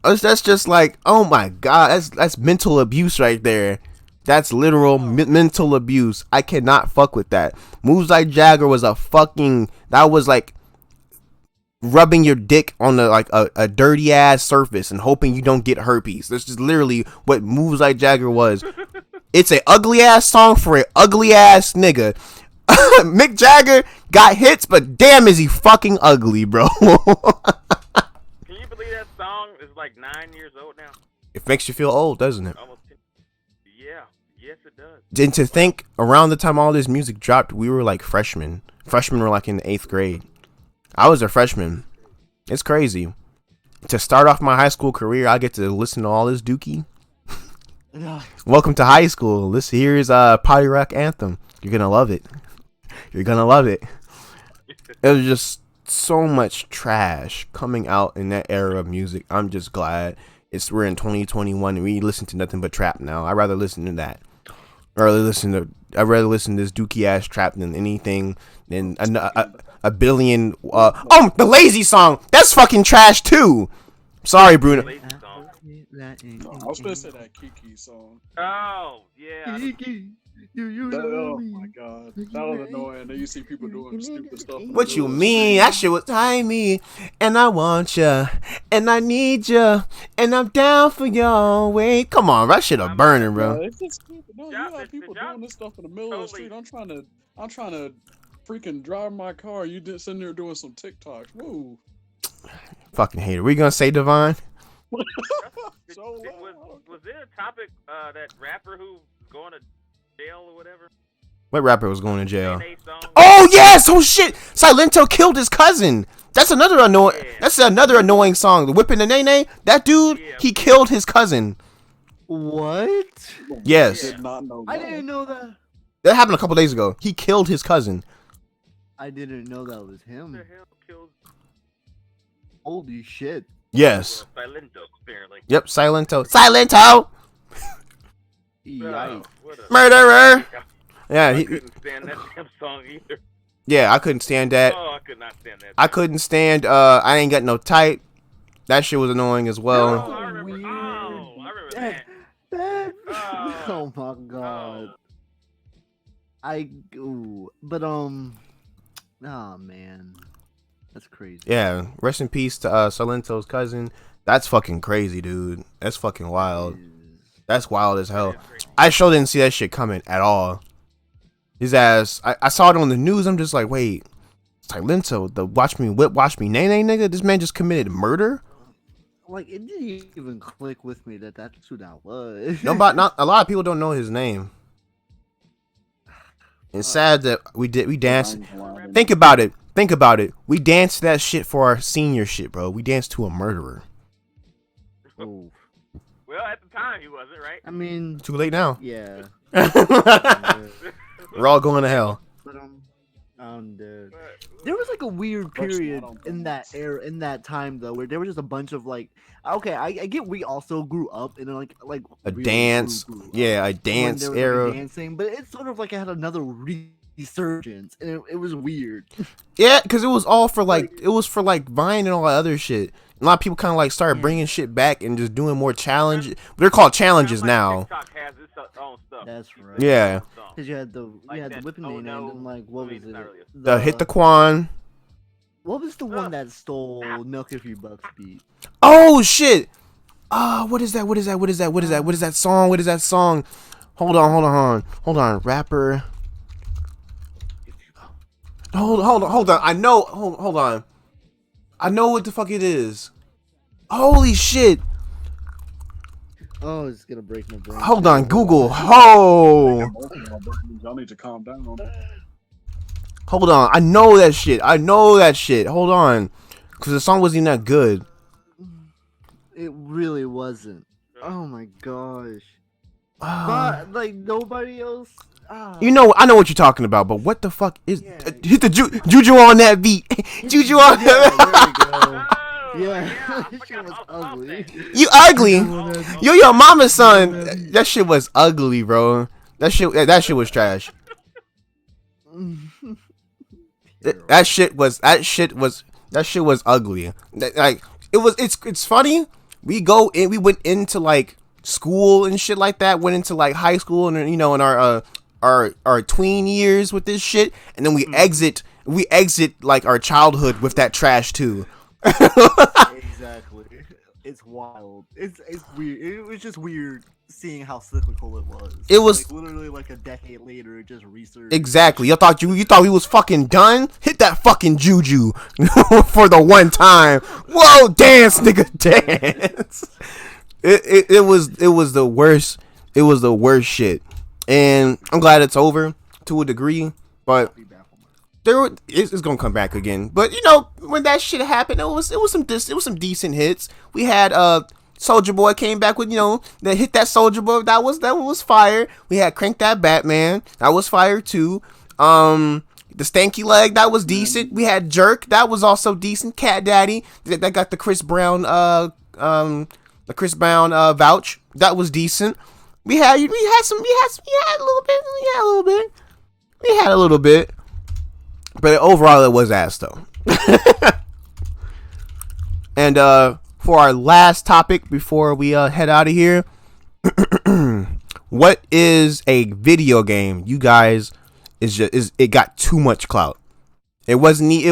That's just like, oh my god, that's mental abuse right there. That's literal mental abuse. I cannot fuck with that. Moves Like Jagger was that was like rubbing your dick on a dirty ass surface and hoping you don't get herpes. That's just literally what Moves Like Jagger was. It's a ugly ass song for a ugly ass nigga. Mick Jagger got hits, but damn is he fucking ugly, bro. Can you believe that song is like 9 years old now? It makes you feel old, doesn't it? Almost 10. Yeah. Yes, it does. And to think, around the time all this music dropped, we were like freshmen. Freshmen were like in the 8th grade. I was a freshman. It's crazy. To start off my high school career, I get to listen to all this dookie. Welcome to high school. Here is Potty Rock Anthem. You're gonna love it. You're gonna love it. It was just so much trash coming out in that era of music. I'm just glad we're in 2021 and we listen to nothing but trap now. I'd rather listen to that. I'd rather listen to this dookie ass trap than anything than a billion. The Lazy song. That's fucking trash too. Sorry, Bruno. I was gonna say that Kiki song. Oh, yeah. Oh my god, that was annoying. Then you see people doing stupid stuff. What you mean? That shit was me, and I want ya, and I need ya, and I'm down for y'all. Wait, come on, that shit a burner, bro. It's just stupid. No, you have people doing this stuff in the middle of the street. I'm trying to freaking drive my car. You just sitting there doing some TikToks. Woo. Fucking hater. We gonna say Devon? Was there a topic that rapper who's going to jail or whatever? What rapper was going to jail? Song? Oh yes! Oh shit! Silento killed his cousin. That's another annoying. Yeah. That's another annoying song. The Whipping the Nene. That dude, he killed his cousin. What? Yes. I didn't know that. That happened a couple days ago. He killed his cousin. I didn't know that was him. Who the hell killed? Holy shit. Yes. Silento, apparently. Yep, Silento! Yikes. Murderer! Yeah, I couldn't stand that damn song either. Yeah, I couldn't stand that. Oh, I could not stand that. I couldn't stand, I Ain't Got No Type. That shit was annoying as well. Oh, I remember that. Oh my god. Oh man. That's crazy. Yeah, rest in peace to Silento's cousin. That's fucking crazy, dude. That's fucking wild. That's wild as hell. I sure didn't see that shit coming at all. His ass, I saw it on the news. I'm just like, wait, Silento, the watch me whip, watch me nay nay nigga. This man just committed murder. Like, it didn't even click with me that that's who that was. No, but not a lot of people don't know his name. And sad that we danced. Think about it. We danced that shit for our senior shit, bro. We danced to a murderer. Oh. Well, at the time he wasn't, right? I mean, Too late now. yeah. We're all going to hell. But I'm dead. There was like a weird period in that era, in that time though, where there was just a bunch of like, okay, I get we also grew up in like A really dance, grew up yeah, a when dance there was, era. like, dancing, but it's sort of like it had another resurgence, and it was weird. Yeah, because it was all for like Vine and all that other shit. A lot of people kind of like started bringing shit back and just doing more challenge. They're called challenges now. TikTok has its own stuff. That's right. Yeah. Because you had the whipping Oh name, no. and like what was Not it? really Hit the Quan. What was the one that stole Milk a Few Bucks beat? Oh shit! What is that? What is that song? Hold on. Rapper. Hold on. I know. Hold on. I know what the fuck it is. Holy shit! Oh, it's gonna break my brain. Hold on, Google. Oh. Y'all need to calm down. Hold on. I know that shit. Hold on. Because the song wasn't even that good. It really wasn't. Oh my gosh. But like nobody else. You know, I know what you're talking about, but what the fuck is hit the juju on that beat? Juju on that. There we go. Oh, Yeah, I that shit was forgot about ugly. that. You ugly. Yo, your mama's son. That shit was ugly, bro. That shit was trash. That shit was ugly. Like it's funny. We went into like school and shit like that. Went into like high school and in our tween years with this shit, and then we exit like our childhood with that trash too. Exactly. It's wild. It's weird. It was just weird seeing how cyclical it was. It was like, literally like a decade later. It just resurged. Exactly. You thought we was fucking done? Hit that fucking juju for the one time. Whoa, dance, nigga, dance. It was the worst. It was the worst shit. And I'm glad it's over to a degree, but it's gonna come back again. But you know, when that shit happened, it was some decent hits. We had Soulja Boy came back with, you know, that hit that Soulja Boy, that was fire. We had Crank That Batman, that was fire too. The Stanky Leg, that was decent. We had Jerk, that was also decent. Cat Daddy, that got the Chris Brown vouch, that was decent. We had a little bit. But overall, it was ass though. And for our last topic before we head out of here, what is a video game you guys it got too much clout? It wasn't. It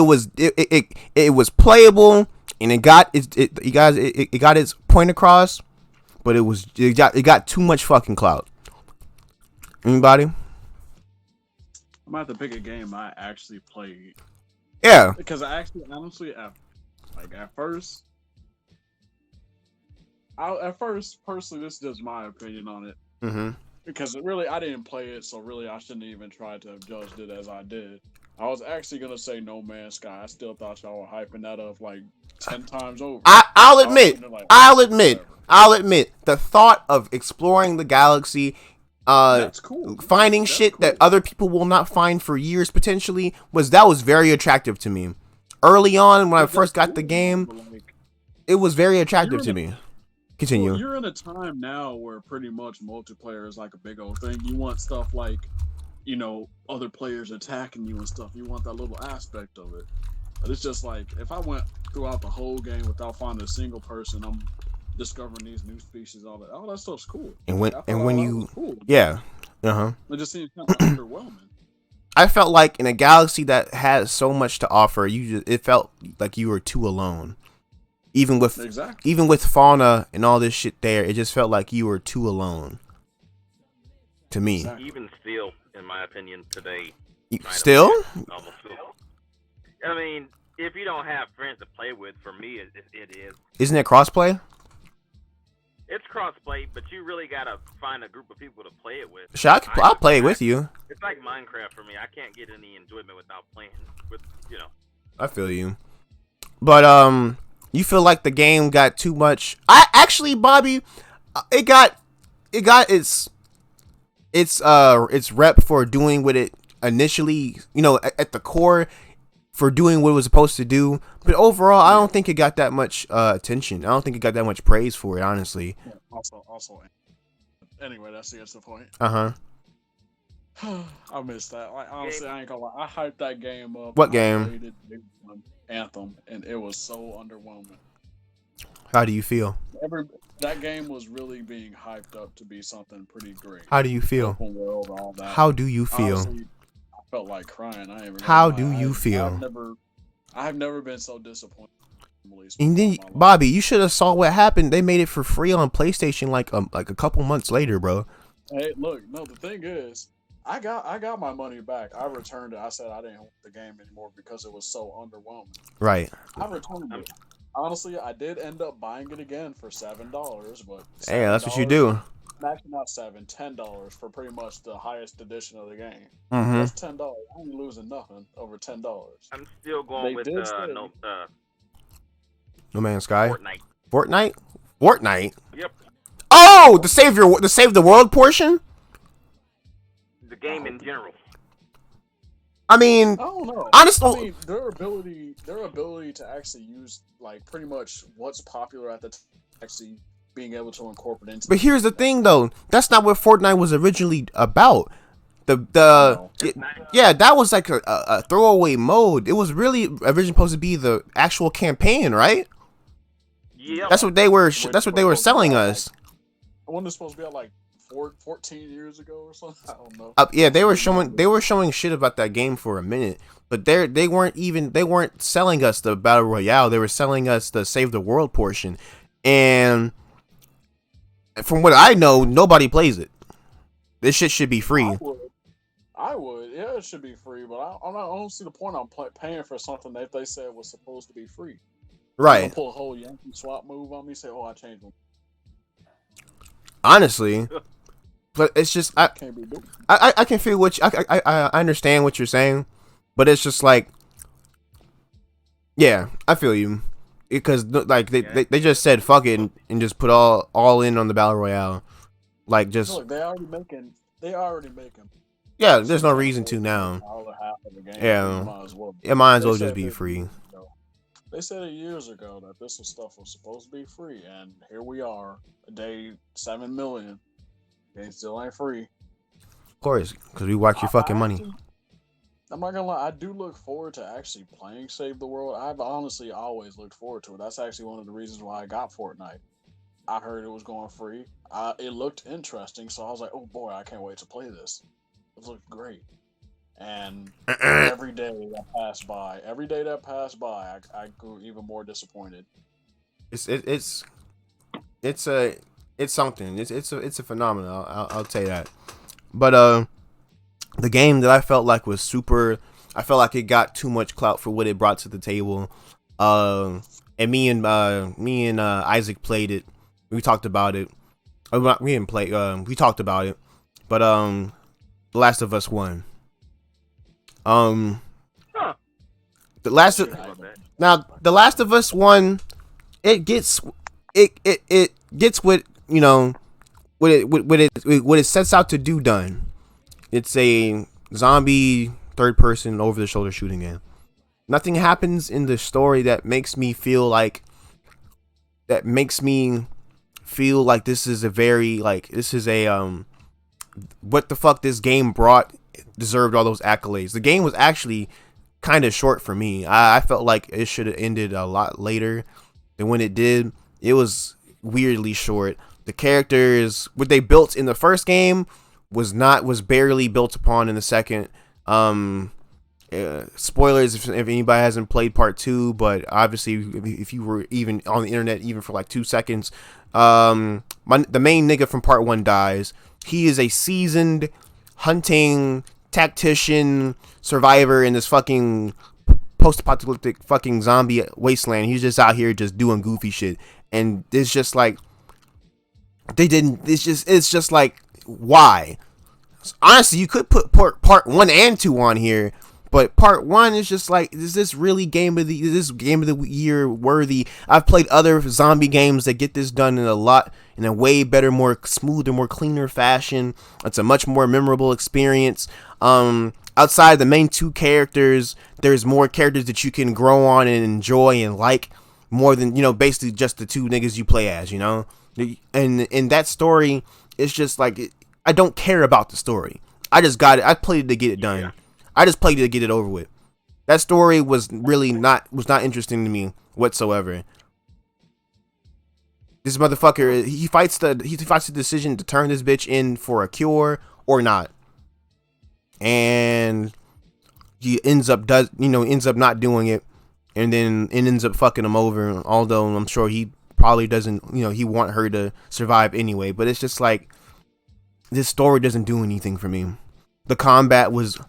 was playable and it got its point across, but it got too much fucking clout. Anybody? I'm about to pick a game I actually played. Yeah. Because I actually, honestly, at first, personally, this is just my opinion on it. Mm-hmm. Because really, I didn't play it, so really, I shouldn't even try to have judged it as I did. I was actually gonna say No Man's Sky. I still thought y'all were hyping that up like 10 times over. I'll admit, the thought of exploring the galaxy. That's cool. Finding shit that other people will not find for years potentially was very attractive to me. Early on when I first got the game, it was very attractive to me. Continue. Well, you're in a time now where pretty much multiplayer is like a big old thing. You want stuff like, you know, other players attacking you and stuff. You want that little aspect of it. But it's just like, if I went throughout the whole game without finding a single person, I'm discovering these new species, all that stuff's cool. And when you, cool. Yeah, it just seems kind of underwhelming. I felt like in a galaxy that has so much to offer, it felt like you were too alone. Even with fauna and all this shit there, it just felt like you were too alone. To me, even still, in my opinion, today. Still? I mean, if you don't have friends to play with, for me, it is. Isn't it crossplay? It's cross-play, but you really gotta find a group of people to play it with. Sure, I'll play it with you. It's like Minecraft for me. I can't get any enjoyment without playing with, I feel you. But you feel like the game got too much? Bobby, it got its rep for doing what it initially, at the core, for doing what it was supposed to do. But overall, I don't think it got that much attention. I don't think it got that much praise for it, honestly. Also. Anyway, that's the point. I missed that. Like, honestly, I ain't gonna lie. I hyped that game up. What game? Anthem, and it was so underwhelming. How do you feel? That game was really being hyped up to be something pretty great. How do you feel? Open world, all that. How do you feel? Honestly, I felt like crying. How do you feel? I've never been so disappointed. And then, Bobby, you should have saw what happened. They made it for free on PlayStation like a couple months later, bro. Hey, look, no, the thing is, I got my money back. I returned it. I said I didn't want the game anymore because it was so underwhelming. Right. I returned it. Honestly, I did end up buying it again for $7, but hey, that's what you do. Actually, not $10 for pretty much the highest edition of the game. Mm-hmm. That's $10. I ain't losing nothing over $10. I'm still going with No Man's Sky. Fortnite. Fortnite. Yep. Oh, the save the world portion. The game in general. I mean, I don't know. Honestly, their ability to actually use like pretty much what's popular at the time, actually being able to incorporate into. But here's the thing, though. That's not what Fortnite was originally about. That was like a throwaway mode. It was really originally supposed to be the actual campaign, right? Yeah. That's what they were. That's what they were selling us. I wonder, supposed to be like 14 years ago or something. I don't know. Yeah, they were showing shit about that game for a minute, but they weren't selling us the battle royale. They were selling us the save the world portion, and from what I know, nobody plays it. This shit should be free. I would. Yeah, it should be free, but I don't see the point on paying for something that they said was supposed to be free. Right. Pull a whole Yankee swap move on me. Say, "Oh, I changed them." Honestly, but it's just I can feel I understand what you're saying, but it's just like, yeah, I feel you, because like they just said fuck it and just put all in on the battle royale, like just. Look, they already making. Yeah, there's no reason to now. Yeah, it might as well just be free. They said it years ago that this stuff was supposed to be free, and here we are, a day 7 million. Game still ain't free. Of course, because we watch your fucking money. I'm not gonna lie, I do look forward to actually playing Save the World. I've honestly always looked forward to it. That's actually one of the reasons why I got Fortnite. I heard it was going free. It looked interesting, so I was like, oh boy, I can't wait to play this. It looked great. And every day that passed by, I grew even more disappointed. It's something. It's a phenomenon. I'll tell you that. But the game that I felt like was super. I felt like it got too much clout for what it brought to the table. And me and Isaac played it. We talked about it. We didn't play. We talked about it. But The Last of Us 1. The Last of Us 1, it gets what what it sets out to do done. It's a zombie third person over the shoulder shooting game. Nothing happens in the story that makes me feel like this is what the fuck this game brought deserved all those accolades. The game was actually kind of short for me. I felt like it should have ended a lot later than when it did. It was weirdly short. The characters, what they built in the first game was barely built upon in the second. Spoilers if anybody hasn't played part 2, but obviously if you were even on the internet even for like 2 seconds, the main nigga from part 1 dies. He is a seasoned hunting tactician survivor in this fucking post-apocalyptic fucking zombie wasteland. He's just out here just doing goofy shit, and it's just like they didn't. It's just like, why? Honestly, you could put part 1 and 2 on here, but part 1 is just like, is this really game of the year worthy? I've played other zombie games that get this done in a way better, more smoother, more cleaner fashion. It's a much more memorable experience. Outside the main 2 characters, there's more characters that you can grow on and enjoy and like more than, basically just the 2 niggas you play as, and in that story, it's just like, I don't care about the story. I just got it. I played it to get it done. Yeah. I just played it to get it over with. That story was really not interesting to me whatsoever. This motherfucker, he fights the decision to turn this bitch in for a cure or not, and he ends up not doing it, and then it ends up fucking him over. Although I'm sure he probably doesn't, he want her to survive anyway. But it's just like, this story doesn't do anything for me. The combat was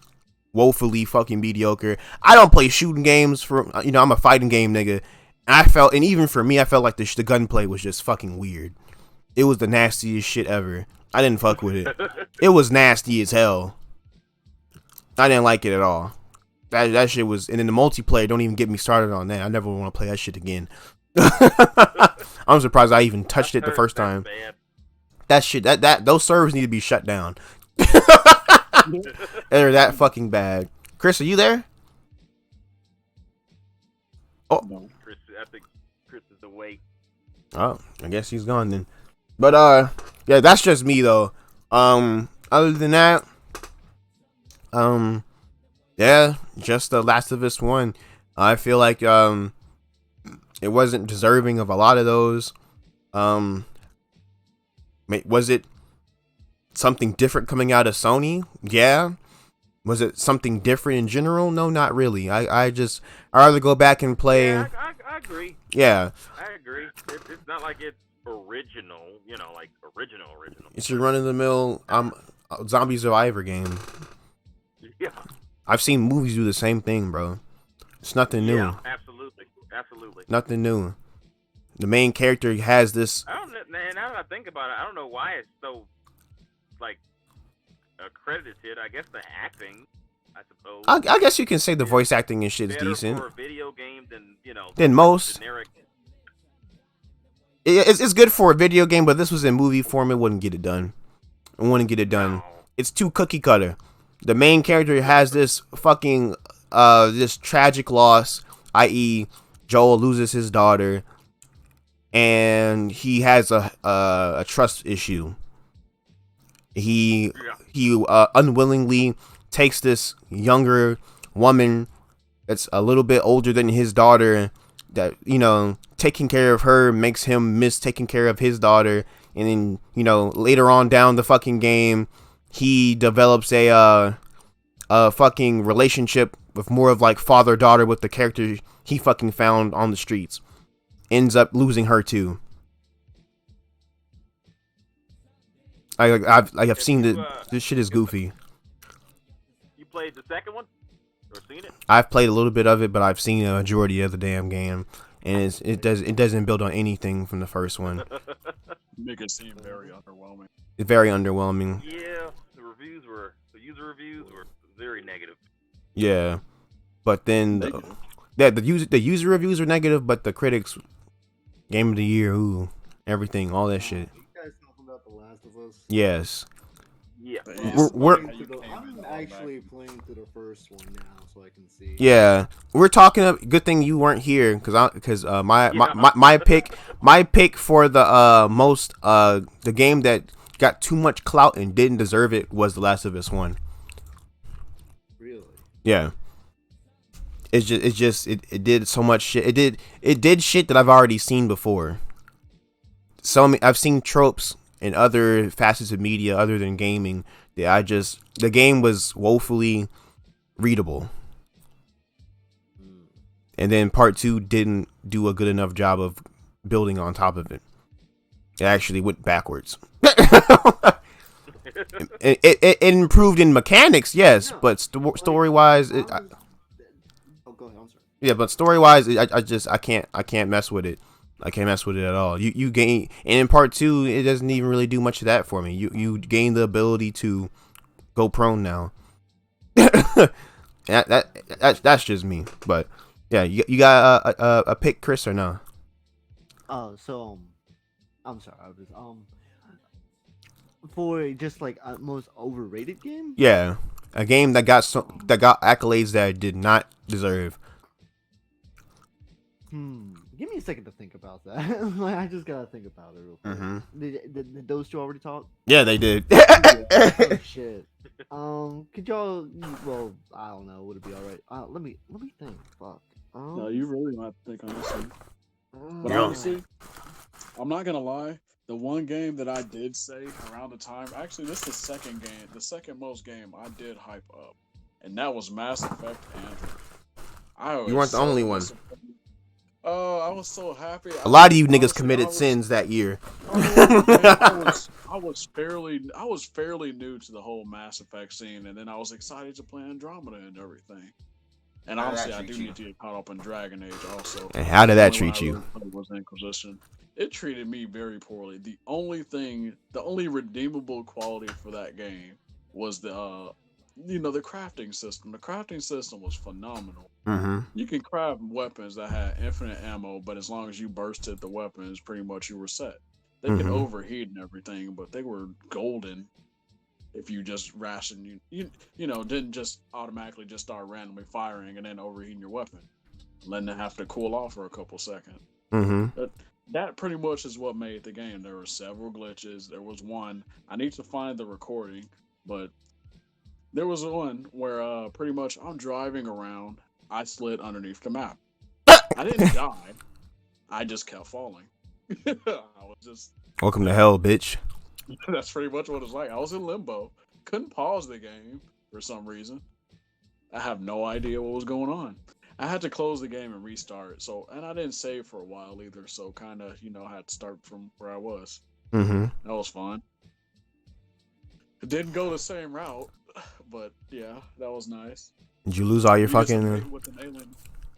woefully fucking mediocre. I don't play shooting games I'm a fighting game nigga. And even for me, I felt like the gunplay was just fucking weird. It was the nastiest shit ever. I didn't fuck with it. It was nasty as hell. I didn't like it at all. That shit was, and then the multiplayer, don't even get me started on that. I never want to play that shit again. I'm surprised I even touched it the first time. That shit, those servers need to be shut down. They're that fucking bad. Chris, are you there? Oh, no. I think Chris is awake. Oh, I guess he's gone then. But yeah, that's just me though. Other than that, yeah, just the Last of Us 1. I feel like it wasn't deserving of a lot of those. Was it something different coming out of Sony? Yeah. Was it something different in general? No, not really. I'd rather go back and play. Yeah, I agree. Yeah. I agree. It's not like it's original, like original. It's your run-of-the-mill zombie survivor game. Yeah. I've seen movies do the same thing, bro. It's nothing new. Yeah, absolutely. Nothing new. The main character has this. I don't know, man. Now that I think about it, I don't know why it's so accredited. I guess the acting, I suppose. I guess you can say the voice acting and shit is decent. For a video game than most. Generic. It's good for a video game, but this was in movie form. It wouldn't get it done. No. It's too cookie cutter. The main character has this fucking this tragic loss, i.e., Joel loses his daughter, and he has a trust issue. He unwillingly takes this younger woman that's a little bit older than his daughter, that taking care of her makes him miss taking care of his daughter, and then later on down the fucking game, he develops a fucking relationship with more of like father-daughter with the character he fucking found on the streets. Ends up losing her too. I've seen this shit is goofy. You played the second one or seen it? I've played a little bit of it, but I've seen a majority of the damn game, and it doesn't build on anything from the first one. Make it seem very underwhelming. It's very underwhelming. Yeah, the user reviews were very negative. Yeah, but then the user reviews are negative, but the critics, game of the year, everything, all that shit. You guys talking about The Last of Us? Yes. Yeah. I'm actually playing through the first one now, so I can see. Yeah, we're talking. Good thing you weren't here, because my pick for the most the game that got too much clout and didn't deserve it was The Last of Us 1. Really? Yeah. It did so much shit. It did shit that I've already seen before. I've seen tropes in other facets of media other than gaming that the game was woefully readable. And then part 2 didn't do a good enough job of building on top of it. It actually went backwards. it improved in mechanics, yes, but story-wise, go ahead. I'm sorry. yeah, but story-wise, I can't mess with it. I can't mess with it at all. You gain, and in part 2, it doesn't even really do much of that for me. You gain the ability to go prone now. That's just me. But yeah, you got a pick, Chris, or no? So I'm sorry. I was for just like most overrated game. Yeah, a game that got accolades that it did not deserve. Give me a second to think about that. I just gotta think about it real quick. Did those two already talk? Yeah, they did. Oh shit. Could y'all? Well, I don't know. Would it be all right? Let me think. Fuck. No, you really might think on this one. But Yeah. honestly, I'm not gonna lie. The one game that I did say around the time, actually, this is the second most game I did hype up, and that was Mass Effect Andrew. You weren't the only one. Oh, I was so happy. A lot of you niggas committed sins that year. I was fairly new to the whole Mass Effect scene, and then I was excited to play Andromeda and everything. And obviously, I do need to get caught up in Dragon Age also. And how did that treat you? Was Inquisition. It treated me very poorly. The only redeemable quality for that game was the crafting system. The crafting system was phenomenal. You can craft weapons that had infinite ammo, but as long as you bursted the weapons, pretty much you were set. They could overheat and everything, but they were golden if you just ration you didn't just automatically just start randomly firing and then overheating your weapon, letting it have to cool off for a couple seconds. That pretty much is what made the game. There were several glitches. There was one, I need to find the recording, but there was one where pretty much I'm driving around, I slid underneath the map. I didn't die. I just kept falling. I was just... Welcome to hell, bitch. That's pretty much what it's like. I was in limbo. Couldn't pause the game for some reason. I have no idea what was going on. I had to close the game and restart. And I didn't save for a while either. So kind of, I had to start from where I was. That was fun. It didn't go the same route, but yeah, that was nice. Did you lose all your fucking? With an alien.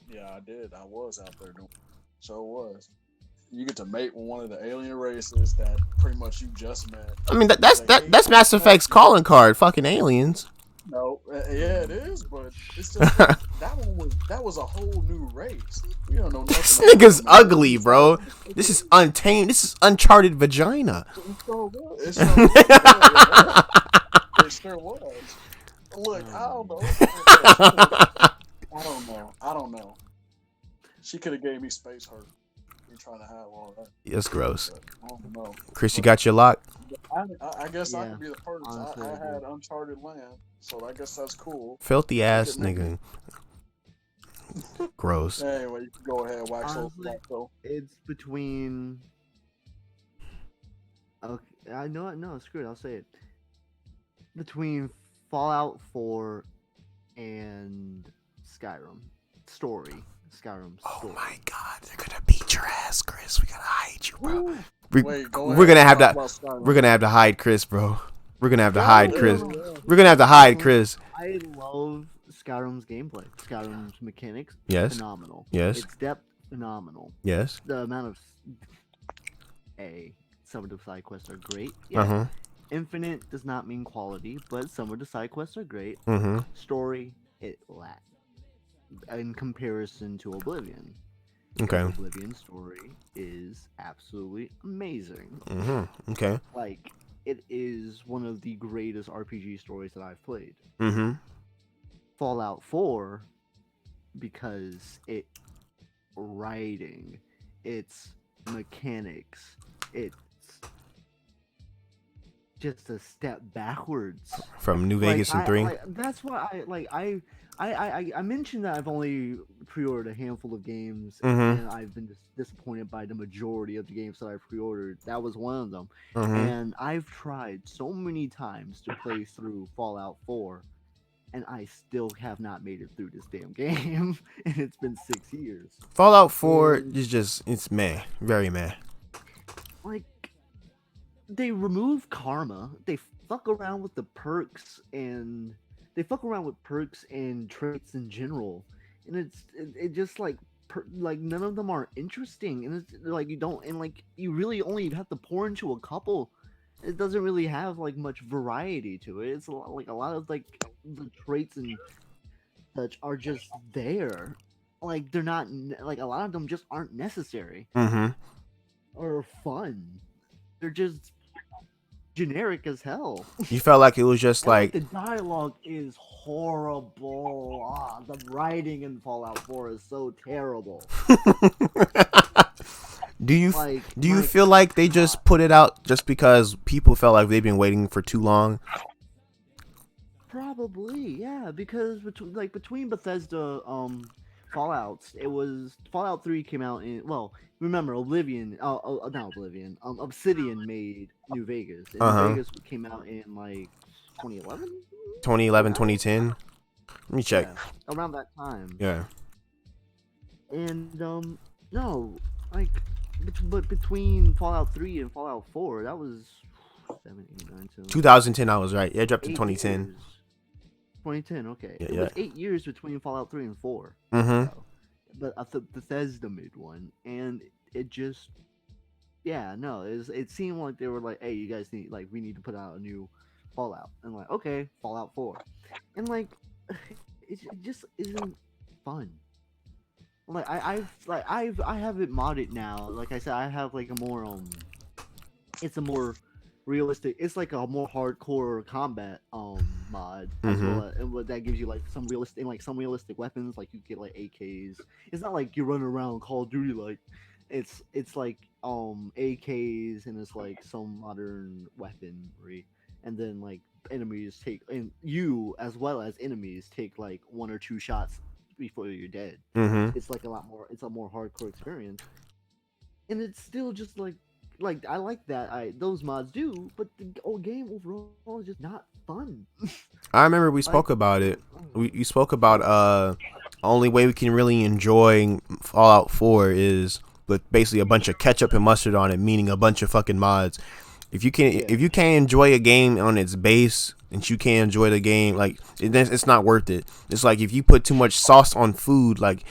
Yeah, I did. I was out there doing. So was. You get to mate with one of the alien races that pretty much you just met. I mean, that's Mass Effect's calling card. Fucking aliens. No, yeah, it is, but it's just that was a whole new race. You don't know nothing. This nigga's ugly, bro. This is untamed. This is uncharted vagina. It's so good. It sure was. Look, I don't know. She could have gave me space hurt. Trying to have all that. That's gross. I don't know. Chris, you got your lock? I guess I could be the first. I had uncharted land, so I guess that's cool. Filthy ass nigga. Gross. Anyway, you can go ahead, wax. Honestly, it's between. Okay, I know it. No, screw it. I'll say it. Between Fallout 4 and Skyrim story. Oh my god, they're gonna beat your ass, Chris. We gotta hide you, bro. We're gonna have to hide Chris, bro. We're gonna have to hide Chris. We're gonna have to hide Chris. I love Skyrim's gameplay. Skyrim's mechanics, phenomenal. Yes. Its depth, phenomenal. Yes. The amount of some of the side quests are great. Yeah. Infinite does not mean quality, but some of the side quests are great. Story, it lacks. In comparison to Oblivion. Okay. Oblivion's story is absolutely amazing. Okay. Like, it is one of the greatest RPG stories that I've played. Fallout 4, because writing, its mechanics, it's just a step backwards from New Vegas and 3. That's why I mentioned that I've only pre-ordered a handful of games, and I've been disappointed by the majority of the games that I've pre-ordered. That was one of them. And I've tried so many times to play through Fallout 4, and I still have not made it through this damn game. And it's been 6 years. Fallout 4 is just, it's meh. Very meh. Like, they remove karma. They fuck around with the perks and traits in general, and it just like like none of them are interesting, and it's like you don't, and like you really only have to pour into a couple. It doesn't really have like much variety to it. It's like a lot of like the traits and such are just there. Like they're not like a lot of them just aren't necessary or fun. They're just generic as hell. You felt like it was just And like the dialogue is horrible. The writing in Fallout 4 is so terrible. do you Like, do you my feel like they just put it out just because people felt like they've been waiting for too long? Probably, yeah, because between Bethesda Fallouts, it was Fallout 3 came out in, well, remember Oblivion, not Oblivion, Obsidian made New Vegas, and New Vegas came out in like 2011, 2011, 2010. Let me check. yeah, around that time. Yeah. And no, like, but between Fallout 3 and Fallout 4, that was 7, 8, 9, 10, 2010, I was right. Yeah, it dropped in 2010. years. 2010, okay. Yeah, It was 8 years between Fallout 3 and 4. So, but I thought Bethesda made one, and it just, yeah, no, it seemed like they were like, hey, you guys need, like, we need to put out a new Fallout. And like, okay, Fallout 4. And like, it just isn't fun. Like I have it modded now. Like I said, I have like a more it's a more realistic. It's like a more hardcore combat mod as well, and what that gives you like some realistic weapons. Like you get like AKs. It's not like you're running around Call of Duty like. It's like AKs, and it's like some modern weaponry, and then like enemies take, and you as well as enemies take like 1 or 2 shots before you're dead. It's like it's a more hardcore experience, and it's still just like I like that those mods do, but the game overall is just not fun. I remember we spoke about it. We spoke about only way we can really enjoy Fallout 4 is with basically a bunch of ketchup and mustard on it, meaning a bunch of fucking mods. If you can't enjoy a game on its base, and you can't enjoy the game, like it's not worth it. It's like if you put too much sauce on food, like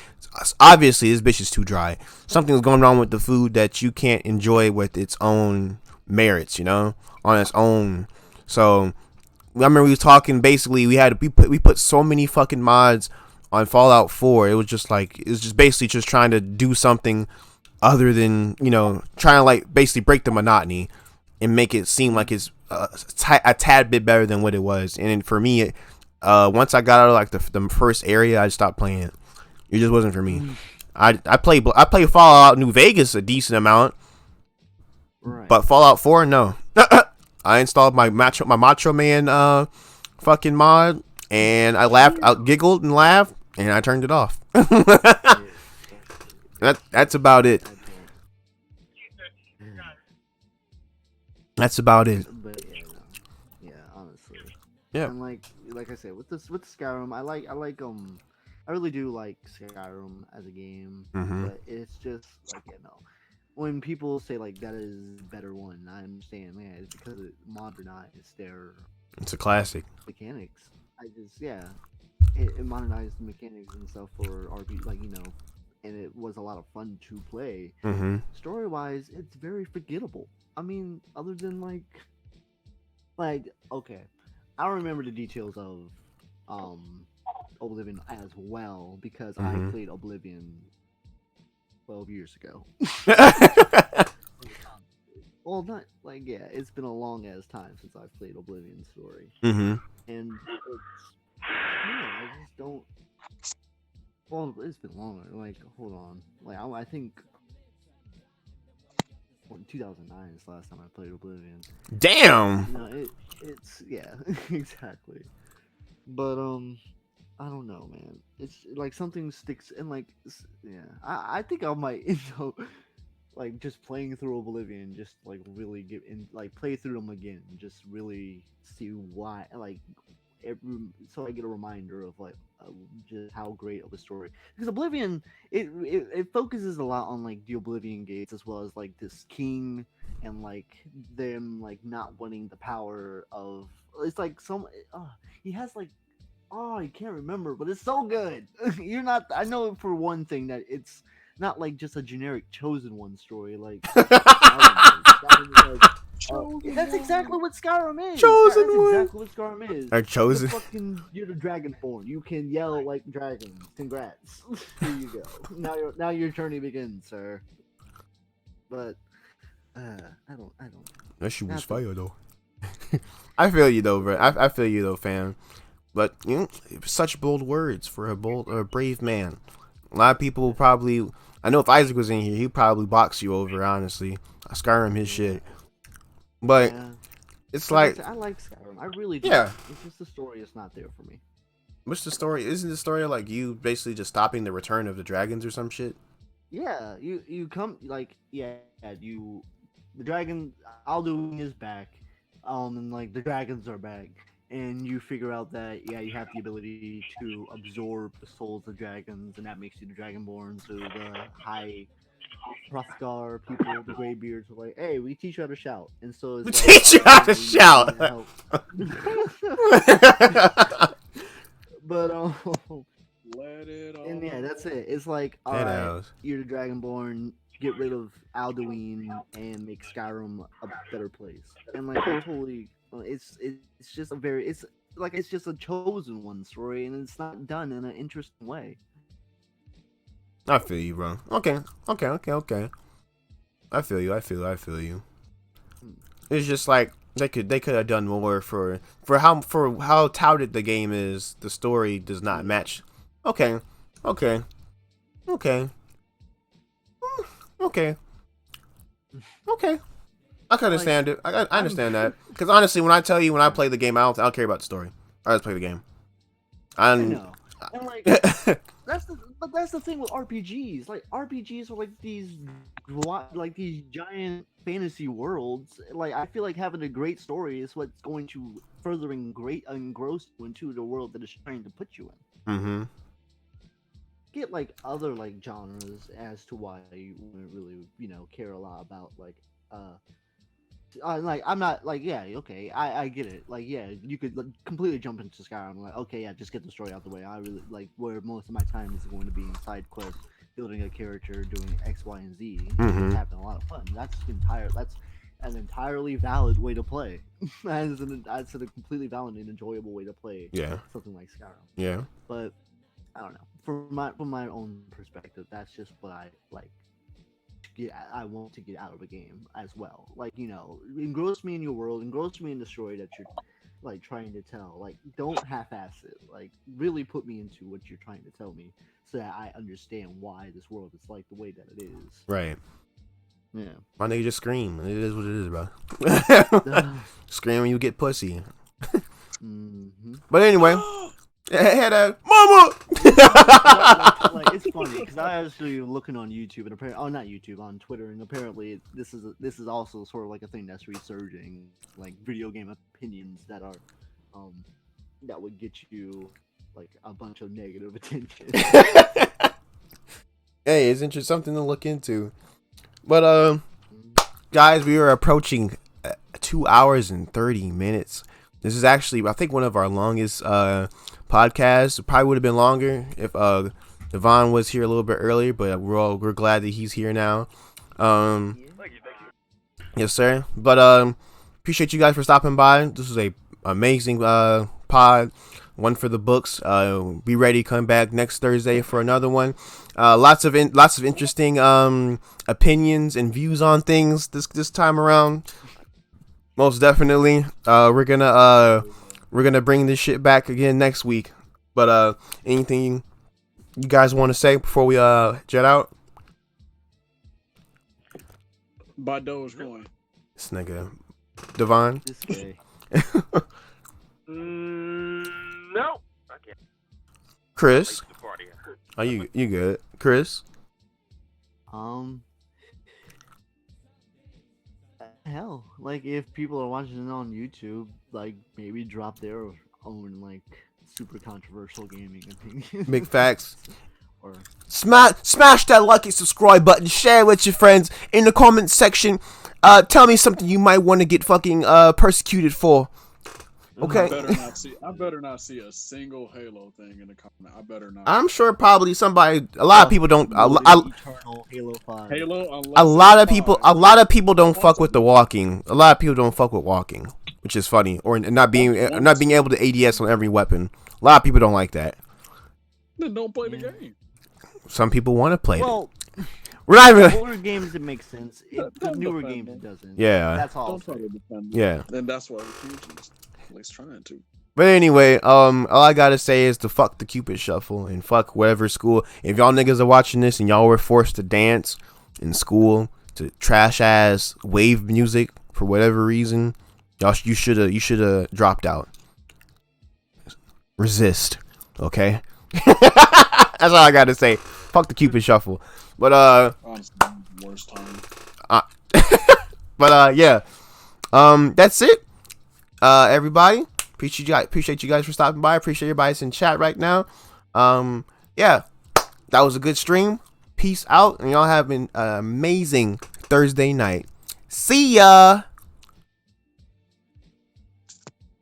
obviously this bitch is too dry. Something's going wrong with the food that you can't enjoy with its own merits, you know, on its own. So I remember we was talking. Basically, we put so many fucking mods on Fallout 4. It was just basically just trying to do something other than, you know, trying to like basically break the monotony and make it seem like it's a tad bit better than what it was. And for me, once I got out of like the first area, I stopped playing it. It just wasn't for me. I play Fallout New Vegas a decent amount, but Fallout 4, no. I installed my Macho Man fucking mod, and I laughed, I giggled and laughed, and I turned it off. That's about it. That's about it. But yeah, honestly. Yeah. And like I said, with Skyrim, I really do like Skyrim as a game, but it's just like, you know, when people say like that is a better one, I understand, man. It's because it modernized their. It's a classic. Mechanics. It modernized the mechanics and stuff for RP, like, you know, and it was a lot of fun to play. Story wise, it's very forgettable. I mean, other than like okay, I don't remember the details of Oblivion as well because I played Oblivion 12 years ago. Well, not like, yeah, it's been a long ass time since I've played Oblivion Story, and it's, I just don't. Well, it's been longer. Like, hold on. Like, I think 2009 is the last time I played Oblivion. Damn. No, it's yeah, exactly. But I don't know, man. It's like something sticks, and like, yeah, I think I might end up like just playing through Oblivion, just like really get in, like play through them again, just really see why, like, so I get a reminder of like just how great of a story. Because Oblivion, it focuses a lot on like the Oblivion Gates, as well as like this king and like them like not wanting the power of. It's like he has like Oh, I can't remember, but it's so good. You're not. I know for one thing that it's not like just a generic chosen one story. Like Skyrim is that's exactly what Skyrim is. Chosen That's one. exactly what Skyrim is. Or chosen. You're the Dragonborn. You can yell like dragons. Congrats. Here you go. Now your journey begins, sir. But I don't. That shit was fire though. I feel you though, bro. I feel you though, fam. But you know, such bold words for a brave man. A lot of people will probably. I know if Isaac was in here, he'd probably box you over. Honestly, Skyrim his shit. But it's like I like Skyrim. I really do. Yeah. It's just the story is not there for me. What's the story? Isn't the story like you basically just stopping the return of the dragons or some shit? Yeah, you come like the dragon Alduin is back, and like the dragons are back, and you figure out that you have the ability to absorb the souls of dragons, and that makes you the Dragonborn. So the high Hrothgar people, the Greybeards, are like, hey, we teach you how to shout, and so it's We like, teach you how to shout. But Let it all. and that's it. It's like, all right, you're the Dragonborn. Get rid of Alduin and make Skyrim a better place. And like, totally, it's just it's just a chosen one story, and it's not done in an interesting way. I feel you, bro. Okay. I feel you. It's just like they could have done more for how touted the game is. The story does not match. Okay. I can understand it. I understand that because honestly, when I play the game, I don't care about the story. I just play the game. I know. And like that's the thing with RPGs. Like RPGs are like these giant fantasy worlds. Like I feel like having a great story is what's going to further engross you into the world that is trying to put you in. Mm-hmm. Get like other like genres as to why you wouldn't really care a lot about like I'm not like I get it, like you could completely jump into Skyrim, like just get the story out the way. I really like where most of my time is going to be in side quests, building a character, doing X, Y, and Z, Mm-hmm. having a lot of fun. That's an entirely valid way to play. That's a completely valid and enjoyable way to play. Yeah. Something like Skyrim. Yeah. But I don't know. From my own perspective, that's just what I like. I want to get out of a game as well. Like engross me in your world, engross me in the story that you're like trying to tell. Like don't half-ass it. Like really put me into what you're trying to tell me, so that I understand why this world is like the way that it is. Right. Yeah. My nigga just scream. It is what it is, bro. Scream when you get pussy. Mm-hmm. But anyway. Had a mama. like it's funny because I was actually looking on YouTube and apparently, not YouTube, on Twitter, and apparently this is also sort of like a thing that's resurging, like video game opinions that are, that would get you like a bunch of negative attention. Hey, it's interesting, something to look into. But guys, we are approaching 2 hours and 30 minutes. This is actually, I think, one of our longest podcasts. It probably would have been longer if Devon was here a little bit earlier, but we're glad that he's here now. Thank you. Yes, sir. But appreciate you guys for stopping by. This was a amazing pod, one for the books. Be ready to come back next Thursday for another one. Lots of interesting opinions and views on things this time around. Most definitely. We're gonna bring this shit back again next week. But anything you guys want to say before we jet out? By Dogecoin. This nigga Devon. This way. No, I can't. Chris. Late to the party. Are you good? Chris. Hell, like if people are watching it on YouTube, like maybe drop their own like super controversial gaming opinion. Big facts. Or Smash that like and subscribe button. Share with your friends in the comments section. Tell me something you might want to get fucking persecuted for. Okay. I better not see a single Halo thing in the comment. I better not. I'm sure probably somebody. A lot of people don't. Eternal Halo 5. Halo. A lot of people don't fuck with the walking. A lot of people don't fuck with walking, which is funny, or not being able to ADS on every weapon. A lot of people don't like that. Then don't play the game. Some people want to play Well, it. We're not even. older games it makes sense. The newer games it doesn't. Yeah. That's all. Don't try to defend. Yeah. Then that's why the Fusion's at least trying to. But anyway, all I gotta say is to fuck the Cupid Shuffle and fuck whatever school. If y'all niggas are watching this and y'all were forced to dance in school to trash ass wave music for whatever reason, you should have dropped out. Resist, okay? That's all I gotta say. Fuck the Cupid Shuffle. But Honestly, worst time. but yeah. That's it. Everybody. Appreciate you guys for stopping by. Appreciate everybody in chat right now. Yeah. That was a good stream. Peace out. And y'all have an amazing Thursday night. See ya.